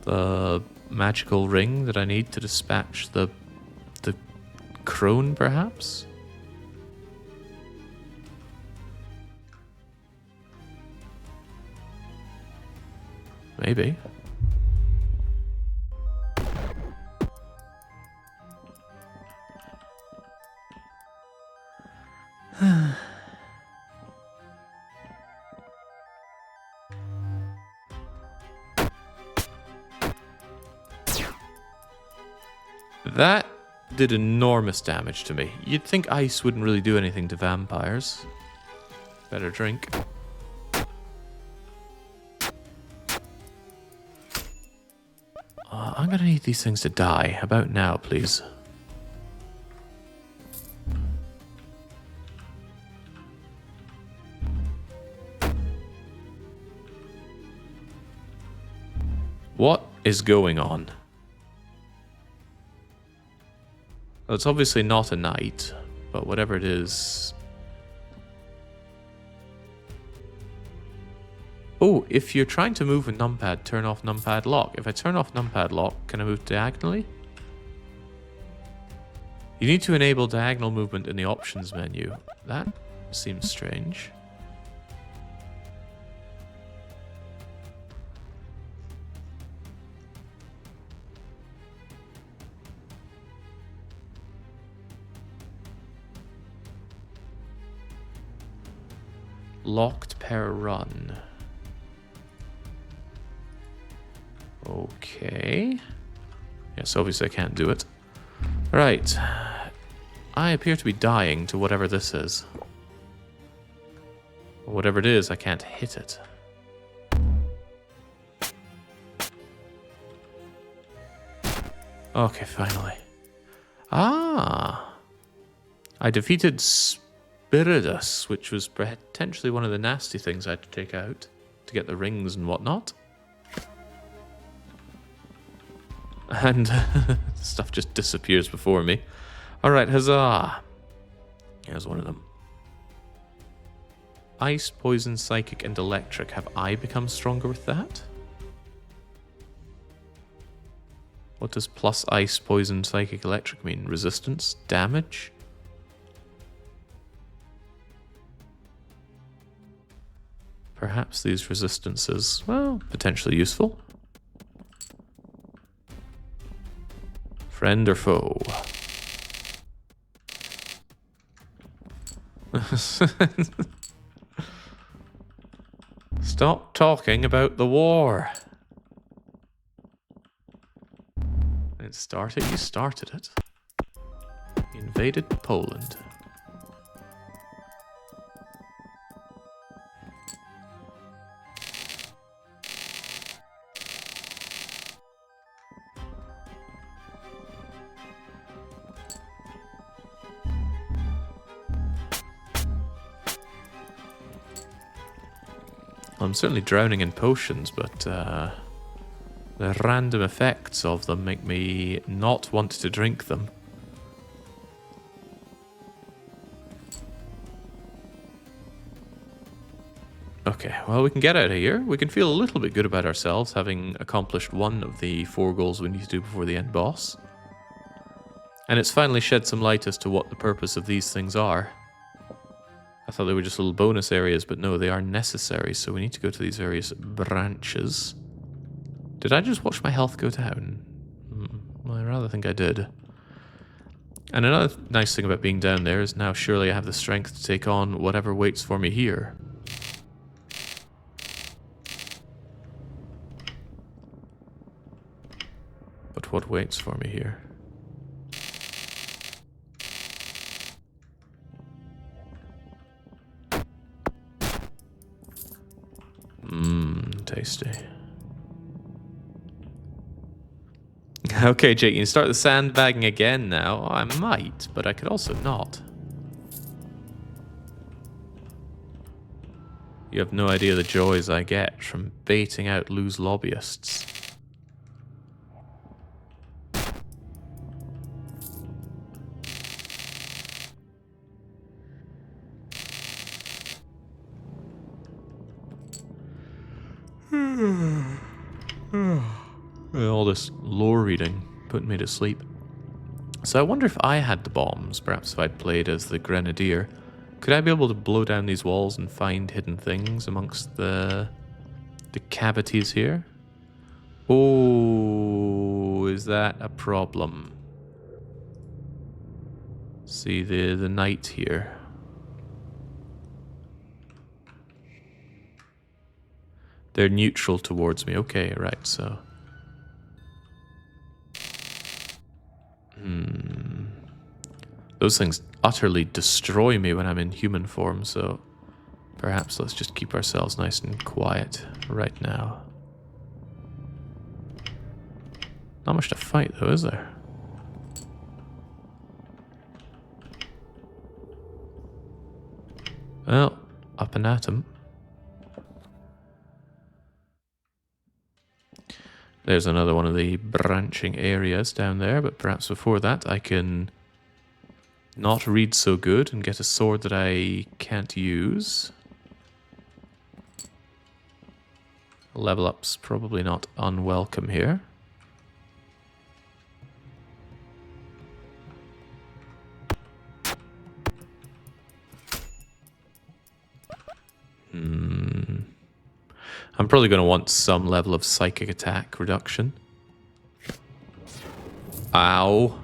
the magical ring that I need to dispatch the Krone, perhaps? Maybe. That did enormous damage to me. You'd think ice wouldn't really do anything to vampires. Better drink. I'm gonna need these things to die. About now, please. What is going on? Well, it's obviously not a knight, but whatever it is... Oh, if you're trying to move a numpad, turn off numpad lock. If I turn off numpad lock, can I move diagonally? You need to enable diagonal movement in the options menu. That seems strange. Locked per run. Okay. Yes, obviously I can't do it. Right. I appear to be dying to whatever this is. Whatever it is, I can't hit it. Okay, finally. Ah! I defeated Spiridus, which was potentially one of the nasty things I had to take out to get the rings and whatnot. And stuff just disappears before me. Alright, huzzah! Here's one of them. Ice, poison, psychic, and electric. Have I become stronger with that? What does plus ice, poison, psychic, electric mean? Resistance? Damage? Perhaps these resistances, well, potentially useful. Friend or foe? Stop talking about the war. It started, you started it. You invaded Poland. I'm certainly drowning in potions, but the random effects of them make me not want to drink them. Okay, well, we can get out of here. We can feel a little bit good about ourselves, having accomplished one of the 4 goals we need to do before the end boss. And it's finally shed some light as to what the purpose of these things are. I thought they were just little bonus areas, but no, they are necessary, so we need to go to these various branches. Did I just watch my health go down? Well, I rather think I did. And another nice thing about being down there is now surely I have the strength to take on whatever waits for me here. But what waits for me here? Tasty. Okay, Jake, you can start the sandbagging again now. Oh, I might, but I could also not. You have no idea the joys I get from baiting out loose lobbyists. All this lore reading put me to sleep. So I wonder if I had the bombs, perhaps if I'd played as the Grenadier, could I be able to blow down these walls and find hidden things amongst the cavities here? Oh, is that a problem? See the knight here. They're neutral towards me. Okay, right, so... Those things utterly destroy me when I'm in human form, so... Perhaps let's just keep ourselves nice and quiet right now. Not much to fight, though, is there? Well, up and at 'em. There's another one of the branching areas down there, but perhaps before that I can not read so good and get a sword that I can't use. Level up's probably not unwelcome here. I'm probably going to want some level of psychic attack reduction. Ow.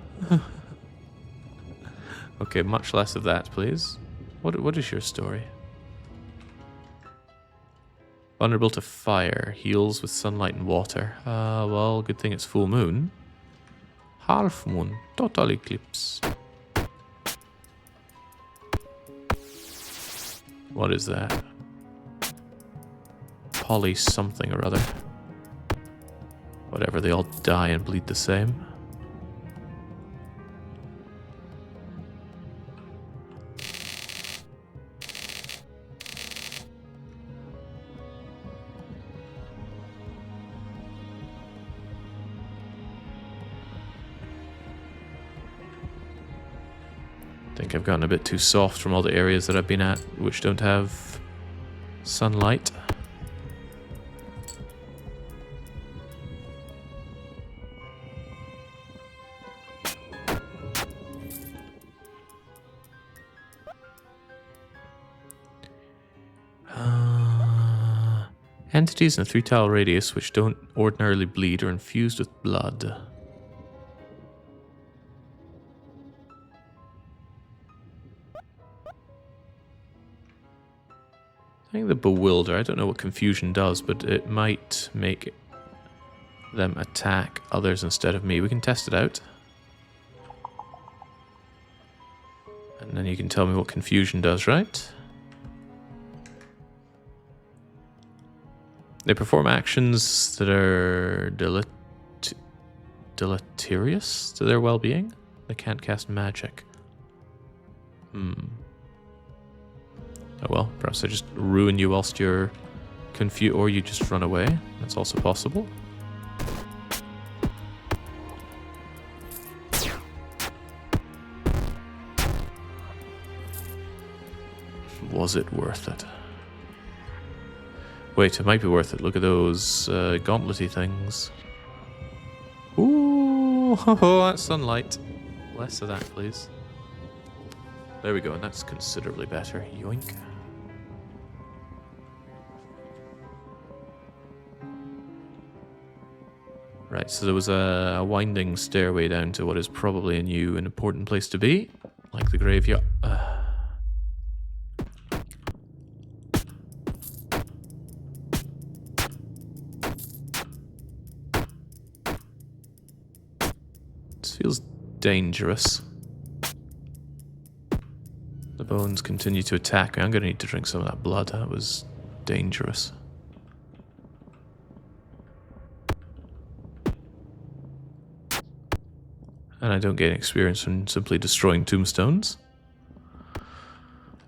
Okay, much less of that, please. What is your story? Vulnerable to fire. Heals with sunlight and water. Well, good thing it's full moon. Half moon. Total eclipse. What is that? Poly something or other. Whatever, they all die and bleed the same. I think I've gotten a bit too soft from all the areas that I've been at, which don't have sunlight. Entities in a 3-tile radius which don't ordinarily bleed are infused with blood. I think the bewilder, I don't know what confusion does, but it might make them attack others instead of me. We can test it out. And then you can tell me what confusion does, right? They perform actions that are deleterious to their well-being. They can't cast magic. Oh well, perhaps I just ruin you whilst you're or you just run away. That's also possible. Was it worth it? Wait, it might be worth it. Look at those gauntlet-y things. Ooh, that's sunlight. Less of that, please. There we go, and that's considerably better. Yoink. Right, so there was a winding stairway down to what is probably a new and important place to be, like the graveyard. This feels dangerous. The bones continue to attack me. I'm going to need to drink some of that blood. That was dangerous. And I don't gain experience from simply destroying tombstones.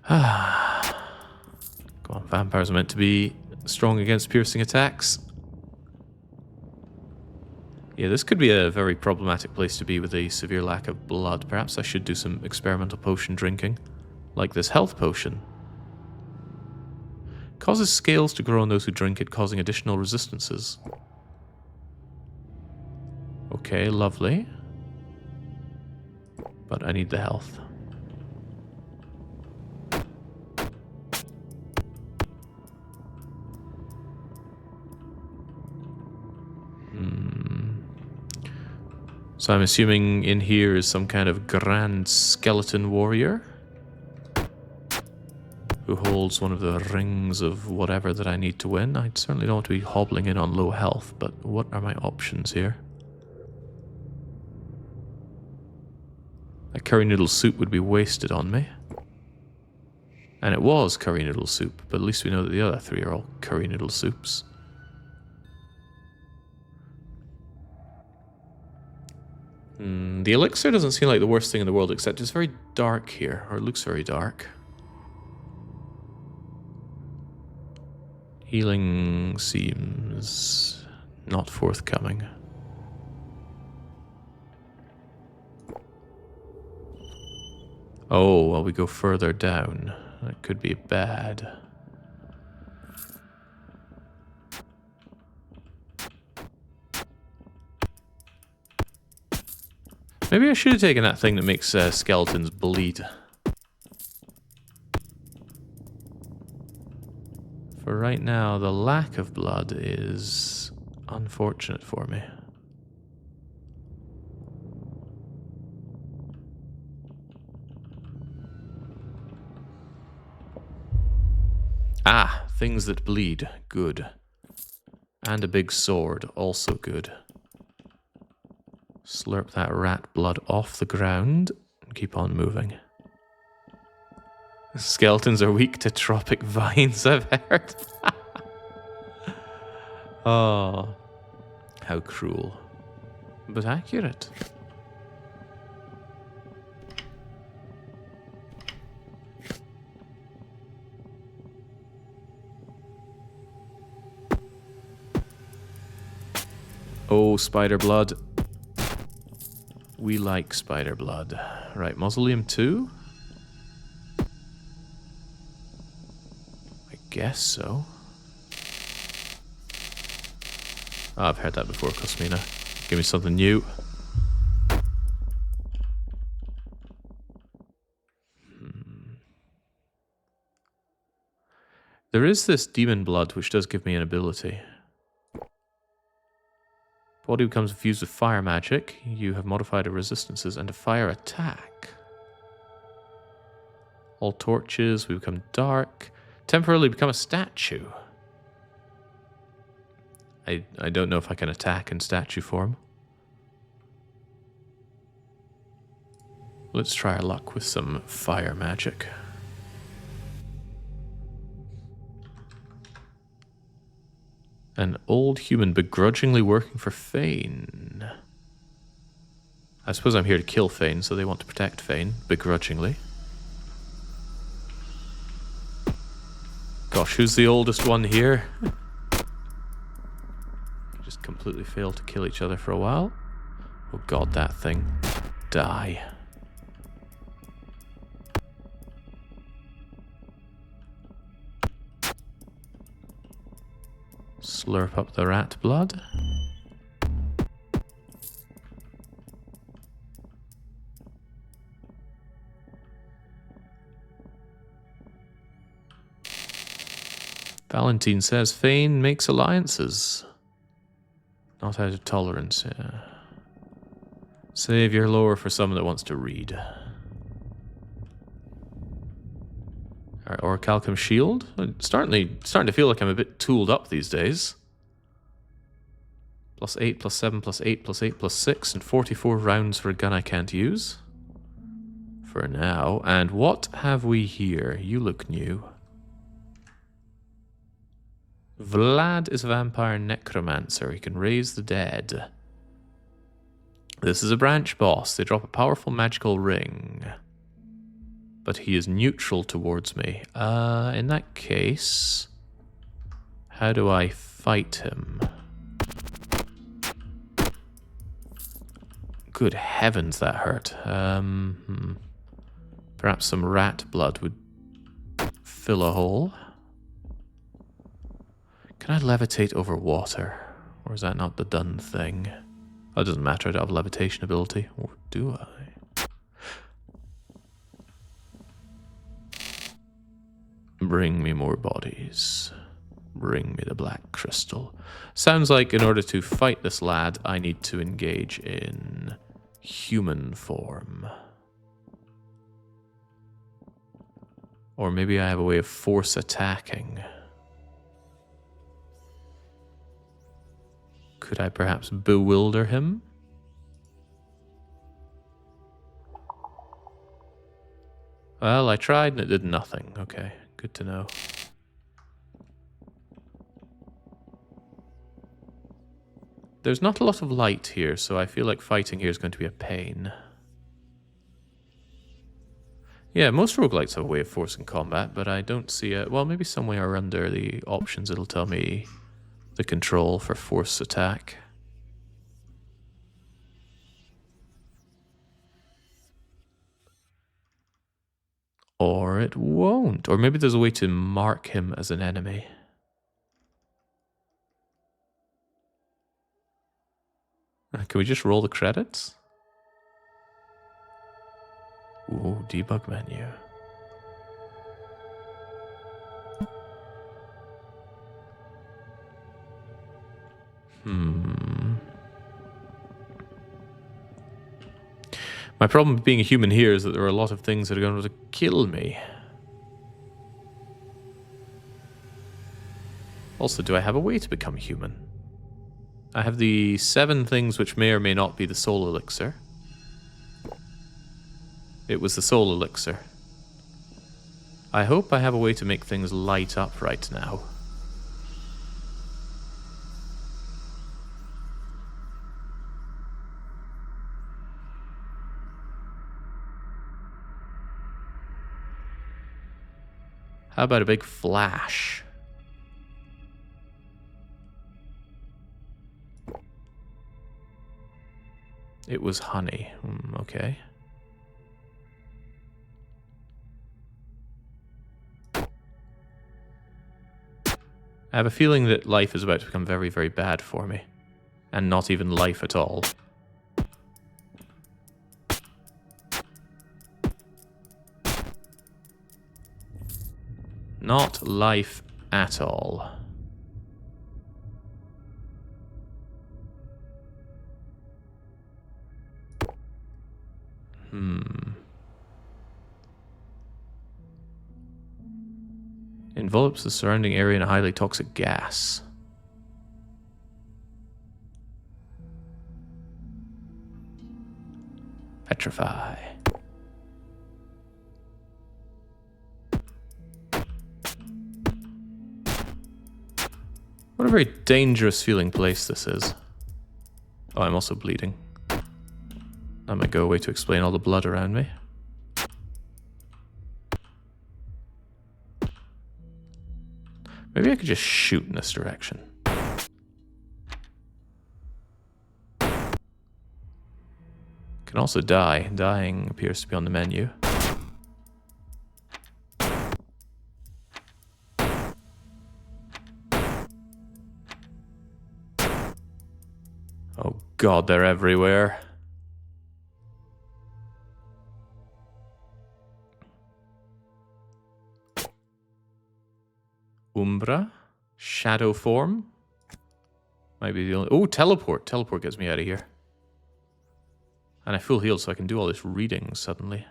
Come on, vampires are meant to be strong against piercing attacks. Yeah, this could be a very problematic place to be with a severe lack of blood. Perhaps I should do some experimental potion drinking. Like this health potion. Causes scales to grow on those who drink it, causing additional resistances. Okay, lovely. But I need the health. So I'm assuming in here is some kind of grand skeleton warrior who holds one of the rings of whatever that I need to win. I certainly don't want to be hobbling in on low health, but what are my options here? A curry noodle soup would be wasted on me. And it was curry noodle soup, but at least we know that the other three are all curry noodle soups. The elixir doesn't seem like the worst thing in the world, except it's very dark here, or it looks very dark. Healing seems not forthcoming. Oh, well, we go further down. That could be bad. Maybe I should have taken that thing that makes skeletons bleed. For right now, the lack of blood is unfortunate for me. Ah, things that bleed. Good. And a big sword. Also good. Slurp that rat blood off the ground and keep on moving. Skeletons are weak to tropic vines, I've heard. Oh, how cruel. But accurate. Oh, spider blood. We like spider blood. Right, Mausoleum 2? I guess so. Oh, I've heard that before, Cosmina. Give me something new. There is this demon blood, which does give me an ability. Body becomes infused with fire magic. You have modified resistances and a fire attack. All torches, we become dark. Temporarily become a statue. I don't know if I can attack in statue form. Let's try our luck with some fire magic. An old human begrudgingly working for Fane. I suppose I'm here to kill Fane, so they want to protect Fane, begrudgingly. Gosh, who's the oldest one here? Just completely failed to kill each other for a while. Oh god, that thing. Die. Slurp up the rat blood. Valentine says Fane makes alliances. Not out of tolerance, yeah. Save your lore for someone that wants to read. Alright, Orichalcum Shield. It's starting to feel like I'm a bit tooled up these days. +8, +7, +8, +8, +6, and 44 rounds for a gun I can't use. For now. And what have we here? You look new. Vlad is a vampire necromancer. He can raise the dead. This is a branch boss. They drop a powerful magical ring. But he is neutral towards me. In that case, how do I fight him? Good heavens, that hurt. Perhaps some rat blood would fill a hole. Can I levitate over water? Or is that not the done thing? Oh, it doesn't matter, I don't have levitation ability. Or do I? Bring me more bodies. Bring me the black crystal. Sounds like in order to fight this lad, I need to engage in human form. Or maybe I have a way of force attacking. Could I perhaps bewilder him? Well, I tried and it did nothing. Okay, good to know. There's not a lot of light here, so I feel like fighting here is going to be a pain. Yeah, most roguelikes have a way of forcing combat, but I don't see it. Well, maybe somewhere under the options it'll tell me the control for force attack. Or it won't. Or maybe there's a way to mark him as an enemy. Can we just roll the credits? Ooh, debug menu. My problem with being a human here is that there are a lot of things that are going to kill me. Also, do I have a way to become human? I have the 7 things which may or may not be the soul elixir. It was the soul elixir. I hope I have a way to make things light up right now. How about a big flash? It was honey. Okay. I have a feeling that life is about to become very, very bad for me. And not even life at all. Not life at all. Envelops the surrounding area in a highly toxic gas. Petrify. What a very dangerous feeling place this is. Oh, I'm also bleeding. That might go away to explain all the blood around me. Maybe I could just shoot in this direction. Can also die. Dying appears to be on the menu. Oh god, they're everywhere. Umbra? Shadow form? Might be the only... Oh, teleport! Teleport gets me out of here. And I full healed, so I can do all this reading suddenly.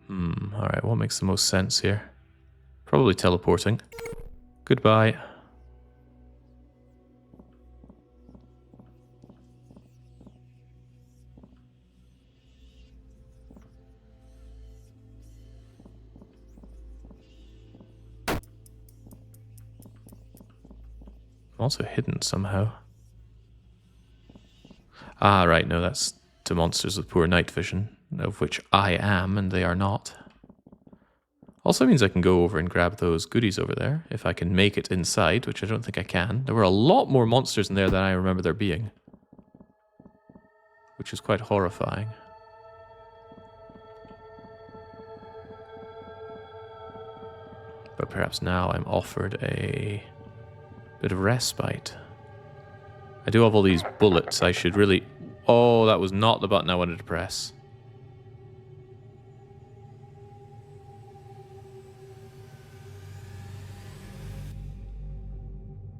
Alright, what makes the most sense here? Probably teleporting. Goodbye. I'm also hidden somehow. Ah, right, no, that's to monsters with poor night vision, of which I am, and they are not. Also means I can go over and grab those goodies over there, if I can make it inside, which I don't think I can. There were a lot more monsters in there than I remember there being, which is quite horrifying. But perhaps now I'm offered a bit of respite. I do have all these bullets. I should really... Oh, that was not the button I wanted to press.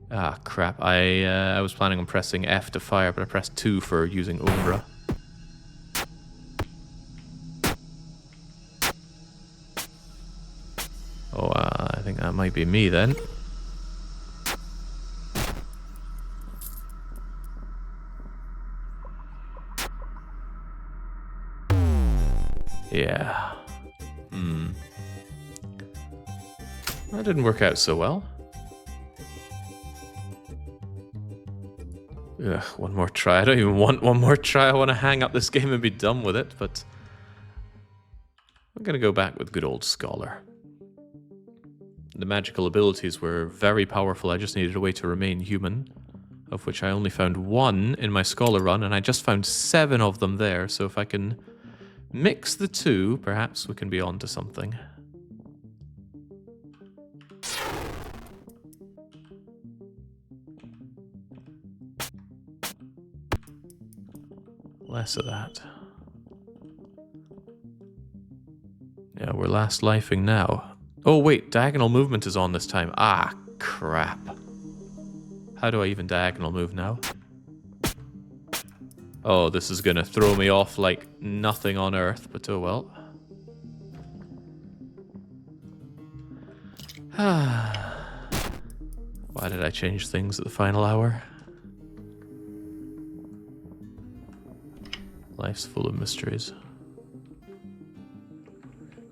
Ah, crap. I was planning on pressing F to fire, but I pressed 2 for using Umbra. Oh, I think that might be me then. Yeah. That didn't work out so well. Ugh, one more try. I don't even want one more try. I want to hang up this game and be done with it, but I'm going to go back with good old Scholar. The magical abilities were very powerful. I just needed a way to remain human, of which I only found 1 in my Scholar run, and I just found 7 of them there, so if I can mix the 2, perhaps we can be on to something. Less of that. Yeah, we're last lifing now. Oh wait, diagonal movement is on this time. Ah, crap. How do I even diagonal move now? Oh, this is gonna throw me off like nothing on earth, but oh well. Why did I change things at the final hour? Life's full of mysteries.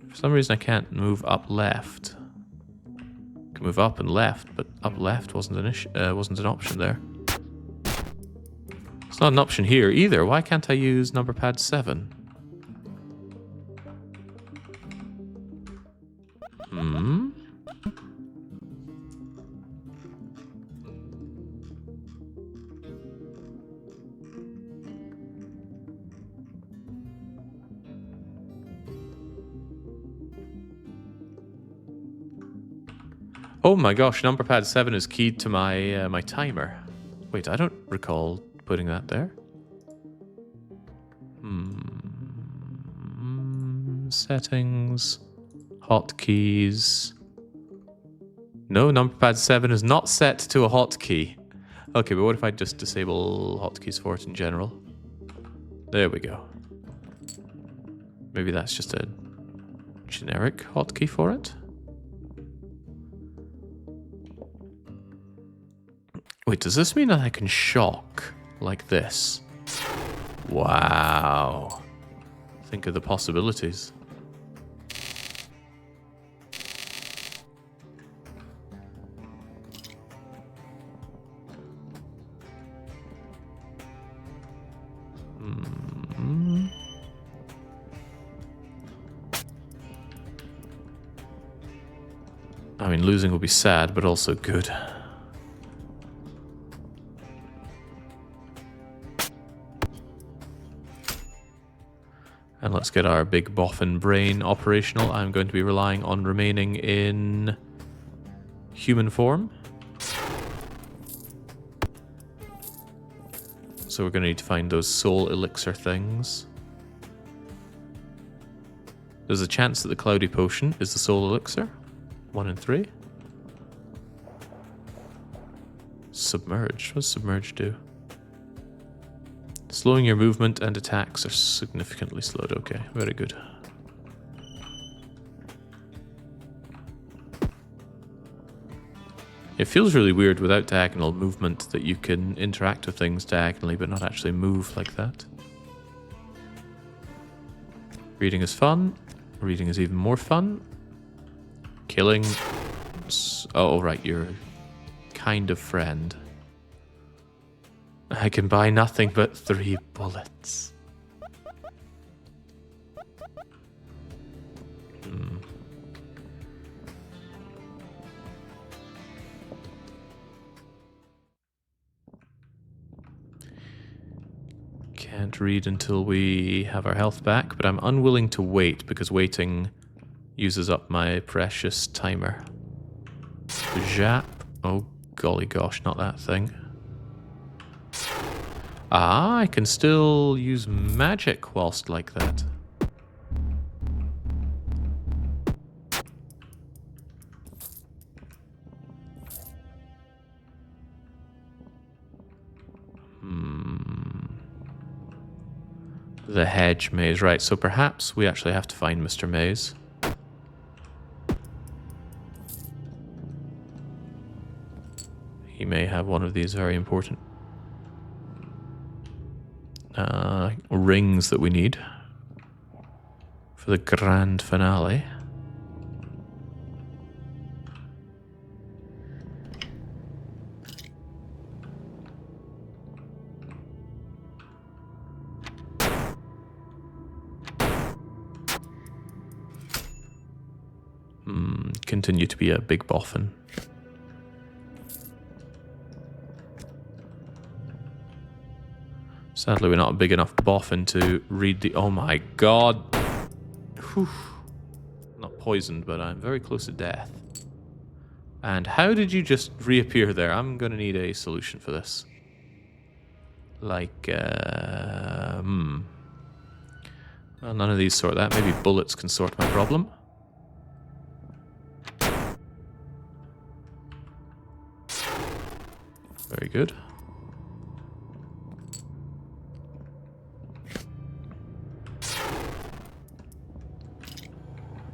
For some reason I can't move up left. I can move up and left, but up left wasn't an option there. It's not an option here either. Why can't I use number pad 7? Oh my gosh, number pad 7 is keyed to my my timer. Wait, I don't recall putting that there. Settings, hotkeys. No, number pad 7 is not set to a hotkey. Okay, but what if I just disable hotkeys for it in general? There we go. Maybe that's just a generic hotkey for it? Wait, does this mean that I can shock like this? Wow. Think of the possibilities. I mean, losing will be sad, but also good. And let's get our big boffin brain operational. I'm going to be relying on remaining in human form. So we're going to need to find those soul elixir things. There's a chance that the cloudy potion is the soul elixir. 1 in 3. Submerged. What does submerge do? Slowing your movement and attacks are significantly slowed. Okay, very good. It feels really weird without diagonal movement that you can interact with things diagonally but not actually move like that. Reading is fun. Reading is even more fun. Killing. Oh, right, you're kind of friend. I can buy nothing but 3 bullets. Can't read until we have our health back, but I'm unwilling to wait because waiting uses up my precious timer. Zap. Oh, golly gosh, not that thing. Ah, I can still use magic whilst like that. The hedge maze, right, so perhaps we actually have to find Mr. Maze. He may have one of these very important rings that we need for the grand finale. Continue to be a big boffin. Sadly, we're not a big enough boffin to read the... Oh my god! Whew. Not poisoned, but I'm very close to death. And how did you just reappear there? I'm gonna need a solution for this. Like, well, none of these sort that. Maybe bullets can sort my problem. Very good.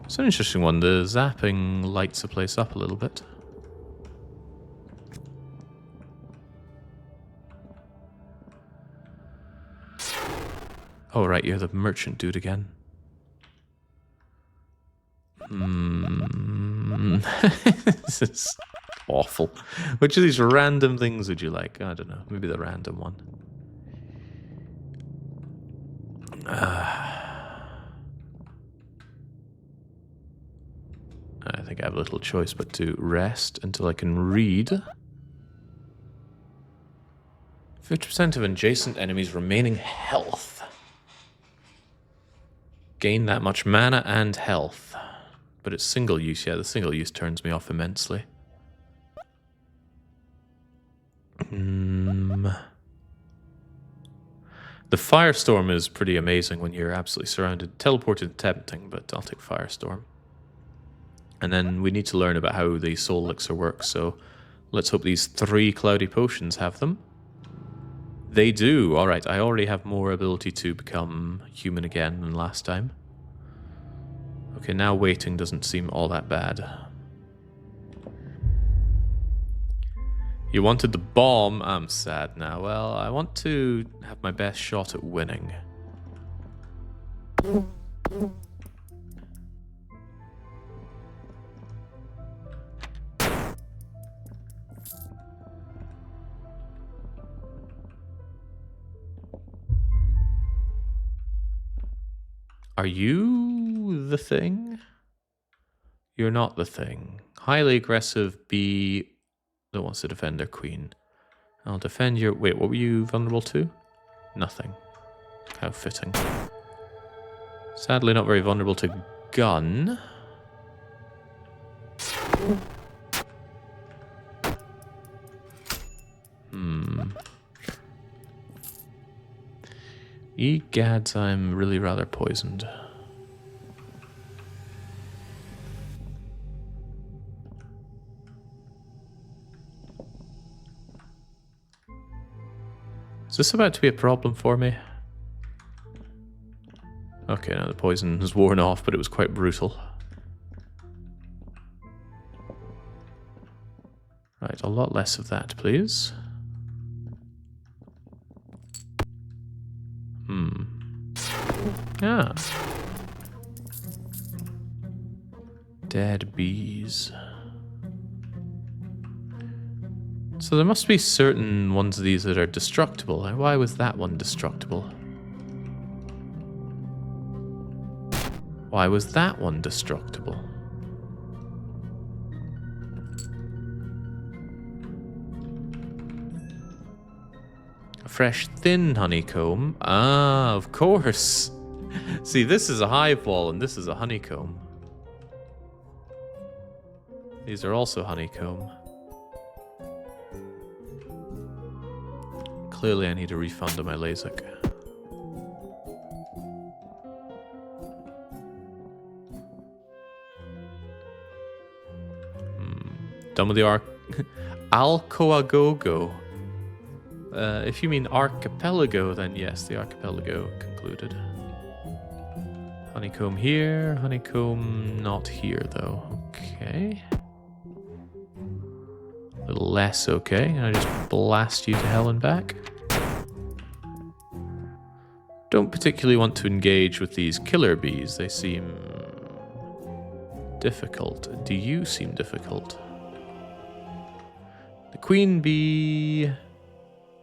It's an interesting one. The zapping lights the place up a little bit. Oh, right, you're the merchant dude again. This is awful. Which of these random things would you like? I don't know. Maybe the random one. I think I have little choice but to rest until I can read. 50% of adjacent enemies' remaining health. Gain that much mana and health. But it's single use. Yeah, the single use turns me off immensely. The Firestorm is pretty amazing when you're absolutely surrounded. Teleported tempting, but I'll take Firestorm. And then we need to learn about how the soul elixir works, so let's hope these 3 cloudy potions have them. They do. Alright, I already have more ability to become human again than last time. Okay, now waiting doesn't seem all that bad. You wanted the bomb. I'm sad now. Well, I want to have my best shot at winning. Are you the thing? You're not the thing. Highly aggressive bee that wants to defend their queen. I'll defend your... Wait, what were you vulnerable to? Nothing. How fitting. Sadly not very vulnerable to gun. Egads, I'm really rather poisoned. Is this about to be a problem for me? Okay, now the poison has worn off, but it was quite brutal. Right, a lot less of that, please. Ah. Dead bees. So there must be certain ones of these that are destructible. Why was that one destructible? Why was that one destructible? A fresh thin honeycomb. Ah, of course. See, this is a hive wall and this is a honeycomb. These are also honeycomb. Clearly I need a refund on my LASIK. Done with the Alcoagogo. If you mean archipelago, then yes, the archipelago concluded. Honeycomb here, honeycomb not here though. Okay. A little less okay. And I just blast you to hell and back. Don't particularly want to engage with these killer bees. They seem difficult. Do you seem difficult? The queen bee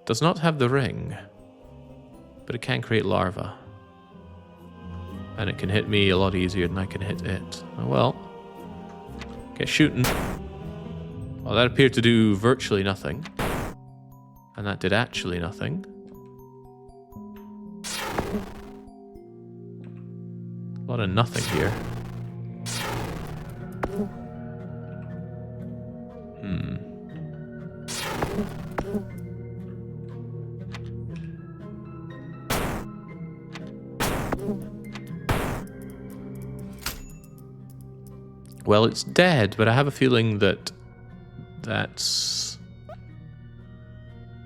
does not have the ring, but it can create larvae. And it can hit me a lot easier than I can hit it. Oh well. Get shooting. Well, that appeared to do virtually nothing. And that did actually nothing. A lot of nothing here. Well, it's dead, but I have a feeling that that's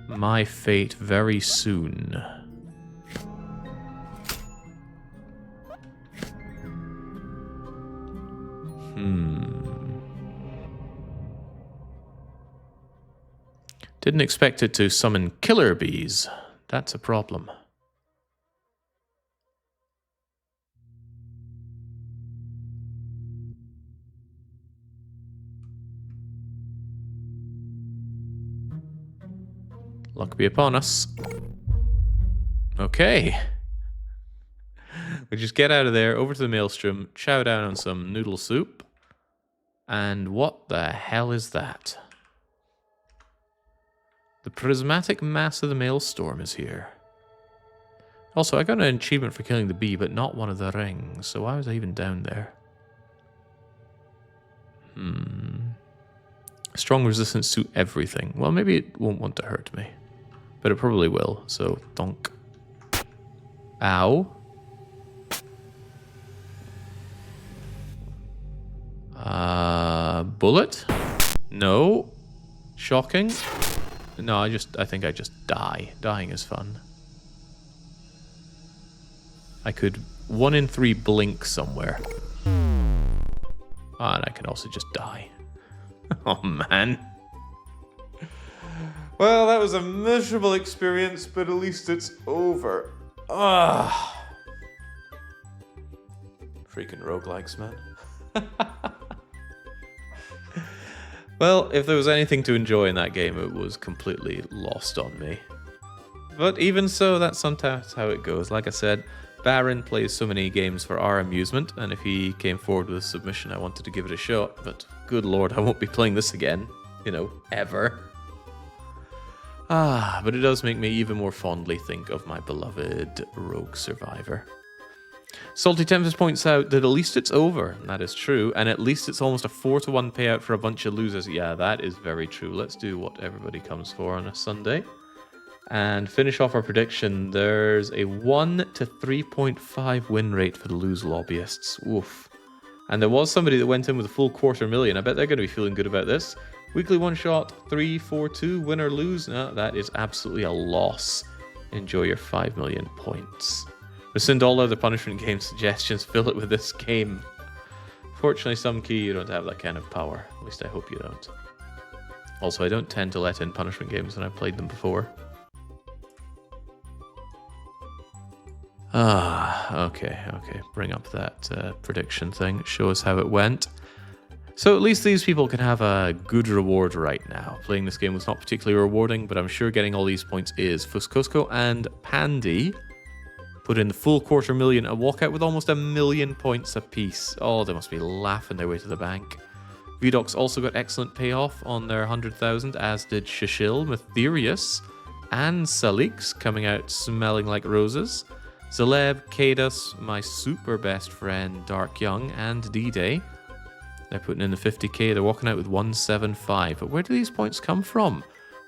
my fate very soon. Didn't expect it to summon killer bees. That's a problem. Luck be upon us. Okay. We just get out of there, over to the maelstrom, chow down on some noodle soup. And what the hell is that? The prismatic mass of the maelstrom is here. Also, I got an achievement for killing the bee, but not one of the rings. So why was I even down there? Strong resistance to everything. Well, maybe it won't want to hurt me. But it probably will, so donk. Ow. Bullet? No. Shocking? No, I think I just die. Dying is fun. I could 1 in 3 blink somewhere. Ah, and I can also just die. Oh, man. Well, that was a miserable experience, but at least it's over. Ah. Freaking roguelikes, man. Well, if there was anything to enjoy in that game, it was completely lost on me. But even so, that's sometimes how it goes. Like I said, Baron plays so many games for our amusement, and if he came forward with a submission, I wanted to give it a shot, but good lord, I won't be playing this again, you know, ever. But it does make me even more fondly think of my beloved Rogue Survivor. Salty Tempest points out that at least it's over, and that is true, and at least it's almost a 4-to-1 payout for a bunch of losers. Yeah, that is very true. Let's do what everybody comes for on a Sunday. And finish off our prediction. There's a 1 to 3.5 win rate for the lose lobbyists. Oof. And there was somebody that went in with a full $250,000. I bet they're going to be feeling good about this. Weekly one shot, 3-4-2, win or lose. No, that is absolutely a loss. Enjoy your 5 million points. Rescind all other punishment game suggestions. Fill it with this game. Fortunately, some key you don't have that kind of power. At least I hope you don't. Also, I don't tend to let in punishment games when I've played them before. Okay. Bring up that prediction thing. Show us how it went. So at least these people can have a good reward right now. Playing this game was not particularly rewarding, but I'm sure getting all these points is. Fuscosko and Pandy put in the full $250,000 and walk out with almost 1 million points apiece. Oh, they must be laughing their way to the bank. Vidox also got excellent payoff on their 100,000, as did Shishil, Mysterious, and Salix coming out smelling like roses. Zeleb, Kadas, my super best friend Dark Young, and D-Day. They're putting in the 50k. They're walking out with 175. But where do these points come from?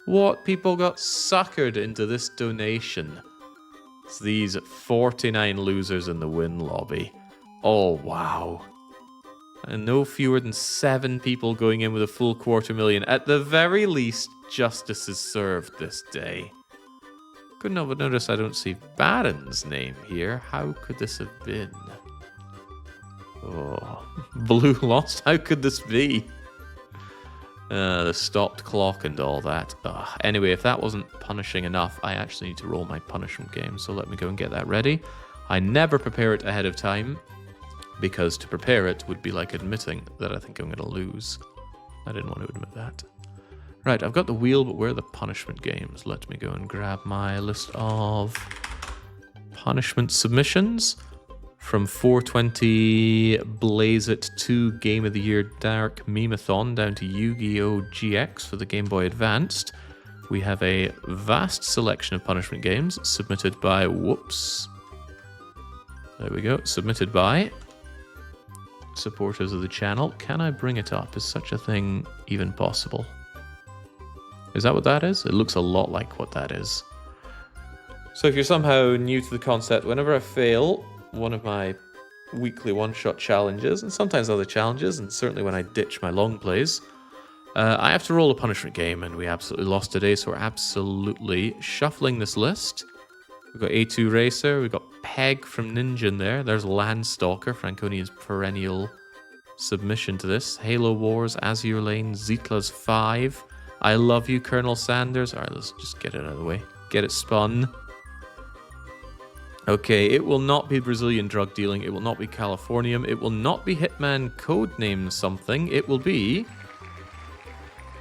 What people got suckered into this donation? It's these 49 losers in the win lobby. Oh, wow. And no fewer than 7 people going in with a full $250,000. At the very least, justice is served this day. Couldn't help but notice I don't see Baron's name here. How could this have been? Oh, Blue lost? How could this be? The stopped clock and all that. Anyway, if that wasn't punishing enough, I actually need to roll my punishment game, so let me go and get that ready. I never prepare it ahead of time, because to prepare it would be like admitting that I think I'm going to lose. I didn't want to admit that. Right, I've got the wheel, but where are the punishment games? Let me go and grab my list of punishment submissions. From 420 Blaze It 2 Game of the Year Dark Meme-a-thon down to Yu-Gi-Oh! GX for the Game Boy Advanced. We have a vast selection of punishment games submitted by... Whoops. There we go. Submitted by supporters of the channel. Can I bring it up? Is such a thing even possible? Is that what that is? It looks a lot like what that is. So if you're somehow new to the concept, whenever I fail one of my weekly one-shot challenges, and sometimes other challenges, and certainly when I ditch my long plays, I have to roll a punishment game, and we absolutely lost today, so we're absolutely shuffling this list. We've got A2 Racer, we've got Peg from Ninja there, there's Landstalker, Franconian's perennial submission to this, Halo Wars, Azure Lane, Zetla's 5, I Love You, Colonel Sanders. Alright, let's just get it out of the way. Get it spun. Okay, it will not be Brazilian drug dealing. It will not be Californium. It will not be Hitman Codename something. It will be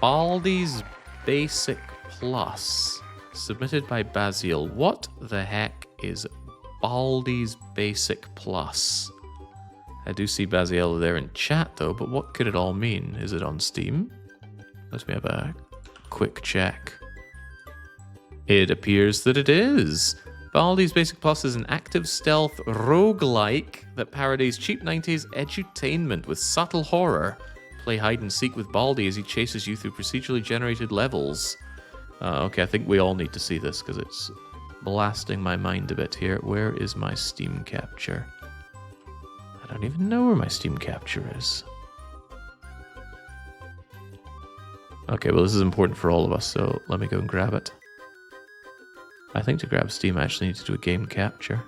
Baldi's Basic Plus. Submitted by Basil. What the heck is Baldi's Basic Plus? I do see Basil there in chat though, but what could it all mean? Is it on Steam? Let me have a quick check. It appears that it is. Baldi's Basic Plus is an active stealth roguelike that parodies cheap 90s edutainment with subtle horror. Play hide and seek with Baldi as he chases you through procedurally generated levels. Okay, I think we all need to see this because it's blasting my mind a bit here. Where is my Steam capture? I don't even know where my Steam capture is. Okay, well this is important for all of us, so let me go and grab it. I think to grab Steam I actually need to do a game capture.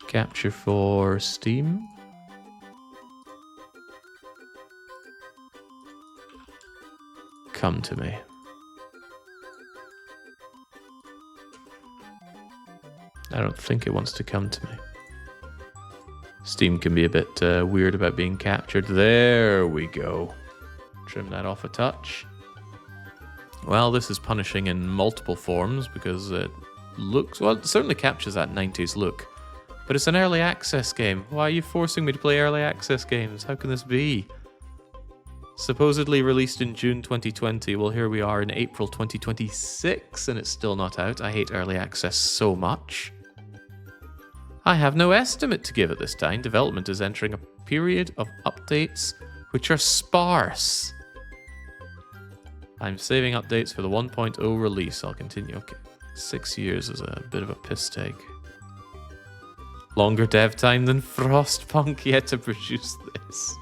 Capture for Steam. Come to me. I don't think it wants to come to me. Steam can be a bit weird about being captured. There we go. Trim that off a touch. Well, this is punishing in multiple forms because it looks... Well, it certainly captures that 90s look. But it's an early access game. Why are you forcing me to play early access games? How can this be? Supposedly released in June 2020. Well, here we are in April 2026 and it's still not out. I hate early access so much. I have no estimate to give at this time. Development is entering a period of updates which are sparse. I'm saving updates for the 1.0 release. I'll continue. Okay. 6 years is a bit of a piss take. Longer dev time than Frostpunk yet to produce this.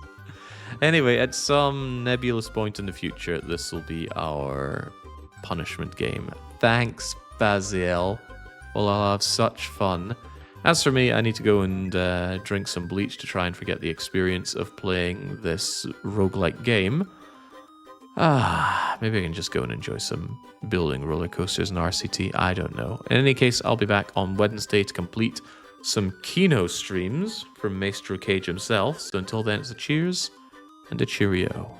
Anyway, at some nebulous point in the future, this will be our punishment game. Thanks, Basil. Well, I'll have such fun. As for me, I need to go and drink some bleach to try and forget the experience of playing this roguelike game. Maybe I can just go and enjoy some building roller coasters and RCT. I don't know. In any case, I'll be back on Wednesday to complete some Kino streams from Maestro Cage himself. So until then, it's a cheers and a cheerio.